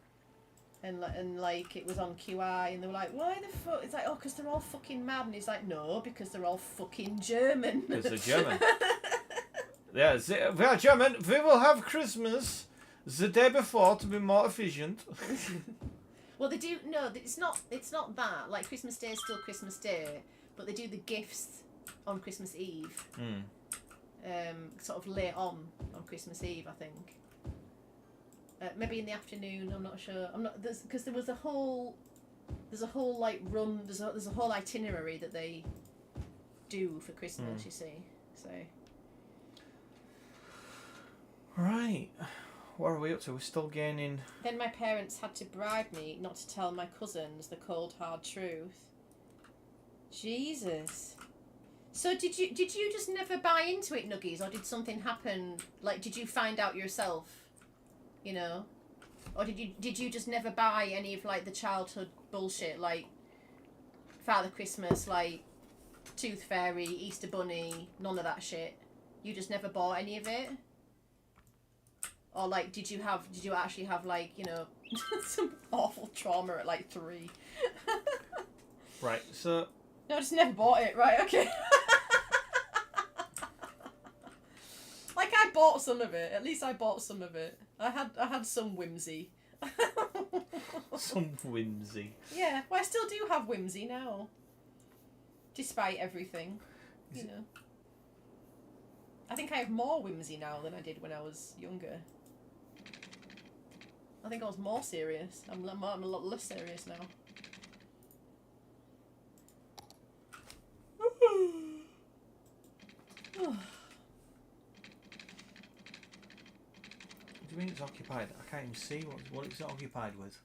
S4: And like it was on QI, and they were like, "Why the fuck?" It's like, "Oh, because they're all fucking mad." And he's like, "No, because they're all fucking German."
S1: Because they're German. Yeah, we are German. We will have Christmas the day before to be more efficient.
S4: Well, they do. No, it's not that. Like Christmas Day is still Christmas Day, but they do the gifts on Christmas Eve.
S1: Mm.
S4: Sort of late on Christmas Eve, I think. Maybe in the afternoon. I'm not sure. I'm not because there's a whole like run. There's a whole itinerary that they do for Christmas. You see, so.
S1: Right. What are we up to? We're still gaining.
S4: Then my parents had to bribe me not to tell my cousins the cold hard truth. Jesus. So did you just never buy into it, Nuggies, or did something happen? Like, did you find out yourself? You know, or did you just never buy any of like the childhood bullshit, like Father Christmas, like Tooth Fairy, Easter Bunny, none of that shit? You just never bought any of it? Or like, did you actually have like, you know, some awful trauma at like 3?
S1: Right, so.
S4: No, I just never bought it. Right, okay. Like I bought some of it. At least I bought some of it. I had some whimsy.
S1: Some whimsy.
S4: Yeah, well, I still do have whimsy now. Despite everything, you know. I think I have more whimsy now than I did when I was younger. I think I was more serious. I'm a lot less serious now.
S1: Do you mean it's occupied? I can't even see what it's occupied with.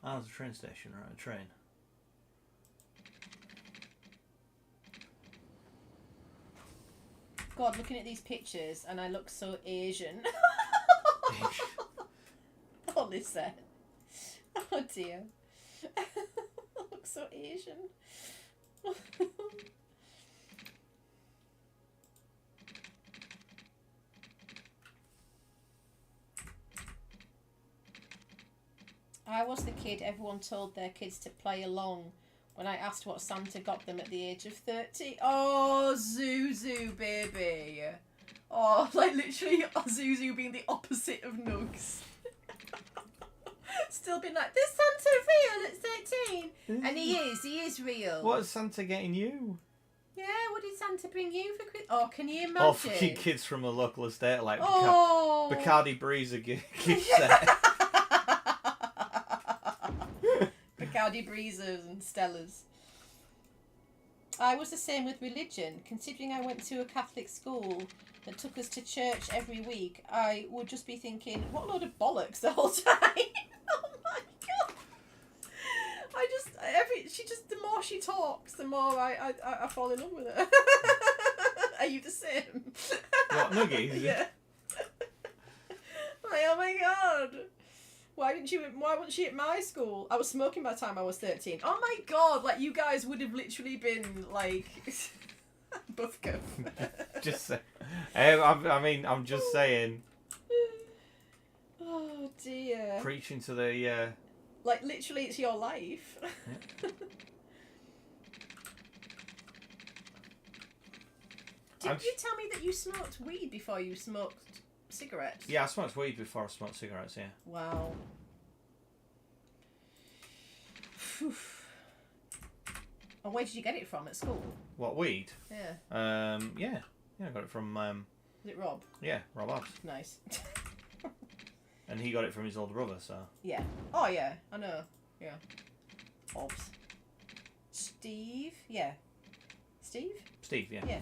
S1: Ah, there's a train station, right? A train.
S4: God, looking at these pictures, and I look so Asian. Oh, Lisa. Oh dear. I look so Asian. I was the kid everyone told their kids to play along when I asked what Santa got them at the age of 30. Oh, Zuzu, baby. Oh, like literally Zuzu being the opposite of Nugs. Still being like, this Santa real at 13? And he is real.
S1: What is Santa getting you?
S4: Yeah, what did Santa bring you for Christmas? Oh, can you imagine?
S1: Oh, fucking kids from a local estate like
S4: Oh.
S1: Bacardi Breezer gift set.
S4: Bacardi Breezers and Stellas.
S2: I was the same with religion. Considering I went to a Catholic school that took us to church every week, I would just be thinking, what a load of bollocks the whole time. Oh my god. The more she talks, the more I fall in love with her. Are you the same?
S1: What, Nuggies?
S2: Yeah. Like, oh my god. Why wasn't she at my school? I was smoking by the time I was 13. Oh my god, like you guys would have literally been like buffco.
S1: Just say. I'm just saying.
S2: Oh dear.
S1: Preaching to the.
S2: Like literally, it's your life. Didn't you tell me that you smoked weed before you smoked cigarettes?
S1: Yeah, I smoked weed before I smoked cigarettes. Yeah.
S2: Wow. And where did you get it from at school?
S1: What, weed?
S2: Yeah.
S1: Yeah, I got it from
S2: Is it Rob?
S1: yeah, Rob Hobbs,
S2: Nice.
S1: and he got it from his older brother. So
S2: Yeah. Oh yeah, I know. Yeah. Hobbs. Steve? Yeah. Steve?
S1: Steve, yeah,
S2: Yeah.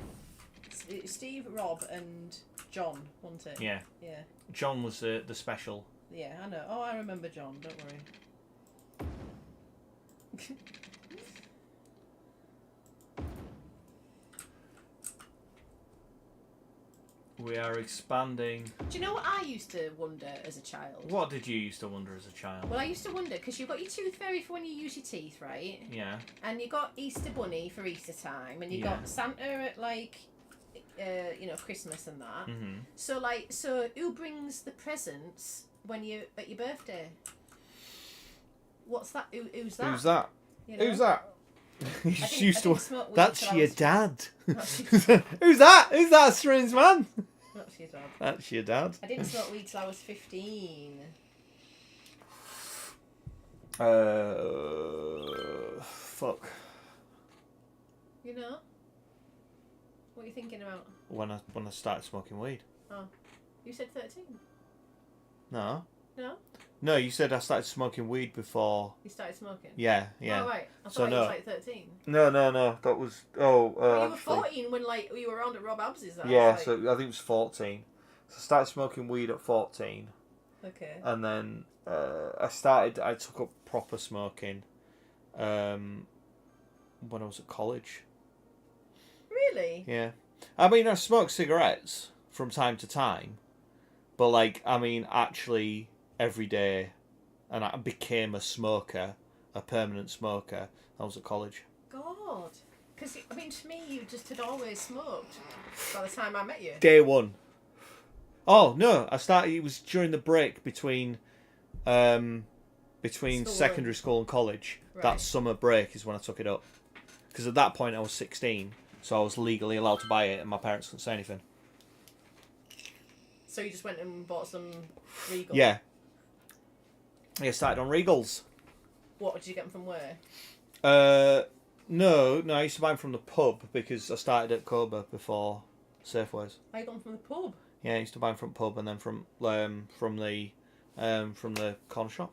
S2: Steve, Rob, and John, wasn't it?
S1: yeah.
S2: Yeah.
S1: John was the special.
S2: Yeah, I know. Oh, I remember John. Don't worry.
S1: We are expanding.
S2: Do you know what I used to wonder as a child?
S1: What did you used to wonder as a child?
S2: Well, I used to wonder because you've got your tooth fairy for when you use your teeth, right?
S1: Yeah.
S2: And you got Easter Bunny for Easter time, and you
S1: Yeah.
S2: got Santa at like, Christmas and that.
S1: Mhm.
S2: So who brings the presents when you at your birthday? What's that? Who's that?
S1: Who's that?
S2: You know?
S1: Who's that?
S2: I didn't smoke weed
S1: That's
S2: till I
S1: your
S2: was-
S1: dad.
S2: That's
S1: Who's that? Who's that strange man?
S2: That's your dad.
S1: That's your dad.
S2: I didn't smoke weed till I was 15.
S1: Fuck.
S2: You know? What are you thinking about?
S1: When I started smoking weed.
S2: You said 13.
S1: No.
S2: No?
S1: No, you said I started smoking weed before.
S2: You started smoking?
S1: Yeah, yeah.
S2: Oh, right. I
S1: So
S2: thought you
S1: no.
S2: was like 13.
S1: No. That was
S2: Well, you were
S1: actually-
S2: 14 when like you were around at Rob Abbs's.
S1: Yeah,
S2: Like...
S1: so I think it was 14. So I started smoking weed at 14,
S2: Okay.
S1: and then I took up proper smoking when I was at college.
S2: Really?
S1: Yeah. I mean, I smoked cigarettes from time to time, but like, I mean, actually every day, and I became a smoker, a permanent smoker. I was at college.
S2: God. Because, I mean, to me, you just had always smoked by the time I met you.
S1: Day one. Oh no! I started. It was during the break between
S2: School
S1: secondary school and college.
S2: Right.
S1: That summer break is when I took it up. Because at that point I was 16, so I was legally allowed to buy it, and my parents couldn't say anything.
S2: So you just went and bought some Regal?
S1: Yeah. I started on Regals.
S2: What, did you get them from where?
S1: No, I used to buy them from the pub because I started at Cobra before Safeways.
S2: I got them from the pub.
S1: Yeah, I used to buy them from pub and then from the corner shop.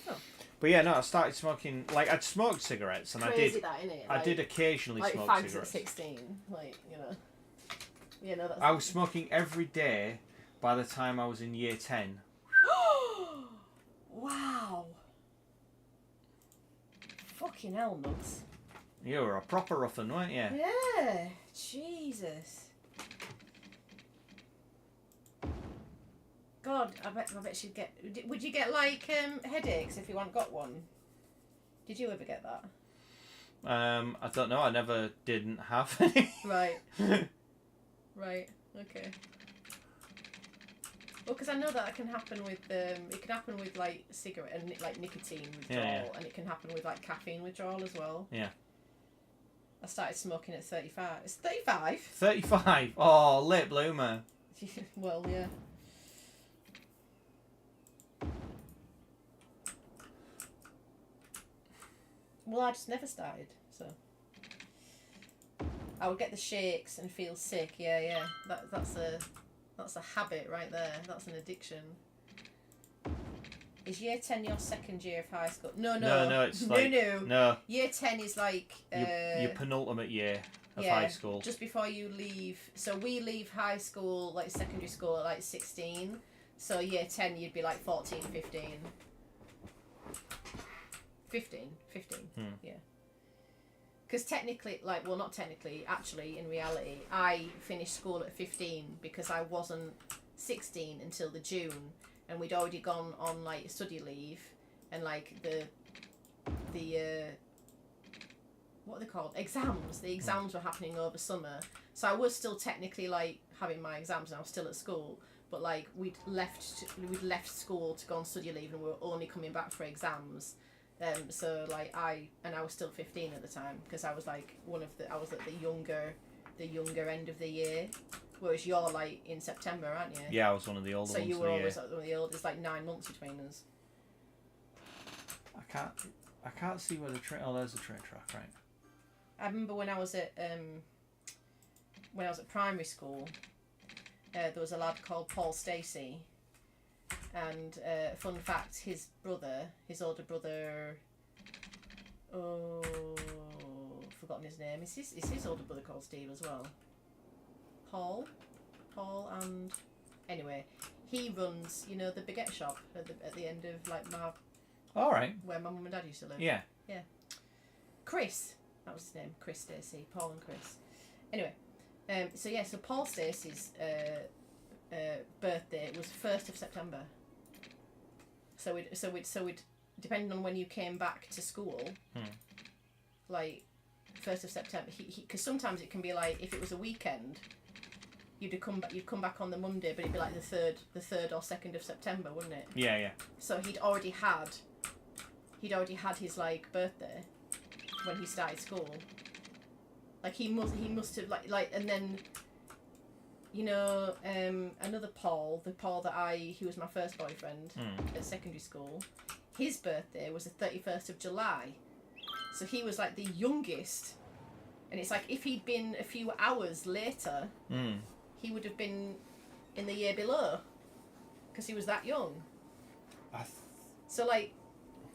S2: Oh.
S1: But yeah, no, I started smoking. Like, I'd smoked cigarettes, and
S2: Crazy
S1: I did.
S2: that, innit?
S1: I did occasionally
S2: like
S1: smoke
S2: fags
S1: cigarettes.
S2: at 16, like, you know. Yeah, no, that's...
S1: I was smoking every day by the time I was in year 10.
S2: Wow. Fucking hell, nuts.
S1: You were a proper ruffin, weren't you?
S2: Yeah. Jesus. God, I bet she'd get... Would you get, like, headaches if you hadn't got one? Did you ever get that?
S1: I don't know. I never didn't have any.
S2: Right. Right. Okay. Well, because I know that can happen with it can happen with like cigarette and like nicotine withdrawal,
S1: Yeah.
S2: and it can happen with like caffeine withdrawal as well.
S1: Yeah.
S2: I started smoking at 35. It's 35.
S1: 35. Oh, late bloomer.
S2: Well, yeah. Well, I just never started, so. I would get the shakes and feel sick. Yeah. That's a habit right there. That's an addiction. Is year 10 your second year of high school? No.
S1: No, it's like no.
S2: Year 10 is like
S1: Your penultimate year of
S2: yeah,
S1: high school.
S2: just before you leave. So we leave high school, like secondary school, at like 16. So year 10, you'd be like 14, 15. 15. Yeah. Because technically, like, well, not technically, actually, in reality, I finished school at 15 because I wasn't 16 until the June, and we'd already gone on like study leave, and like the what are they called? Exams. The exams were happening over summer, so I was still technically like having my exams, and I was still at school. But like we'd left school to go on study leave, and we were only coming back for exams. So like I was still 15 at the time because I was like I was at the younger end of the year, whereas you're like in September, aren't you?
S1: Yeah, I was one of the older ones.
S2: So you were
S1: of the
S2: always
S1: year.
S2: like one of the oldest, like 9 months between us.
S1: I can't see where the train. Oh, there's the train track, right?
S2: I remember when I was at primary school, there was a lad called Paul Stacey, and fun fact, his older brother, I've forgotten his name. Is his older brother called Steve as well? Paul, and anyway, he runs, you know, the baguette shop at the end of like
S1: All right.
S2: where my mum and dad used to live.
S1: Yeah.
S2: Chris, that was his name, Chris Stacey, Paul and Chris. Anyway, so Paul Stacey's birthday was 1st of September. So we'd depending on when you came back to school, like 1st of September. Because sometimes it can be like if it was a weekend, you'd come back on the Monday, but it'd be like the 3rd or 2nd of September, wouldn't it?
S1: Yeah.
S2: So he'd already had his like birthday when he started school. Like he must have like and then, you know, another Paul, the Paul he was my first boyfriend at secondary school. His birthday was the 31st of July, so he was like the youngest. And it's like if he'd been a few hours later, he would have been in the year below, because he was that young. So like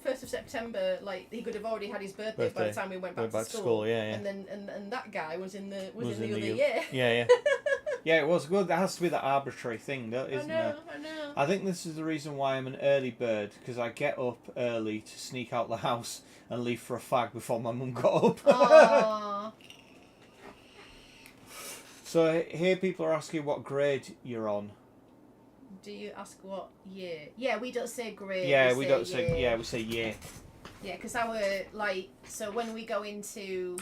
S2: 1st of September, like he could have already had his birthday by the time we went back to school.
S1: Yeah.
S2: And then and that guy was in the other year.
S1: Yeah. Yeah, it was good. There has to be that arbitrary thing, though, isn't there?
S2: I know.
S1: I think this is the reason why I'm an early bird, because I get up early to sneak out the house and leave for a fag before my mum got up.
S2: Aww.
S1: So here people are asking what grade you're on.
S2: Do you ask what year? Yeah, we don't say grade.
S1: Yeah,
S2: we
S1: don't
S2: say
S1: say.
S2: year.
S1: Yeah, we say year.
S2: Yeah, because our like so when we go into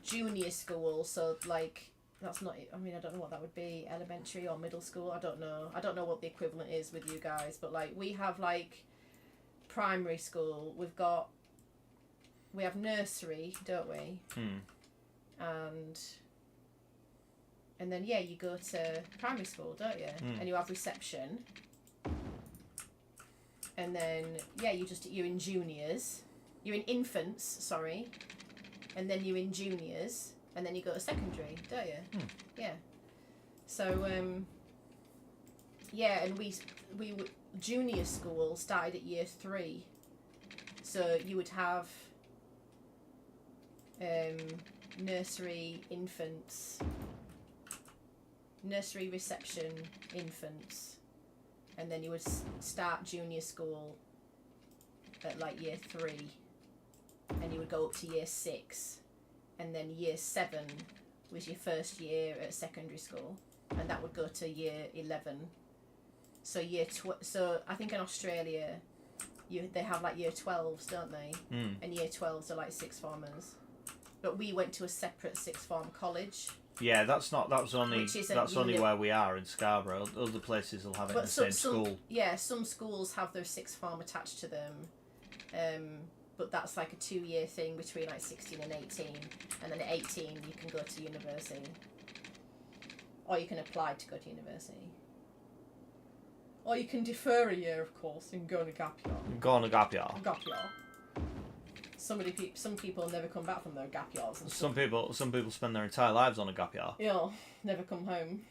S2: junior school, so like that's not. I mean, I don't know what that would be. Elementary or middle school? I don't know. I don't know what the equivalent is with you guys, but like we have like primary school. We have nursery, don't we? And then you go to primary school, don't you? And you have reception. And then you're in juniors. You're in infants, sorry. And then you're in juniors, and then you go to secondary, don't you? Yeah. So and we junior school started at year 3. So you would have nursery, infants, nursery, reception, infants, and then you would start junior school at like year 3, and you would go up to year 6, and then year 7 was your first year at secondary school, and that would go to year 11. So so I think in Australia they have like year 12s, don't they? And year 12s are like 6th formers. But we went to a separate 6th form college. Yeah,
S1: that's only where we are in Scarborough. Other places will have it in the same school.
S2: Yeah, some schools have their 6th form attached to them. But that's like a 2-year thing between like 16 and 18. And then at 18 you can go to university. Or you can apply to go to university. Or you can defer a year, of course, and go on a gap year.
S1: Go on a gap year.
S2: Gap year. Some people never come back from their gap years. And
S1: some people spend their entire lives on a gap year.
S2: Yeah, never come home.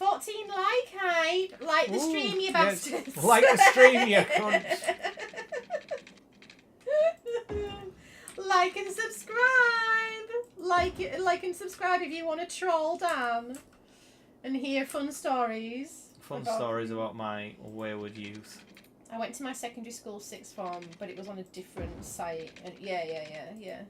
S2: 14 like the stream, you
S1: yes.
S2: bastards.
S1: Like the stream, you cunt.
S2: Like and subscribe. Like and subscribe if you want to troll Dan and hear fun stories.
S1: Fun stories about my wayward youth.
S2: I went to my secondary school sixth form, but it was on a different site. And yeah.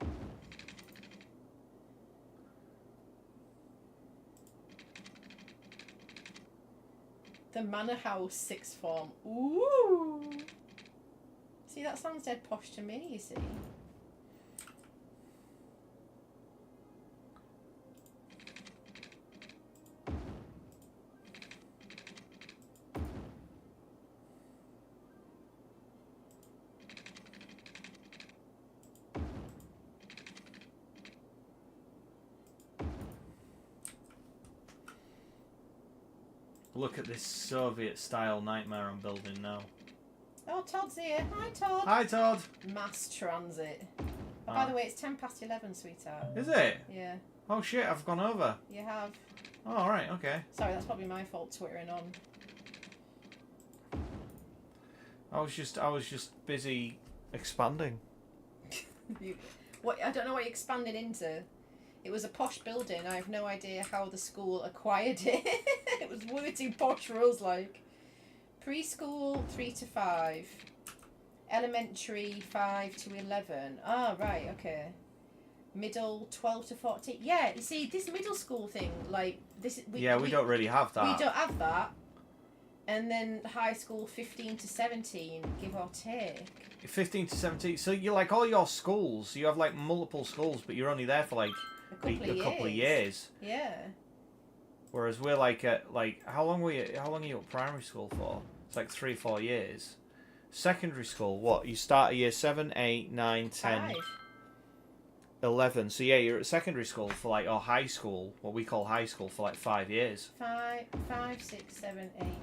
S2: The Manor House sixth form. Ooh. See, that sounds dead posh to me, you see.
S1: Look at this Soviet-style nightmare I'm building now.
S2: Oh, Todd's here. Hi, Todd.
S1: Hi, Todd.
S2: Mass transit. Oh, by the way, it's 11:10, sweetheart.
S1: Is it?
S2: Yeah,
S1: Oh shit! I've gone over.
S2: you have.
S1: Oh, all right. Okay.
S2: Sorry, that's probably my fault twittering on.
S1: I was just busy expanding.
S2: What? I don't know what you're expanding into. It was a posh building. I have no idea how the school acquired it. It was way too posh for us, like. Preschool 3 to 5. Elementary 5 to 11. Ah, right, okay. Middle 12 to 14. Yeah, you see, this middle school thing, like this.
S1: We don't really have that.
S2: We don't have that. And then high school 15 to 17, give or take.
S1: 15 to 17. So you're like all your schools. You have like multiple schools, but you're only there for like a couple of years.
S2: Yeah.
S1: Whereas we're like at how long are you at primary school for? It's like 3-4 years. Secondary school, what? You start at year 7, 8, 9, 10,
S2: 5.
S1: 11. So yeah, you're at secondary school for like, or high school, what we call high school, for like 5 years.
S2: 5, 6, 7, 8, 9,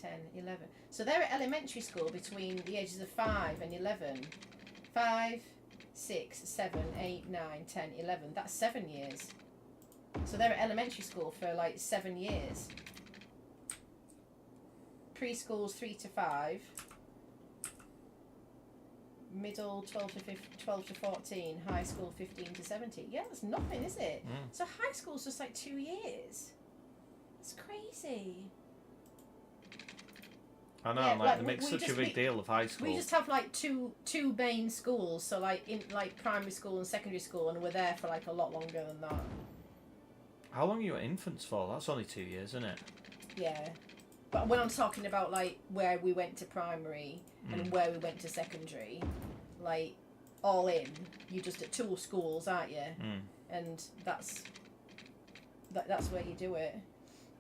S2: 10, 11. So they're at elementary school between the ages of 5 and 11. 5, 6, 7, 8, 9, 10, 11. That's 7 years. So they're at elementary school for like 7 years. Preschool's 3 to 5. Middle 12 to 14. High school 15 to 17. Yeah, that's nothing, is it? So high school's just like 2 years. It's crazy.
S1: I know,
S2: Yeah,
S1: like they make such a big deal of high school.
S2: We just have like two main schools, so like in like primary school and secondary school, and we're there for like a lot longer than that.
S1: How long are you at infants for? That's only 2 years, isn't it?
S2: Yeah. But when I'm talking about like where we went to primary and where we went to secondary, like all in, you're just at 2 schools, aren't you? And that's where you do it.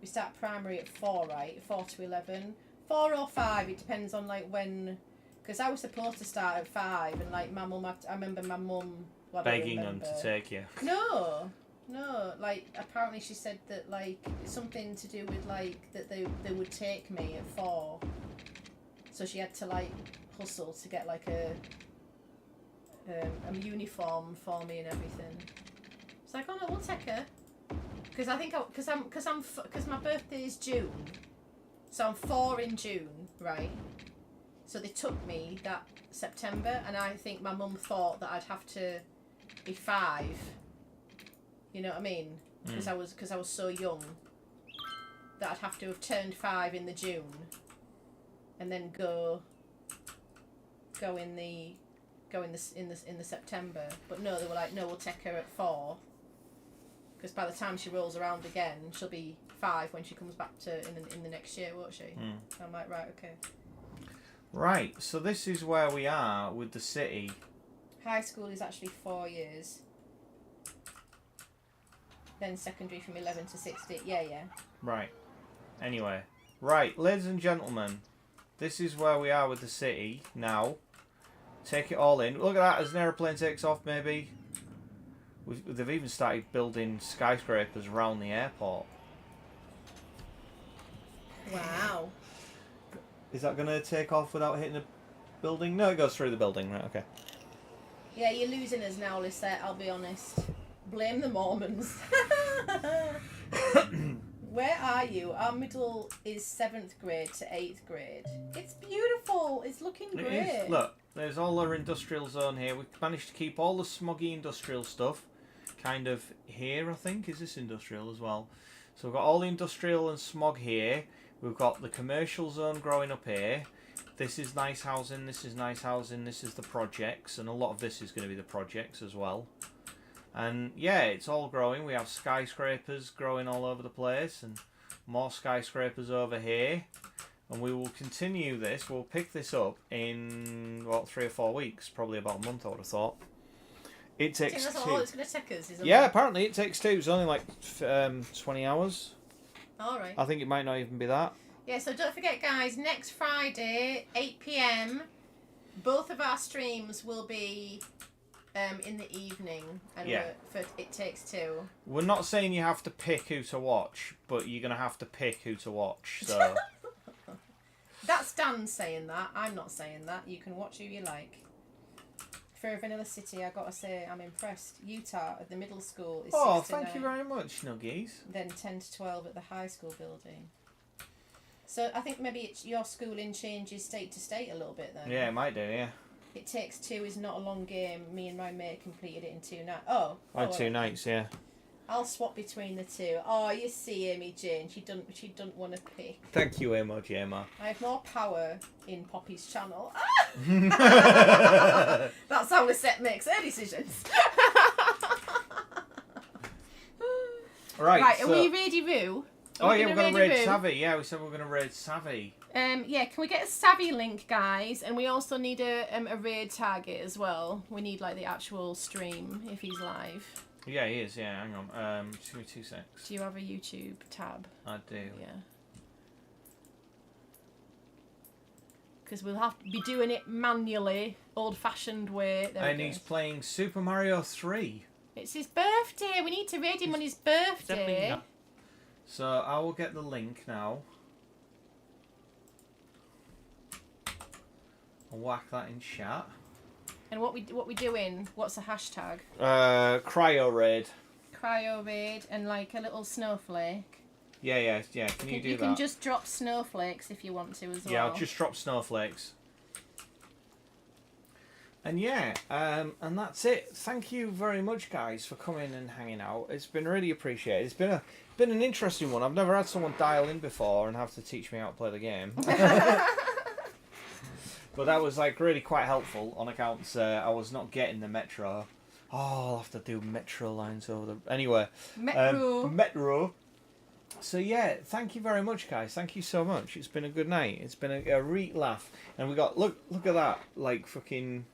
S2: We start primary at 4, right? 4 to 11. 4 or 5, it depends on like when, because I was supposed to start at 5, and like my mum, I remember my mum
S1: begging them to take you.
S2: No, like apparently she said that like it's something to do with like that they would take me at 4, so she had to like hustle to get like a uniform for me and everything. It's like, oh no, we'll take her, because I think because my birthday is June, so I'm 4 in June, right? So they took me that September, and I think my mum thought that I'd have to be 5. You know what I mean? Because I was so young that I'd have to have turned 5 in the June, and then go in the September. But no, they were like, no, we'll take her at 4, because by the time she rolls around again, she'll be 5 when she comes back to in the next year, won't she? So I'm like, right, okay.
S1: Right. So this is where we are with the city.
S2: High school is actually 4 years. Then secondary from 11 to 16. Yeah.
S1: Right. Anyway. Right, ladies and gentlemen, this is where we are with the city now. Take it all in. Look at that, as an aeroplane takes off, maybe. They've even started building skyscrapers around the airport.
S2: Wow.
S1: Is that going to take off without hitting the building? No, it goes through the building. Right, okay.
S2: Yeah, you're losing us now, Lisette, I'll be honest. Blame the Mormons.
S4: Where are you? Our middle is 7th grade to 8th grade. It's beautiful. It's looking
S1: It
S4: great.
S1: is. Look, there's all our industrial zone here. We've managed to keep all the smoggy industrial stuff kind of here, I think. Is this industrial as well? So we've got all the industrial and smog here. We've got the commercial zone growing up here. This is nice housing, this is nice housing, this is the projects, and a lot of this is going to be the projects as well. And yeah, it's all growing. We have skyscrapers growing all over the place, and more skyscrapers over here. And we will continue this. We'll pick this up in, what, 3 or 4 weeks, probably about a month, I would have thought. It
S4: Do you
S1: takes
S4: think that's
S1: 2.
S4: all it's going to take us? Is
S1: Yeah, apparently it takes 2. It's only like 20 hours.
S4: Alright.
S1: I think it might not even be that.
S4: Yeah, so don't forget, guys, next Friday, 8 PM, both of our streams will be in the evening, and
S1: Yeah.
S4: for It Takes Two.
S1: We're not saying you have to pick who to watch, but you're going to have to pick who to watch. So
S4: That's Dan saying that. I'm not saying that. You can watch who you like. For Vanilla City, I gotta say, I'm impressed. Utah at the middle school is 6
S1: oh,
S4: to
S1: thank
S4: 9,
S1: you very much, Nuggies.
S4: then 10 to 12 at the high school building. So I think maybe it's your schooling changes state to state a little bit then.
S1: Yeah, it might do, yeah.
S4: It Takes Two is not a long game. Me and my mate completed it in 2 nights. Oh.
S1: I had 2 nights, yeah.
S4: I'll swap between the two. Oh, you see, Amy Jane, she doesn't want to pick.
S1: Thank you, Emma Gemma.
S4: I have more power in Poppy's channel. That's how Lisette makes her decisions.
S1: Right,
S4: Are
S1: so...
S4: we ready, Roo?
S1: Oh yeah, we're going to raid
S4: Roo?
S1: Savvy. Yeah, we said we're going to raid Savvy.
S4: Yeah, can we get a Savvy link, guys? And we also need a raid target as well. We need like the actual stream if he's live.
S1: Yeah, he is, yeah, hang on. Just give me 2 secs.
S4: Do you have a YouTube tab?
S1: I do.
S4: Yeah. Because we'll have to be doing it manually, old-fashioned way. There we
S1: And
S4: go.
S1: he's playing Super Mario 3.
S4: It's his birthday. We need to raid him on his birthday.
S1: So I will get the link now. I'll whack that in chat.
S4: And what we doing? What's the hashtag?
S1: Cryo raid.
S4: Cryo raid and like a little snowflake.
S1: Yeah. Can you do
S4: You
S1: that?
S4: can just drop snowflakes if you want to as well.
S1: Yeah, I'll just drop snowflakes. And yeah, and that's it. Thank you very much, guys, for coming and hanging out. It's been really appreciated. It's been an interesting one. I've never had someone dial in before and have to teach me how to play the game. But that was like really quite helpful on account I was not getting the metro. Oh, I'll have to do metro lines over the... Anyway. Metro. So yeah, thank you very much, guys. Thank you so much. It's been a good night. It's been a real laugh. And we got... Look at that. Like fucking...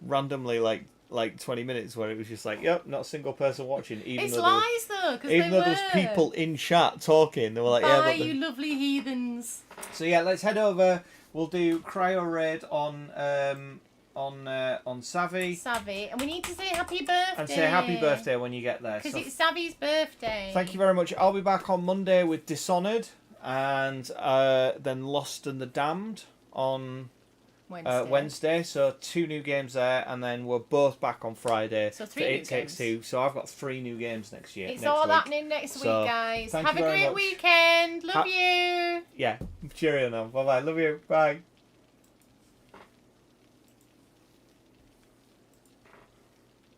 S1: Randomly like 20 minutes where it was just like, yep, not a single person watching.
S4: It's lies though, because
S1: even though there's people in chat talking, they were like,
S4: bye,
S1: yeah, but
S4: you lovely heathens.
S1: So yeah, let's head over. We'll do Cryo Raid on Savvy.
S4: Savvy, and we need to say happy birthday.
S1: And say happy birthday when you get there.
S4: Because
S1: So
S4: it's Savvy's birthday.
S1: thank you very much. I'll be back on Monday with Dishonored, and then Lost and the Damned on Wednesday. So 2 new games there, and then we're both back on Friday.
S4: So 3
S1: for
S4: new
S1: It Takes
S4: games.
S1: 2. So I've got 3 new games next year.
S4: It's
S1: next
S4: all
S1: week.
S4: happening next week,
S1: So,
S4: guys.
S1: thank
S4: Have
S1: you
S4: a
S1: very
S4: great
S1: much.
S4: weekend. Love you.
S1: Yeah. Cheerio now. Bye bye. Love you. Bye.